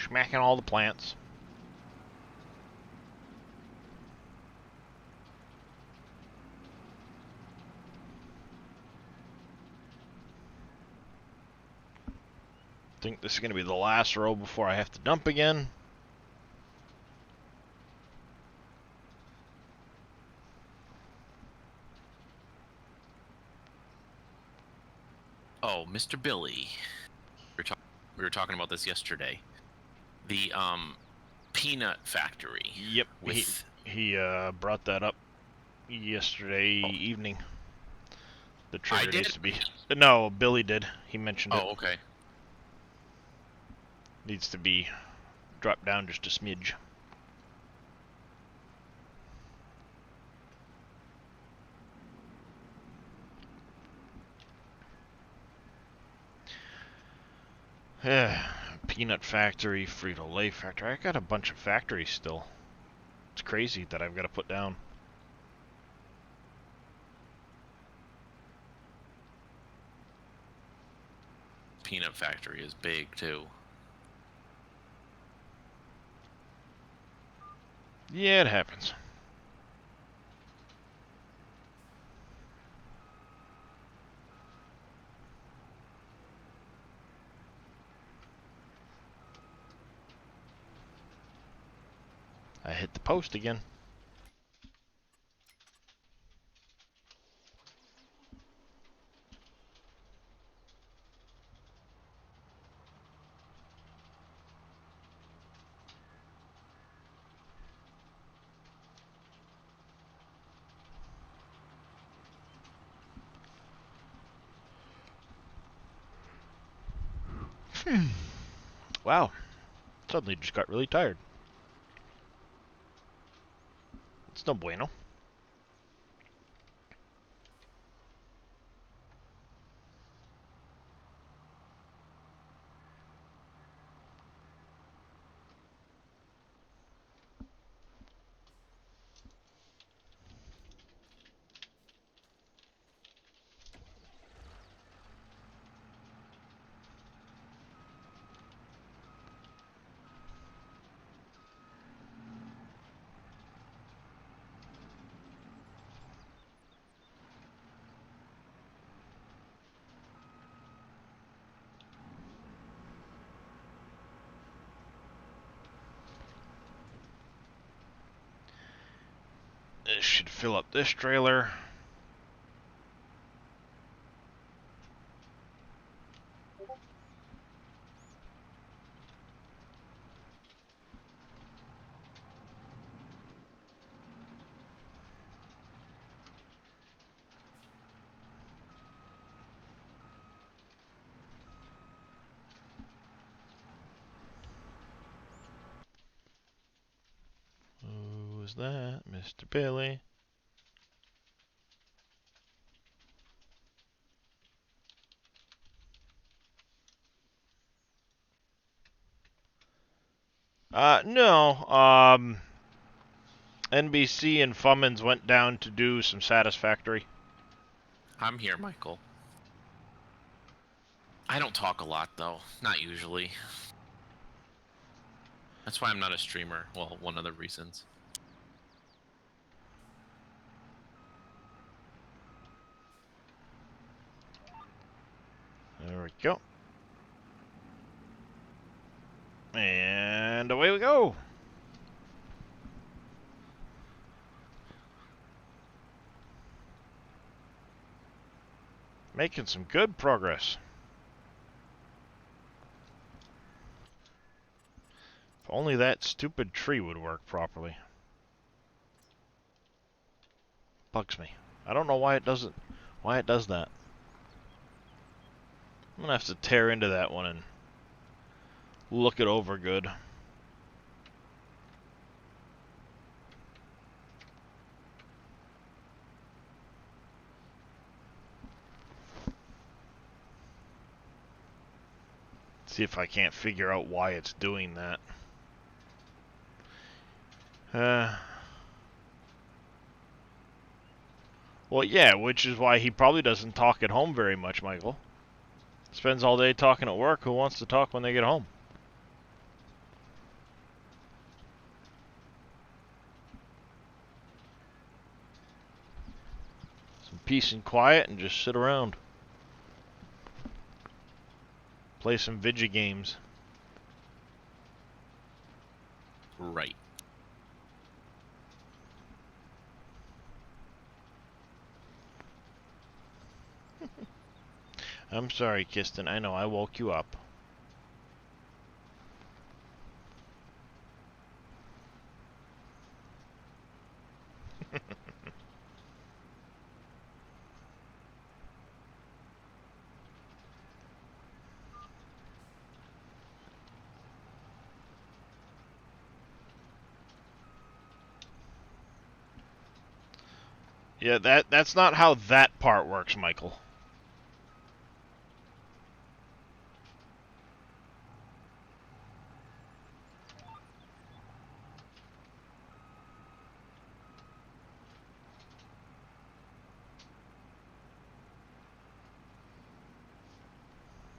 Smacking all the plants. think this is going to be the last row before I have to dump again. Oh, Mr. Billy. We were talking about this yesterday. The peanut factory. Yep, With he brought that up yesterday evening. The trigger I did? needs to be... No, Billy did. He mentioned it. Oh, okay. Needs to be dropped down just a smidge. Peanut factory, Frito-Lay factory. I got a bunch of factories still. It's crazy that I've got to put down. Peanut factory is big too. Yeah, it happens. I hit the post again. Wow. Suddenly just got really tired. It's no bueno. This should fill up this trailer. Who was that? Mr. Billy. No. NBC and Fummins went down to do some Satisfactory. I'm here, Michael. I don't talk a lot though. Not usually. That's why I'm not a streamer. Well, one of the reasons. There we go. And away we go. Making some good progress. If only that stupid tree would work properly. Bugs me. I don't know why it doesn't. Why it does that. I'm gonna have to tear into that one and look it over good. See if I can't figure out why it's doing that. Well, yeah, which is why he probably doesn't talk at home very much, Michael. Spends all day talking at work. Who wants to talk when they get home? Some peace and quiet and just sit around. Play some video games. Right. I'm sorry, Kiston. I know I woke you up. Yeah, that's not how that part works, Michael.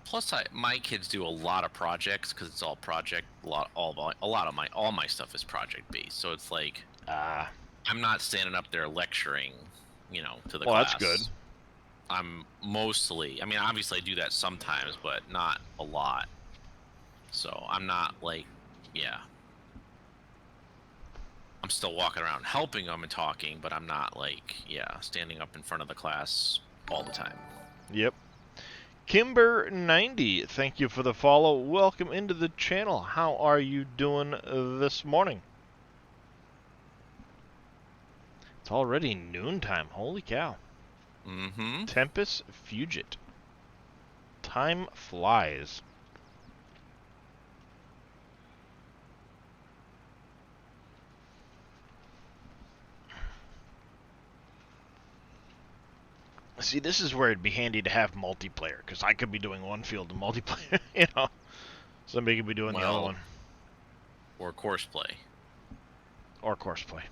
Plus, my kids do a lot of projects because it's all project. All my stuff is project based. So it's like Ah, I'm not standing up there lecturing, to the well, that's class. good. I'm mostly. I mean, obviously I do that sometimes, but not a lot. So I'm not like, yeah. I'm still walking around helping them and talking, but I'm not like, yeah, standing up in front of the class all the time. Yep. Kimber90, thank you for the follow. Welcome into the channel. How are you doing this morning? It's already noontime. Holy cow. Mm-hmm. Tempest Fugit. Time flies. See, this is where it'd be handy to have multiplayer, because I could be doing one field of multiplayer, Somebody could be doing the other one. Or course play. Or course play.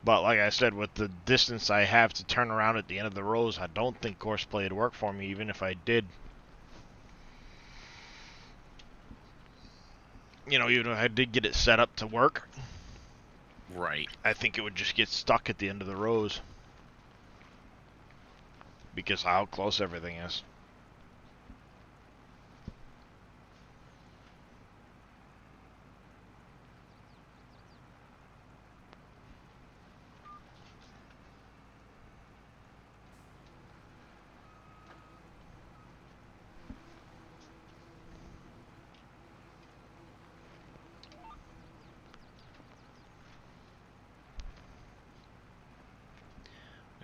But like I said, with the distance I have to turn around at the end of the rows, I don't think course play would work for me, even if I did. Even if I did get it set up to work. Right. I think it would just get stuck at the end of the rows. Because of how close everything is.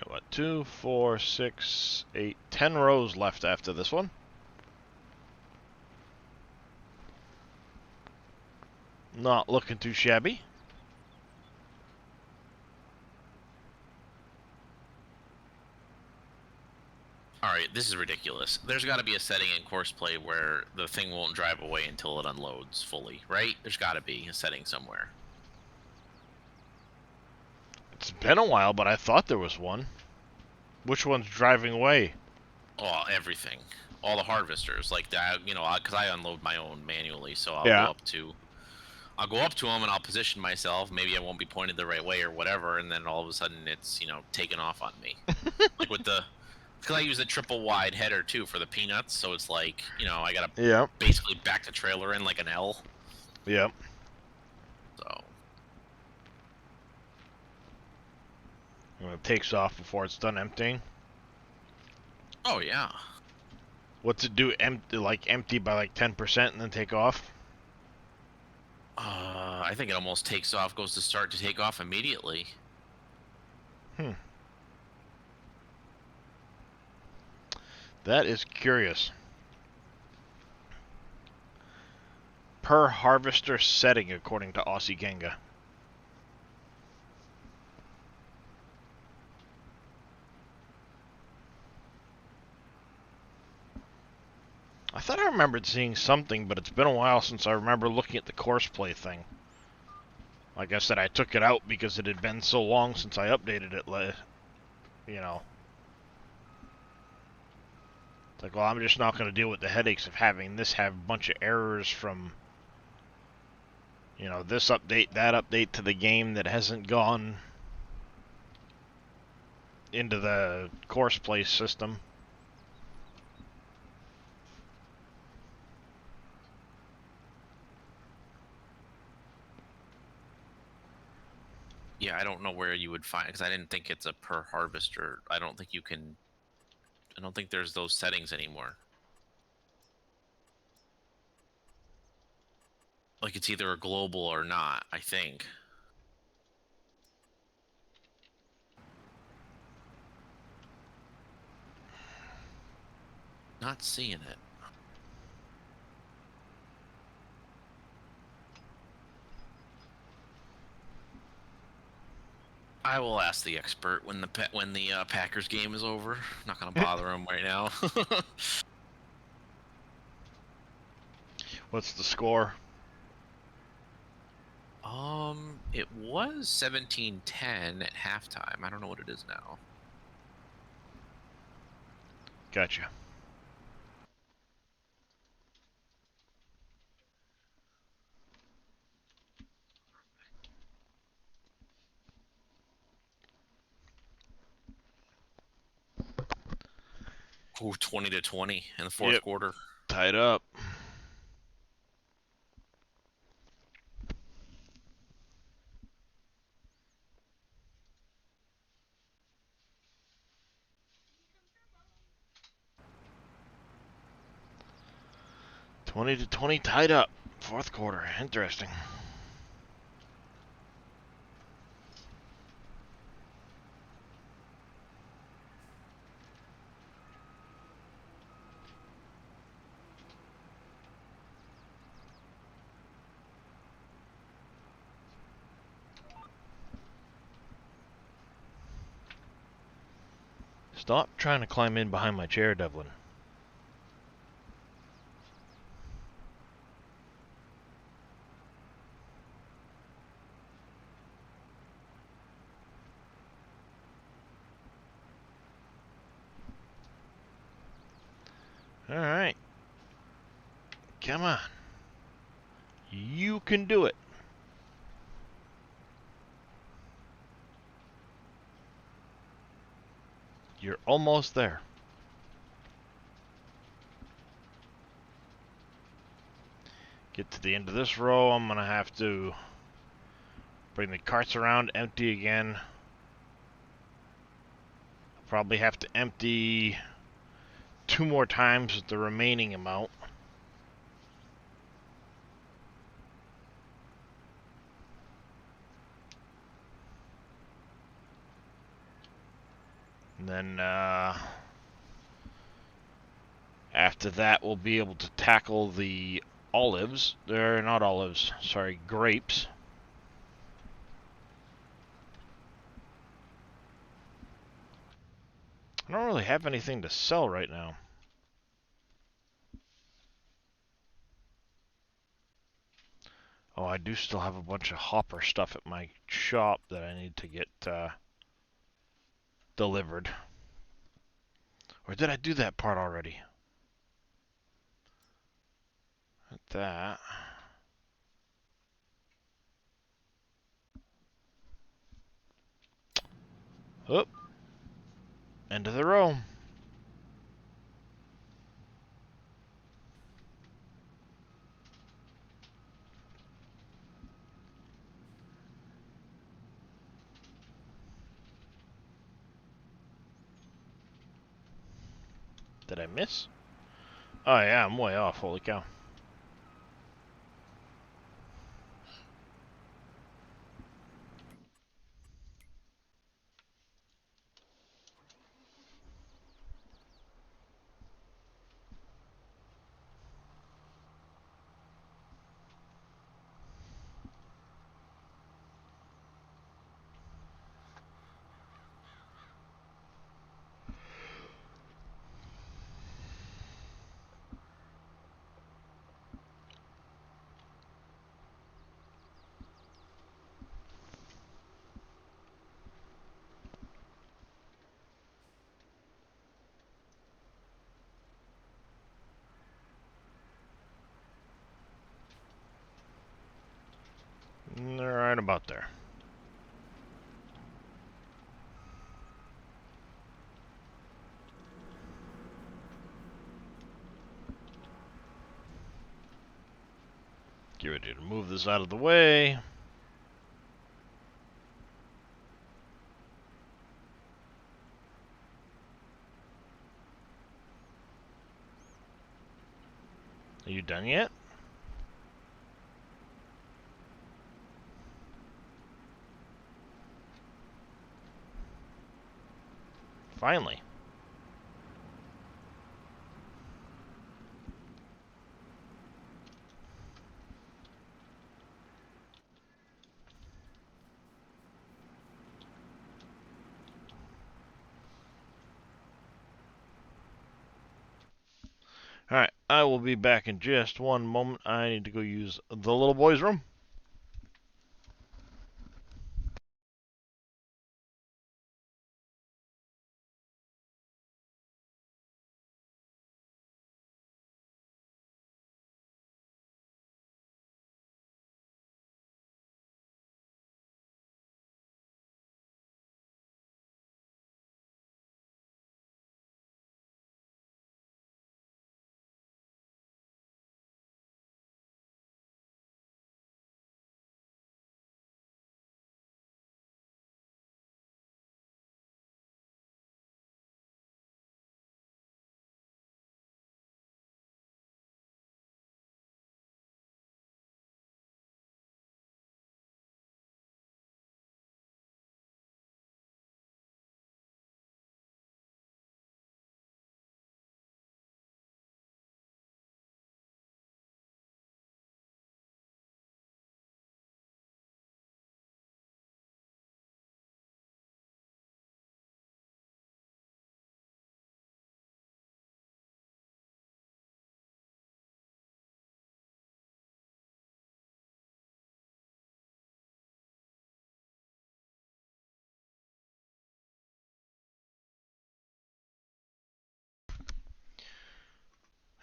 What, 2, 4, 6, 8, 10 rows left after this one. Not looking too shabby. Alright, this is ridiculous. There's got to be a setting in course play where the thing won't drive away until it unloads fully, right? There's got to be a setting somewhere. It's been a while, but I thought there was one. Which one's driving away? Oh, everything. All the harvesters, like that, because I unload my own manually, so I'll Yeah. go up to them and I'll position myself. Maybe I won't be pointed the right way or whatever, and then all of a sudden it's taken off on me. Like with because I use the triple wide header too for the peanuts, so it's like I gotta basically back the trailer in like an L. Yep. So. When it takes off before it's done emptying. Oh yeah. What's it do? Empty by like 10% and then take off? I think it almost takes off, goes to start to take off immediately. That is curious. Per harvester setting, according to Aussie Genga. I thought I remembered seeing something, but it's been a while since I remember looking at the course play thing. Like I said, I took it out because it had been so long since I updated it, It's like, well, I'm just not going to deal with the headaches of having this have a bunch of errors from, this update, that update to the game that hasn't gone into the course play system. where you would find, because I didn't think it's a per harvester. I don't think you can. I don't think there's those settings anymore. Like it's either a global or not, I think. Not seeing it. I will ask the expert when the Packers game is over. I'm not gonna bother him right now. What's the score? It was 17-10 at halftime. I don't know what it is now. Gotcha. Ooh, 20-20 in the fourth Yep. quarter. Tied up. Twenty to 20, tied up. Fourth quarter. Interesting. Stop trying to climb in behind my chair, Devlin. Alright. Come on. You can do it. You're almost there. Get to the end of this row. I'm going to have to bring the carts around, empty again. I'll probably have to empty 2 more times with the remaining amount. And then after that, we'll be able to tackle the olives. They're not olives, sorry, grapes. I don't really have anything to sell right now. Oh, I do still have a bunch of hopper stuff at my shop that I need to get delivered. Or did I do that part already? That. Oh, end of the row. Did I miss? Oh yeah, I'm way off, holy cow. Right about there. Get ready to move this out of the way. Are you done yet? Finally. Alright, I will be back in just one moment. I need to go use the little boy's room.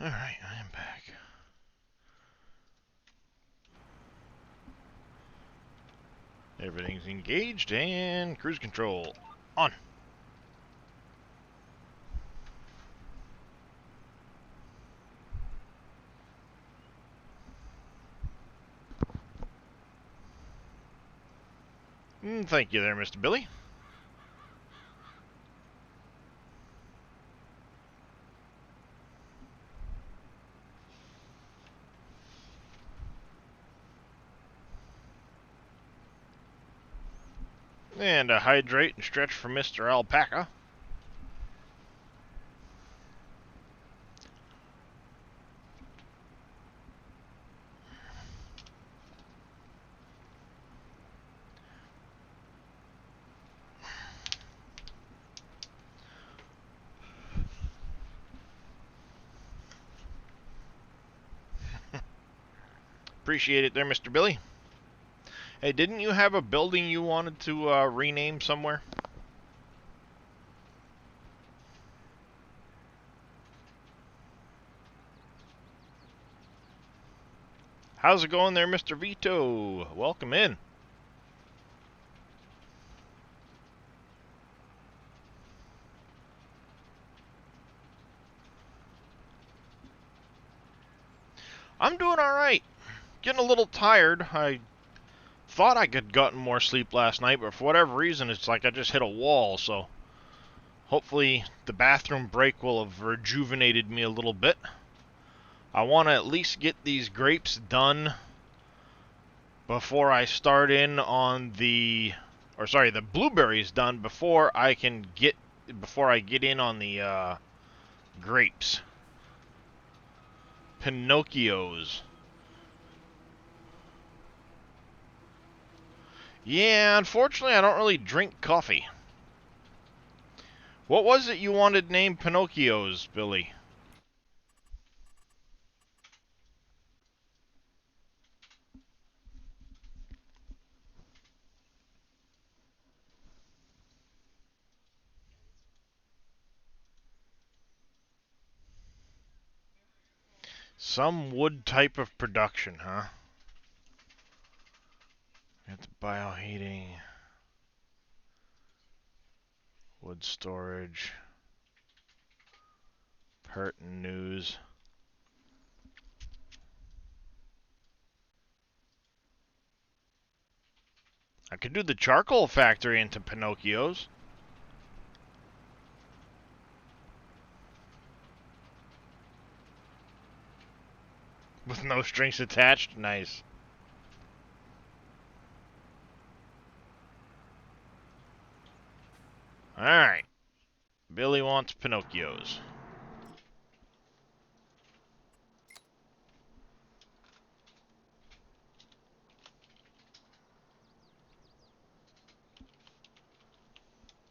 Alright, I am back. Everything's engaged and cruise control on. Thank you there, Mr. Billy. And a hydrate and stretch for Mr. Alpaca. Appreciate it there, Mr. Billy. Hey, didn't you have a building you wanted to rename somewhere? How's it going there, Mr. Vito? Welcome in. I'm doing alright. Getting a little tired. I thought I had gotten more sleep last night, but for whatever reason, it's like I just hit a wall, so hopefully the bathroom break will have rejuvenated me a little bit. I want to at least get these grapes done before I start in on the blueberries done before I get in on the grapes. Pinocchios. Yeah, unfortunately I don't really drink coffee. What was it you wanted named Pinocchios, Billy? Some wood type of production, huh? Got the bioheating, wood storage, pertinent news. I could do the charcoal factory into Pinocchios. With no strings attached? Nice. Alright. Billy wants Pinocchios.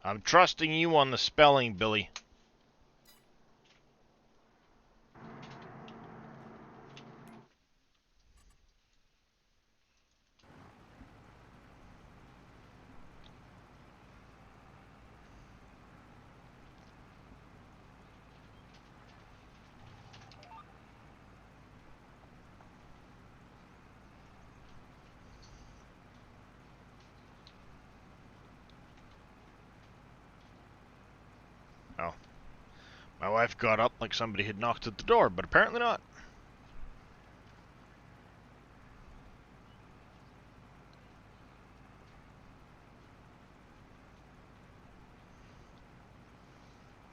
I'm trusting you on the spelling, Billy. Oh. My wife got up like somebody had knocked at the door, but apparently not.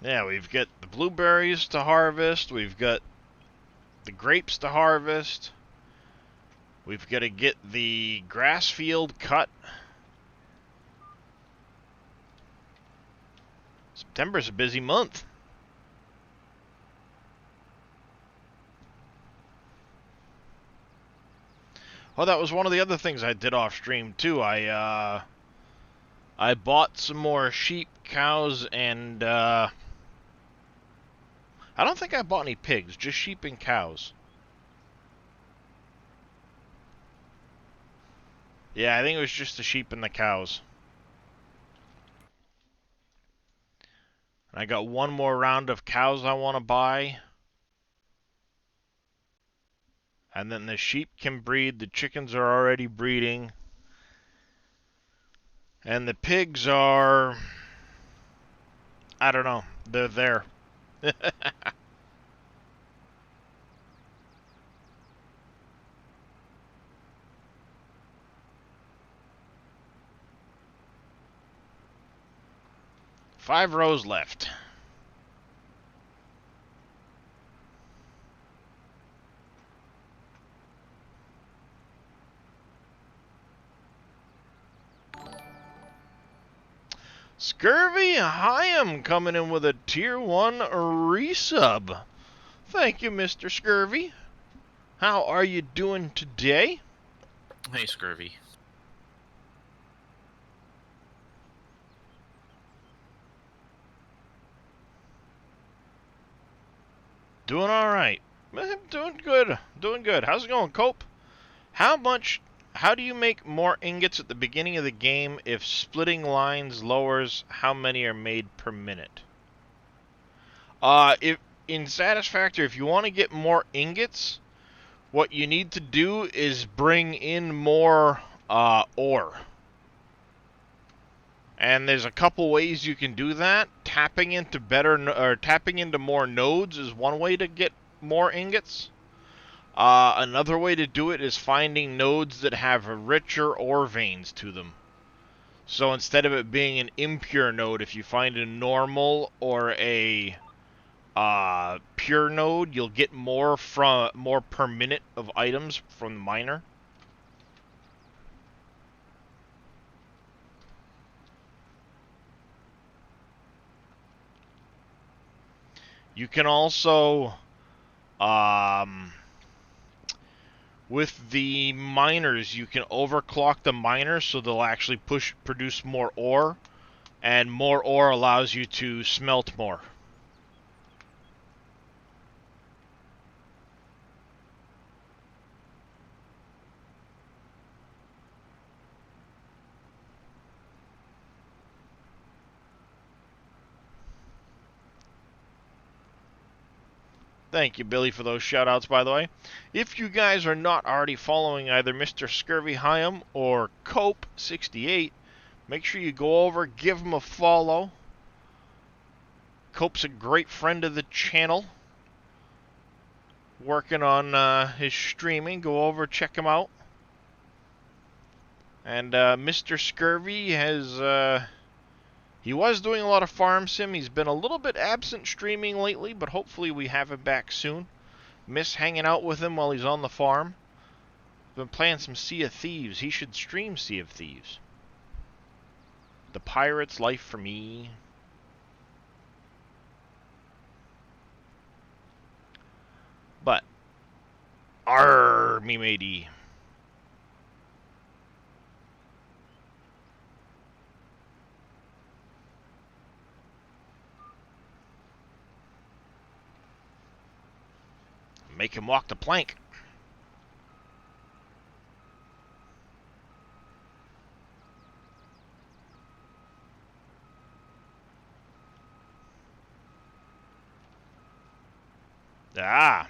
Yeah, we've got the blueberries to harvest. We've got the grapes to harvest. We've got to get the grass field cut. September's a busy month. Oh, that was one of the other things I did off stream too. I bought some more sheep, cows, and I don't think I bought any pigs, just sheep and cows. Yeah, I think it was just the sheep and the cows. And I got one more round of cows I want to buy. And then the sheep can breed, the chickens are already breeding. And the pigs are... I don't know, they're there. 5 rows left. Scurvy Hyam coming in with a tier 1 resub. Thank you, Mr. Scurvy. How are you doing today? Hey, Scurvy. Doing alright. Doing good. Doing good. How's it going, Cope? How do you make more ingots at the beginning of the game if splitting lines lowers how many are made per minute? If in Satisfactory, if you want to get more ingots, what you need to do is bring in more ore. And there's a couple ways you can do that. Tapping into more nodes is one way to get more ingots. Another way to do it is finding nodes that have richer ore veins to them. So instead of it being an impure node, if you find a normal or a pure node, you'll get more per minute of items from the miner. You can also, with the miners, you can overclock the miners so they'll actually produce more ore, and more ore allows you to smelt more. Thank you, Billy, for those shoutouts, by the way. If you guys are not already following either Mr. Scurvy Hyam or Cope68, make sure you go over, give him a follow. Cope's a great friend of the channel. Working on his streaming. Go over, check him out. And Mr. Scurvy has... he was doing a lot of farm sim. He's been a little bit absent streaming lately, but hopefully we have him back soon. Miss hanging out with him while he's on the farm. Been playing some Sea of Thieves. He should stream Sea of Thieves. The pirate's life for me. But, me matey. Make him walk the plank. Ah.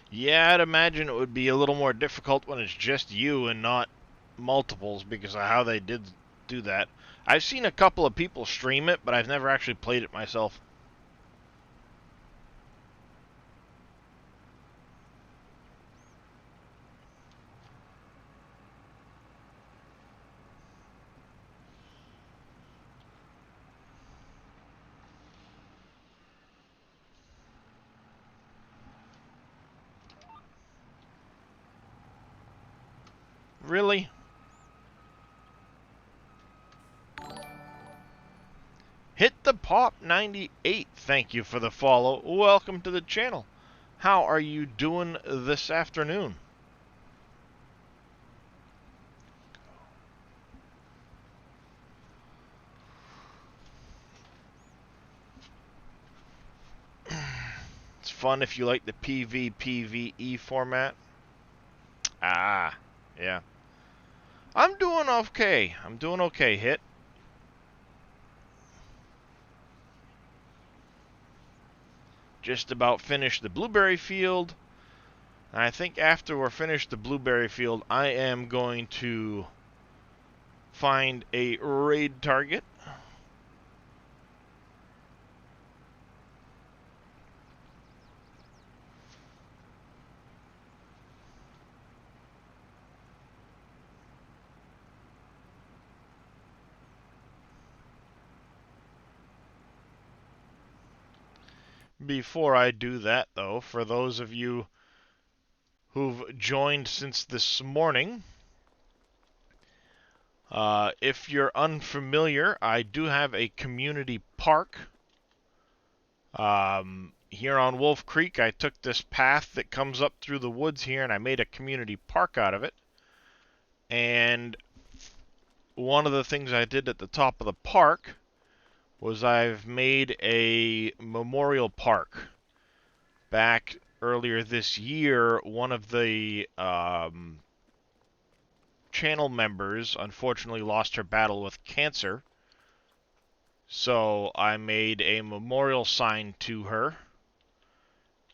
Yeah, I'd imagine it would be a little more difficult when it's just you and not multiples because of how they did do that. I've seen a couple of people stream it, but I've never actually played it myself. Really? Hit the Pop 98. Thank you for the follow. Welcome to the channel. How are you doing this afternoon? It's fun if you like the PvPvE format. Ah, yeah. I'm doing okay. I'm doing okay, Hit. Just about finished the blueberry field. And I think after we're finished the blueberry field, I am going to find a raid target. Before I do that, though, for those of you who've joined since this morning, if you're unfamiliar, I do have a community park. Here on Wolf Creek, I took this path that comes up through the woods here, and I made a community park out of it. And one of the things I did at the top of the park was I've made a memorial park. Back earlier this year, one of the channel members unfortunately lost her battle with cancer. So I made a memorial sign to her.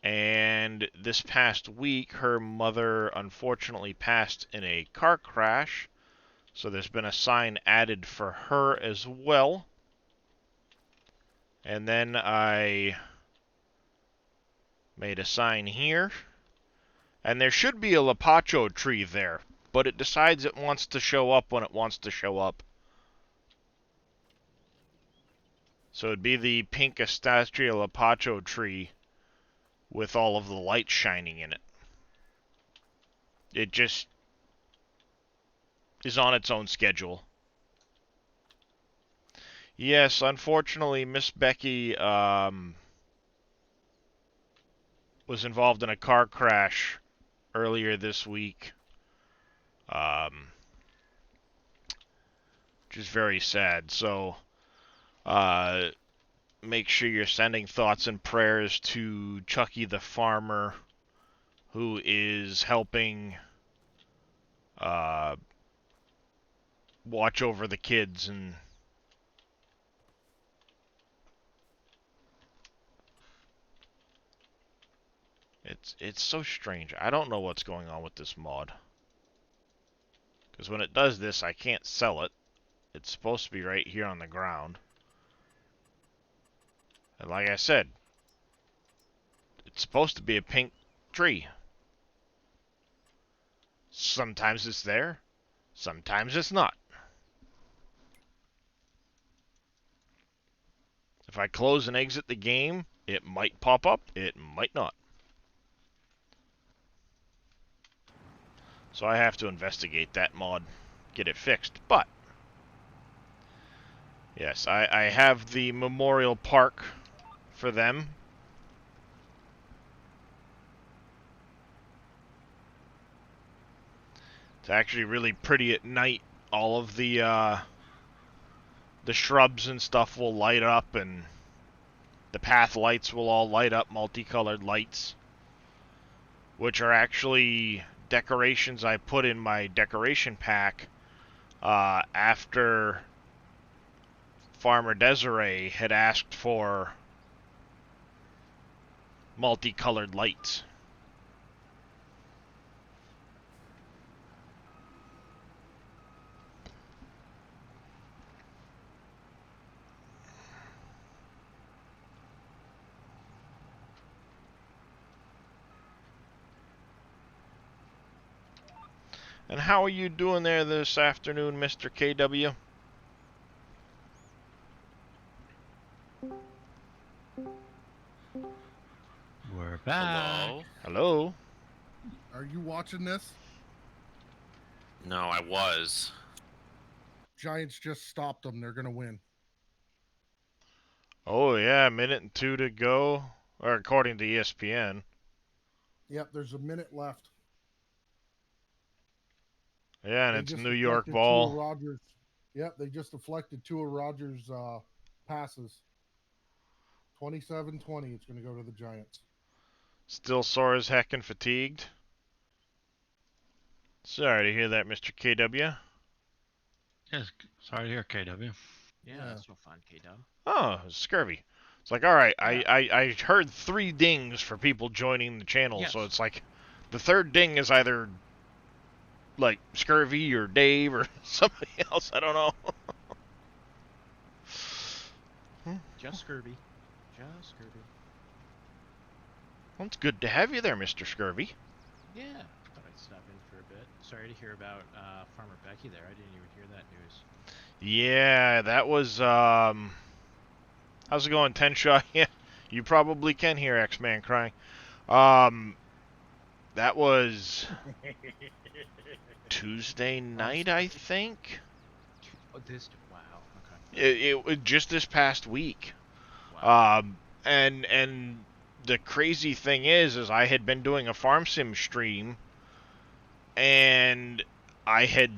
And this past week, her mother unfortunately passed in a car crash. So there's been a sign added for her as well. And then I made a sign here. And there should be a lapacho tree there, but it decides it wants to show up when it wants to show up. So it'd be the pink Astasia lapacho tree with all of the light shining in it. It just is on its own schedule. Yes, unfortunately, Miss Becky was involved in a car crash earlier this week, which is very sad. So, make sure you're sending thoughts and prayers to Chucky the farmer, who is helping watch over the kids. And it's so strange. I don't know what's going on with this mod, because when it does this, I can't sell it. It's supposed to be right here on the ground. And like I said, it's supposed to be a pink tree. Sometimes it's there, sometimes it's not. If I close and exit the game, it might pop up, it might not. So I have to investigate that mod, get it fixed. But, yes, I have the memorial park for them. It's actually really pretty at night. All of the shrubs and stuff will light up, and the path lights will all light up, multicolored lights, which are actually decorations I put in my decoration pack after Farmer Desiree had asked for multicolored lights. And how are you doing there this afternoon, Mr. KW? We're back. Hello? Hello? Are you watching this? No, I was. Giants just stopped them. They're gonna win. Oh, yeah, a minute and 2 to go, or according to ESPN. Yep, there's a minute left. Yeah, and They it's just New York deflected ball. 2 of Rogers. Yep, they just deflected 2 of Rogers' passes. 27-20. It's going to go to the Giants. Still sore as heck and fatigued. Sorry to hear that, Mr. KW. Yes, sorry to hear, KW. Yeah, Yeah. that's no fun, K-Dub. Oh, scurvy. It's like, alright, Yeah. I heard 3 dings for people joining the channel, Yes. so it's like, the third ding is either, like, scurvy or Dave or somebody else, I don't know. Just Scurvy. Just Scurvy. Well, it's good to have you there, Mr. Scurvy. Yeah, thought I'd stop in for a bit. Sorry to hear about Farmer Becky there. I didn't even hear that news. Yeah, that was, how's it going, Tenshaw? Yeah, you probably can hear X-Man crying. That was Tuesday night, I think? Oh, wow. Okay. It just this past week. Wow. And the crazy thing is I had been doing a farm sim stream, and I had,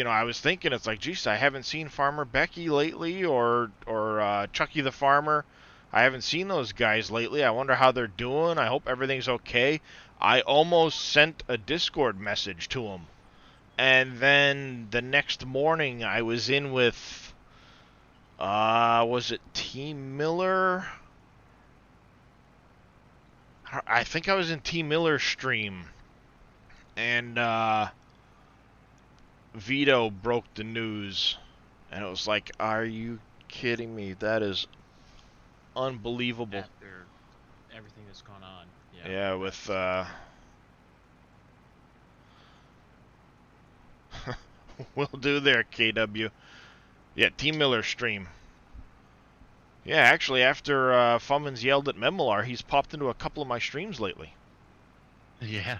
I was thinking, it's like, geez, I haven't seen Farmer Becky lately, or Chucky the Farmer. I haven't seen those guys lately. I wonder how they're doing. I hope everything's okay. I almost sent a Discord message to them. And then the next morning I was in with, was it T. Miller? I think I was in T. Miller's stream. And, Vito broke the news. And it was like, are you kidding me? That is unbelievable. After everything that's gone on. Yeah. Yeah, with, will do there, KW. Yeah, T. Miller's stream. Yeah, actually, after Fummins yelled at Memolar, he's popped into a couple of my streams lately. Yeah.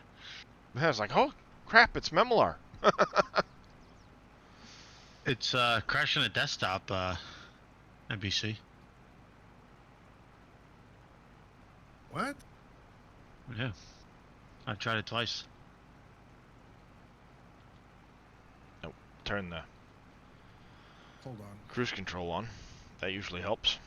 I was like, oh, crap, it's Memolar. It's crashing a desktop, NBC. What? Yeah. I've tried it twice. Turn the Hold on. cruise control on. That usually helps.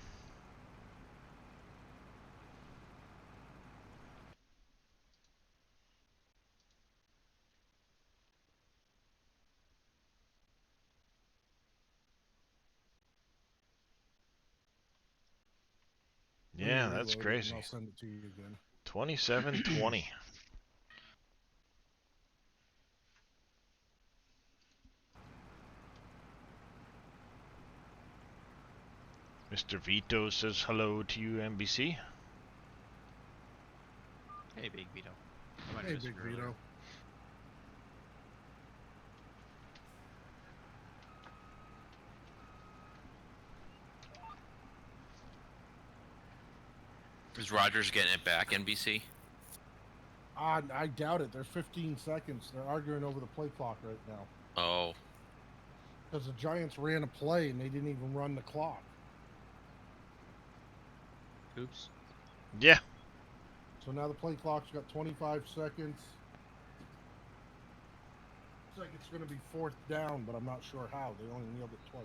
Let me Yeah, that's reload it, crazy. and I'll send it to you again. 2720. Mr. Vito says hello to you, NBC. Hey, Big Vito. I might have Hey, missed Big you earlier. Vito. Is Rogers getting it back, NBC? I doubt it. There's 15 seconds. They're arguing over the play clock right now Oh. because the Giants ran a play and they didn't even run the clock. Oops. Yeah. So now the play clock's got 25 seconds. Looks like it's going to be 4th down, but I'm not sure how. They only nailed it twice.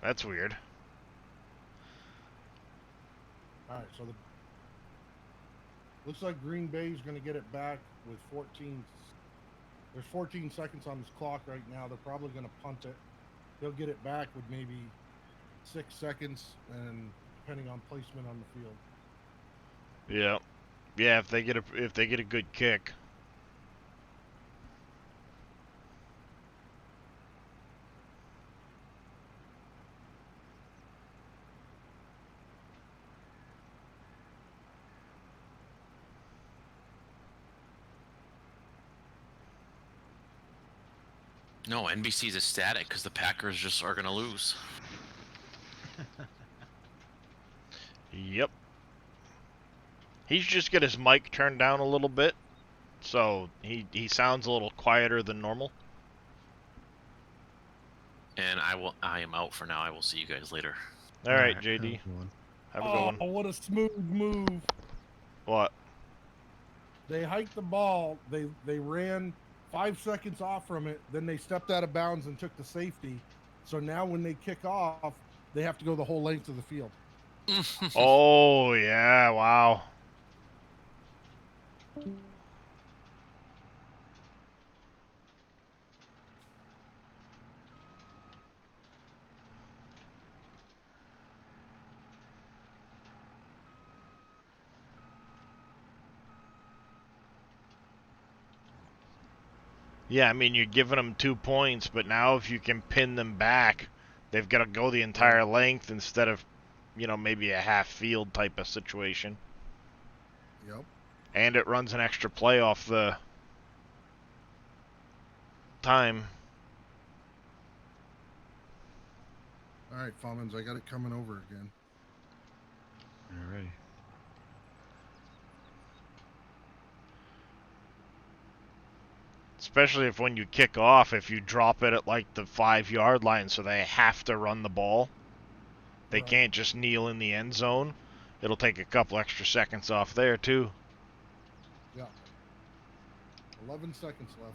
That's weird. All right, so the looks like Green Bay's going to get it back with 14. There's 14 seconds on this clock right now. They're probably going to punt it. They'll get it back with maybe 6 seconds, and depending on placement on the field. Yeah. Yeah, if they get a good kick. No, NBC's ecstatic because the Packers just are going to lose. Yep. He should just get his mic turned down a little bit, so he sounds a little quieter than normal. And I am out for now. I will see you guys later. All right, JD. Have a good Oh, one. what a smooth move! What? They hiked the ball. They ran 5 seconds off from it. Then they stepped out of bounds and took the safety. So now when they kick off, they have to go the whole length of the field. Oh, yeah, wow. Yeah, I mean, you're giving them 2 points, but now if you can pin them back, they've got to go the entire length instead of, maybe a half field type of situation. Yep. And it runs an extra play off the time. All right, Fomans, I got it coming over again. Alrighty. Especially if when you kick off, if you drop it at like the 5-yard line, so they have to run the ball. They Right. can't just kneel in the end zone. It'll take a couple extra seconds off there, too. Yeah. 11 seconds left.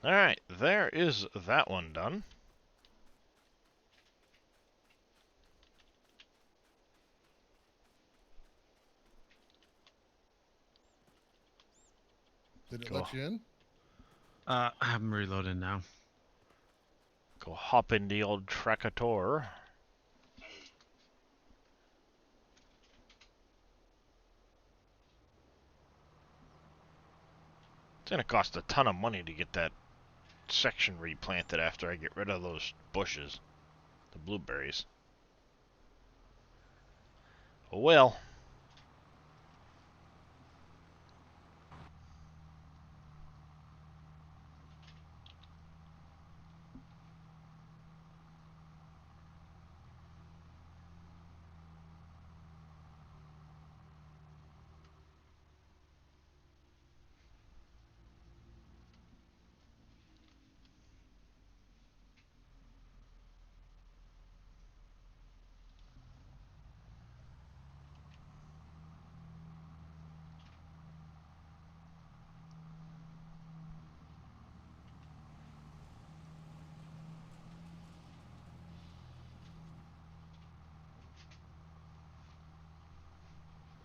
Alright, there is that one done. Did it Cool. let you in? I'm reloading now. Go hop in the old Trackator. It's gonna cost a ton of money to get that section replanted after I get rid of those bushes. The blueberries. Oh well.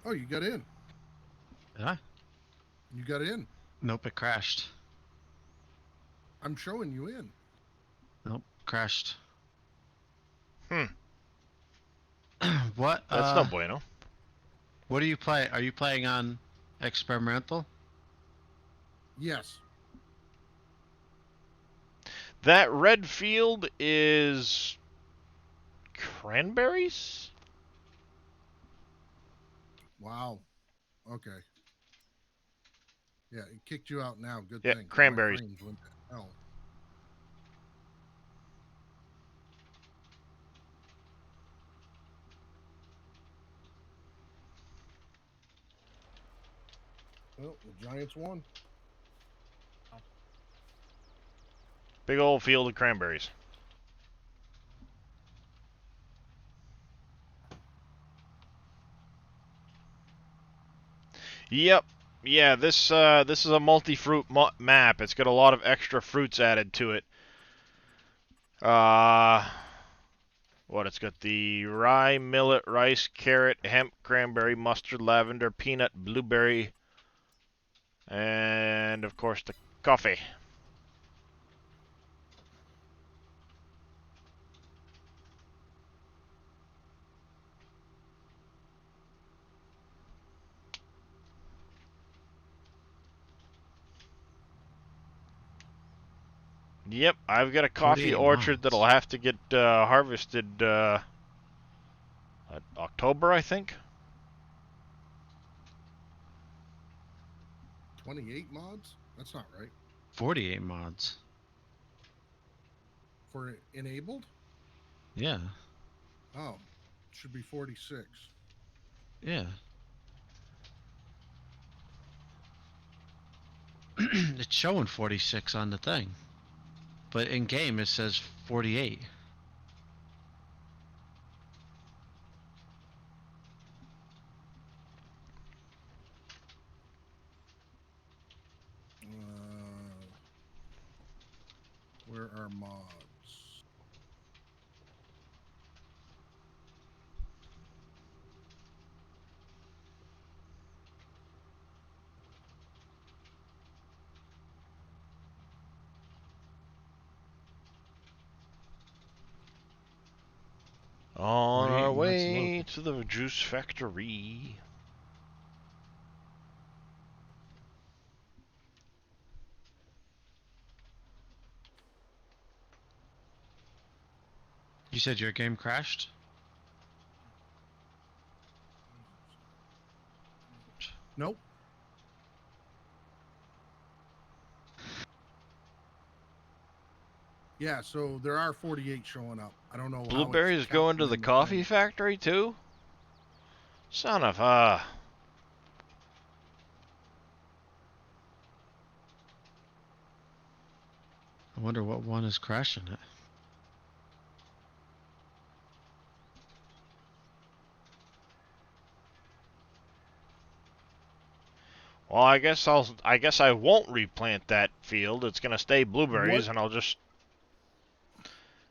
Oh, you got in. Did I? You got in. Nope, it crashed. I'm showing you in. Nope, crashed. Hmm. What? That's no bueno. What are you playing? Are you playing on Experimental. Yes. That red field is cranberries? Wow. Okay. Yeah, it kicked you out now. Good Yeah, thing, because my cranberries. frames went to hell. Well, the Giants won. Big old field of cranberries. Yep. Yeah, this is a multi-fruit map. It's got a lot of extra fruits added to it. Uh, what? It's got the rye, millet, rice, carrot, hemp, cranberry, mustard, lavender, peanut, blueberry, and of course the coffee. Yep, I've got a coffee 48 orchard that'll mods. have to get harvested October, I think. 28 mods? That's not right. 48 mods. For enabled? Yeah. Oh, should be 46. Yeah. It's showing 46 on the thing. But in game it says 48. Where are mods? On 48 our mods way loaded. to the juice factory. You said your game crashed? Nope. Yeah, so there are 48 showing up. I don't know how it's Blueberries going counting to the in the coffee thing. factory too? Son of I wonder what one is crashing it. Well, I guess I won't replant that field. It's gonna stay What blueberries, and I'll just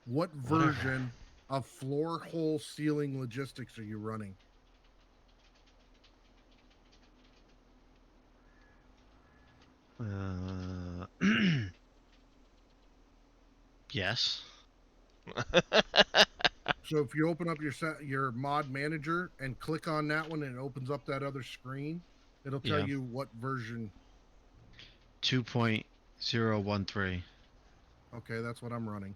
what whatever. version of floor hole ceiling logistics are you running? Uh, yes. So if you open up your mod manager and click on that one and it opens up that other screen, it'll tell Yeah. you what version. 2.013. Okay, that's what I'm running.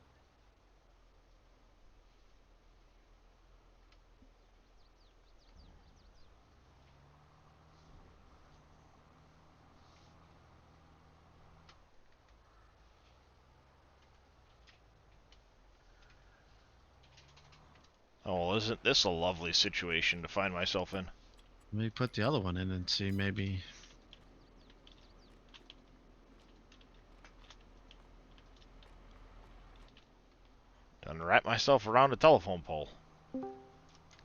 Oh, well, isn't this a lovely situation to find myself in? Let me put the other one in and see maybe. Done wrap myself around a telephone pole.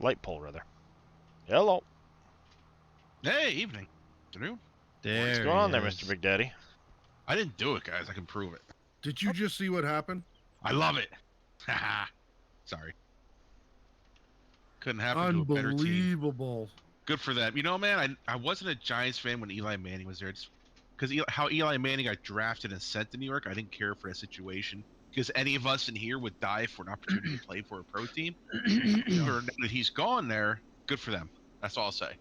Light pole, rather. Hello. Hey, evening. Afternoon. What's There going he on there, Mr. is. Big Daddy? I didn't do it, guys. I can prove it. Did you just see what happened? I love it. Haha. Sorry. Couldn't happen to a better team. Unbelievable. Good for them. You know, man, I wasn't a Giants fan when Eli Manning was there. It's because how Eli Manning got drafted and sent to New York. I didn't care for that situation because any of us in here would die for an opportunity to play for a pro team. Yeah. So now that he's gone there, good for them. That's all I'll say.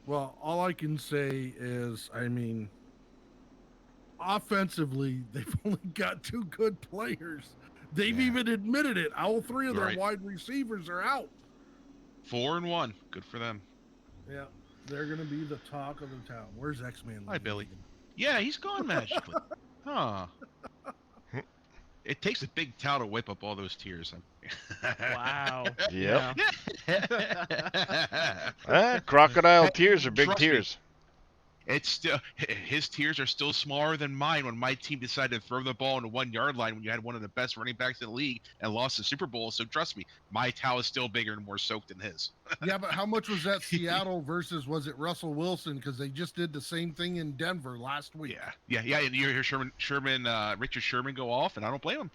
Well, all I can say is, I mean, offensively, they've only got two good players. They've Yeah. even admitted it. All three of You're their right. wide receivers are out. 4-1. Good for them. Yeah, they're going to be the talk of the town. Where's X-Man Hi, Billy. leaving? Yeah, he's gone magically. Huh. It takes a big towel to wipe up all those tears. Wow. Yep. Yeah. Crocodile Hey, tears are big trust me, tears. it's still his tears are still smaller than mine when my team decided to throw the ball on the 1 yard line when you had one of the best running backs in the league and lost the Super Bowl. So trust me, my towel is still bigger and more soaked than his. Yeah, but how much was that Seattle versus was it Russell Wilson? Because they just did the same thing in Denver last week. Yeah. And you hear Richard Sherman go off, and I don't blame him.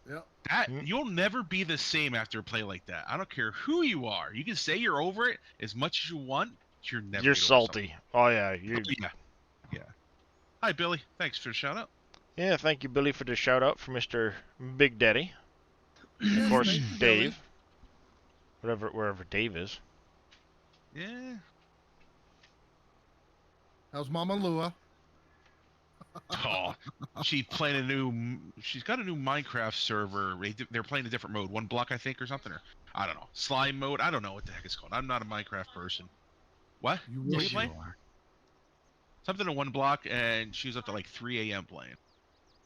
Yeah. That Mm. you'll never be the same after a play like that. I don't care who you are. You can say you're over it as much as you want. You're never. You're get over something. salty. Oh yeah, you. Yeah. Hi, Billy. Thanks for the shout out. Yeah, thank you, Billy, for the shout out for Mr. Big Daddy. Yes, Of course, thank you, Dave. Billy. Wherever Dave is. Yeah. How's Mama Lua? Oh, she's playing a new. She's got a new Minecraft server. They're playing a different mode, 1 block, I think, or something, or I don't know, slime mode. I don't know what the heck it's called. I'm not a Minecraft person. What? You What are wish you you playing? are. Something in 1 block, and she was up to like 3 a.m. playing.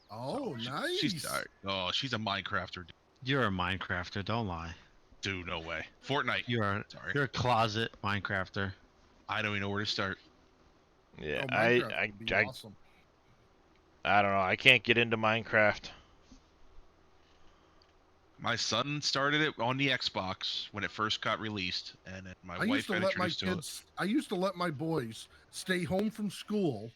Oh, So nice. She's tired. Oh, she's a Minecrafter. You're a Minecrafter, don't lie. Dude, no way. Fortnite. You're Sorry. a closet Minecrafter. I don't even know where to start. Yeah, Oh, Minecraft would be awesome. I don't know. I can't get into Minecraft. My son started it on the Xbox when it first got released, and then my I wife used to got let my introduced to it. kids. I used to let my boys stay home from school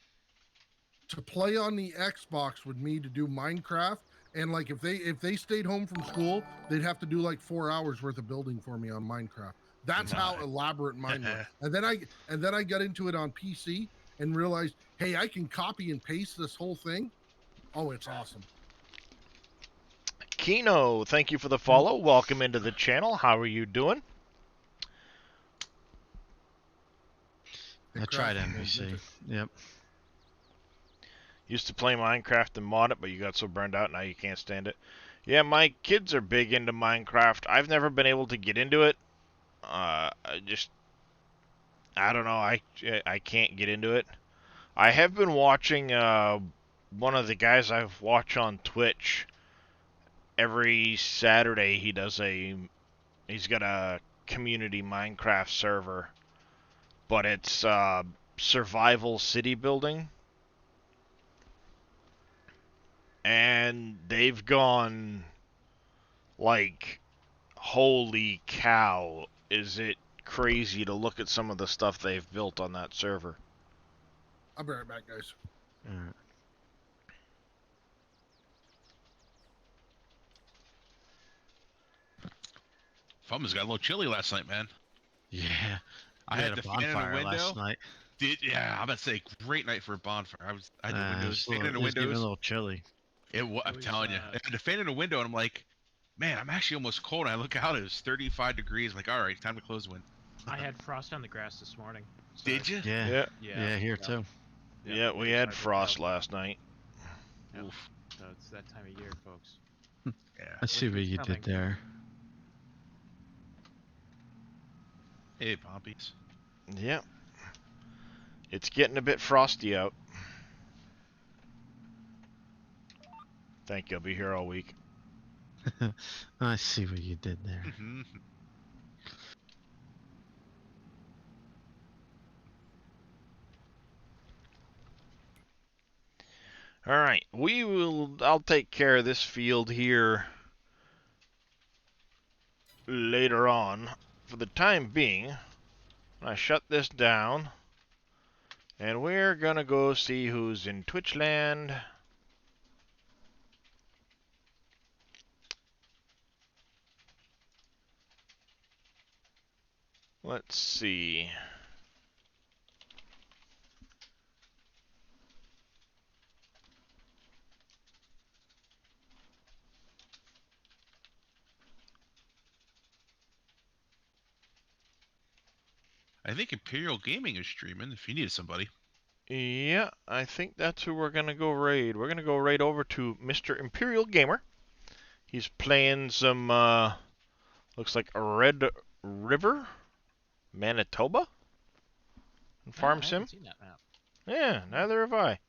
to play on the Xbox with me to do Minecraft. And like if they stayed home from school, they'd have to do like 4 hours worth of building for me on Minecraft. That's how Nice. elaborate mine was. And then I got into it on PC and realized, hey, I can copy and paste this whole thing. Oh, it's awesome. Kino, thank you for the follow. Welcome into the channel. How are you doing? I tried NBC. Yep. Used to play Minecraft and mod it, but you got so burned out now you can't stand it. Yeah, my kids are big into Minecraft. I've never been able to get into it. I don't know. I can't get into it. I have been watching one of the guys I've watched on Twitch. Every Saturday he's got a community Minecraft server, but it's survival city building. And they've gone like, holy cow, is it crazy to look at some of the stuff they've built on that server. I'll be right back, guys. Alright. Fumba's got a little chilly last night, man. Yeah. I We had had the a fan in the bonfire window. last night. I'm about to say, great night for a bonfire. I had the windows, fan in the It was even a windows. little chilly. I'm was, telling you, I had the fan in the window, and I'm like, man, I'm actually almost cold. And I look out, it was 35 degrees. I'm like, all right, time to close the window. I had frost on the grass this morning. So Did you? Yeah. Yeah. Yeah. Here too. Yeah, we had frost last night. Yep. Oof. So it's that time of year, folks. Yeah. I see what Winter's you coming. did there. Hey, Pompies. Yeah. It's getting a bit frosty out. Thank you. I'll be here all week. I see what you did there. Mhm. All right. I'll take care of this field here later on. For the time being, I shut this down. And we're gonna go see who's in Twitchland. Let's see. I think Imperial Gaming is streaming. If you needed somebody. Yeah, I think that's who we're gonna go raid. We're gonna go raid over to Mr. Imperial Gamer. He's playing some, looks like a Red River, Manitoba, and Ah, Farm I Sim. haven't seen that map. Yeah, neither have I.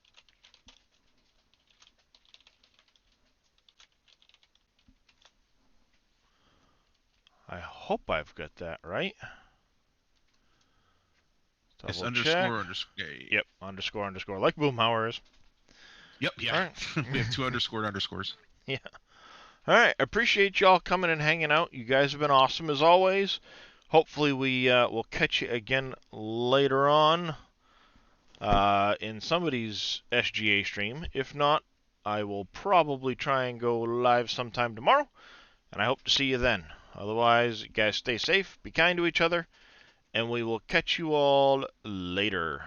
I hope I've got that right. It's Double check. underscore underscore. Yep, underscore underscore, like Boomhauer is. Yep. Yeah. All right. We have two underscores. Yeah. All right. I appreciate y'all coming and hanging out. You guys have been awesome as always. Hopefully we will catch you again later on in somebody's SGA stream. If not, I will probably try and go live sometime tomorrow, and I hope to see you then. Otherwise, you guys stay safe, be kind to each other, and we will catch you all later.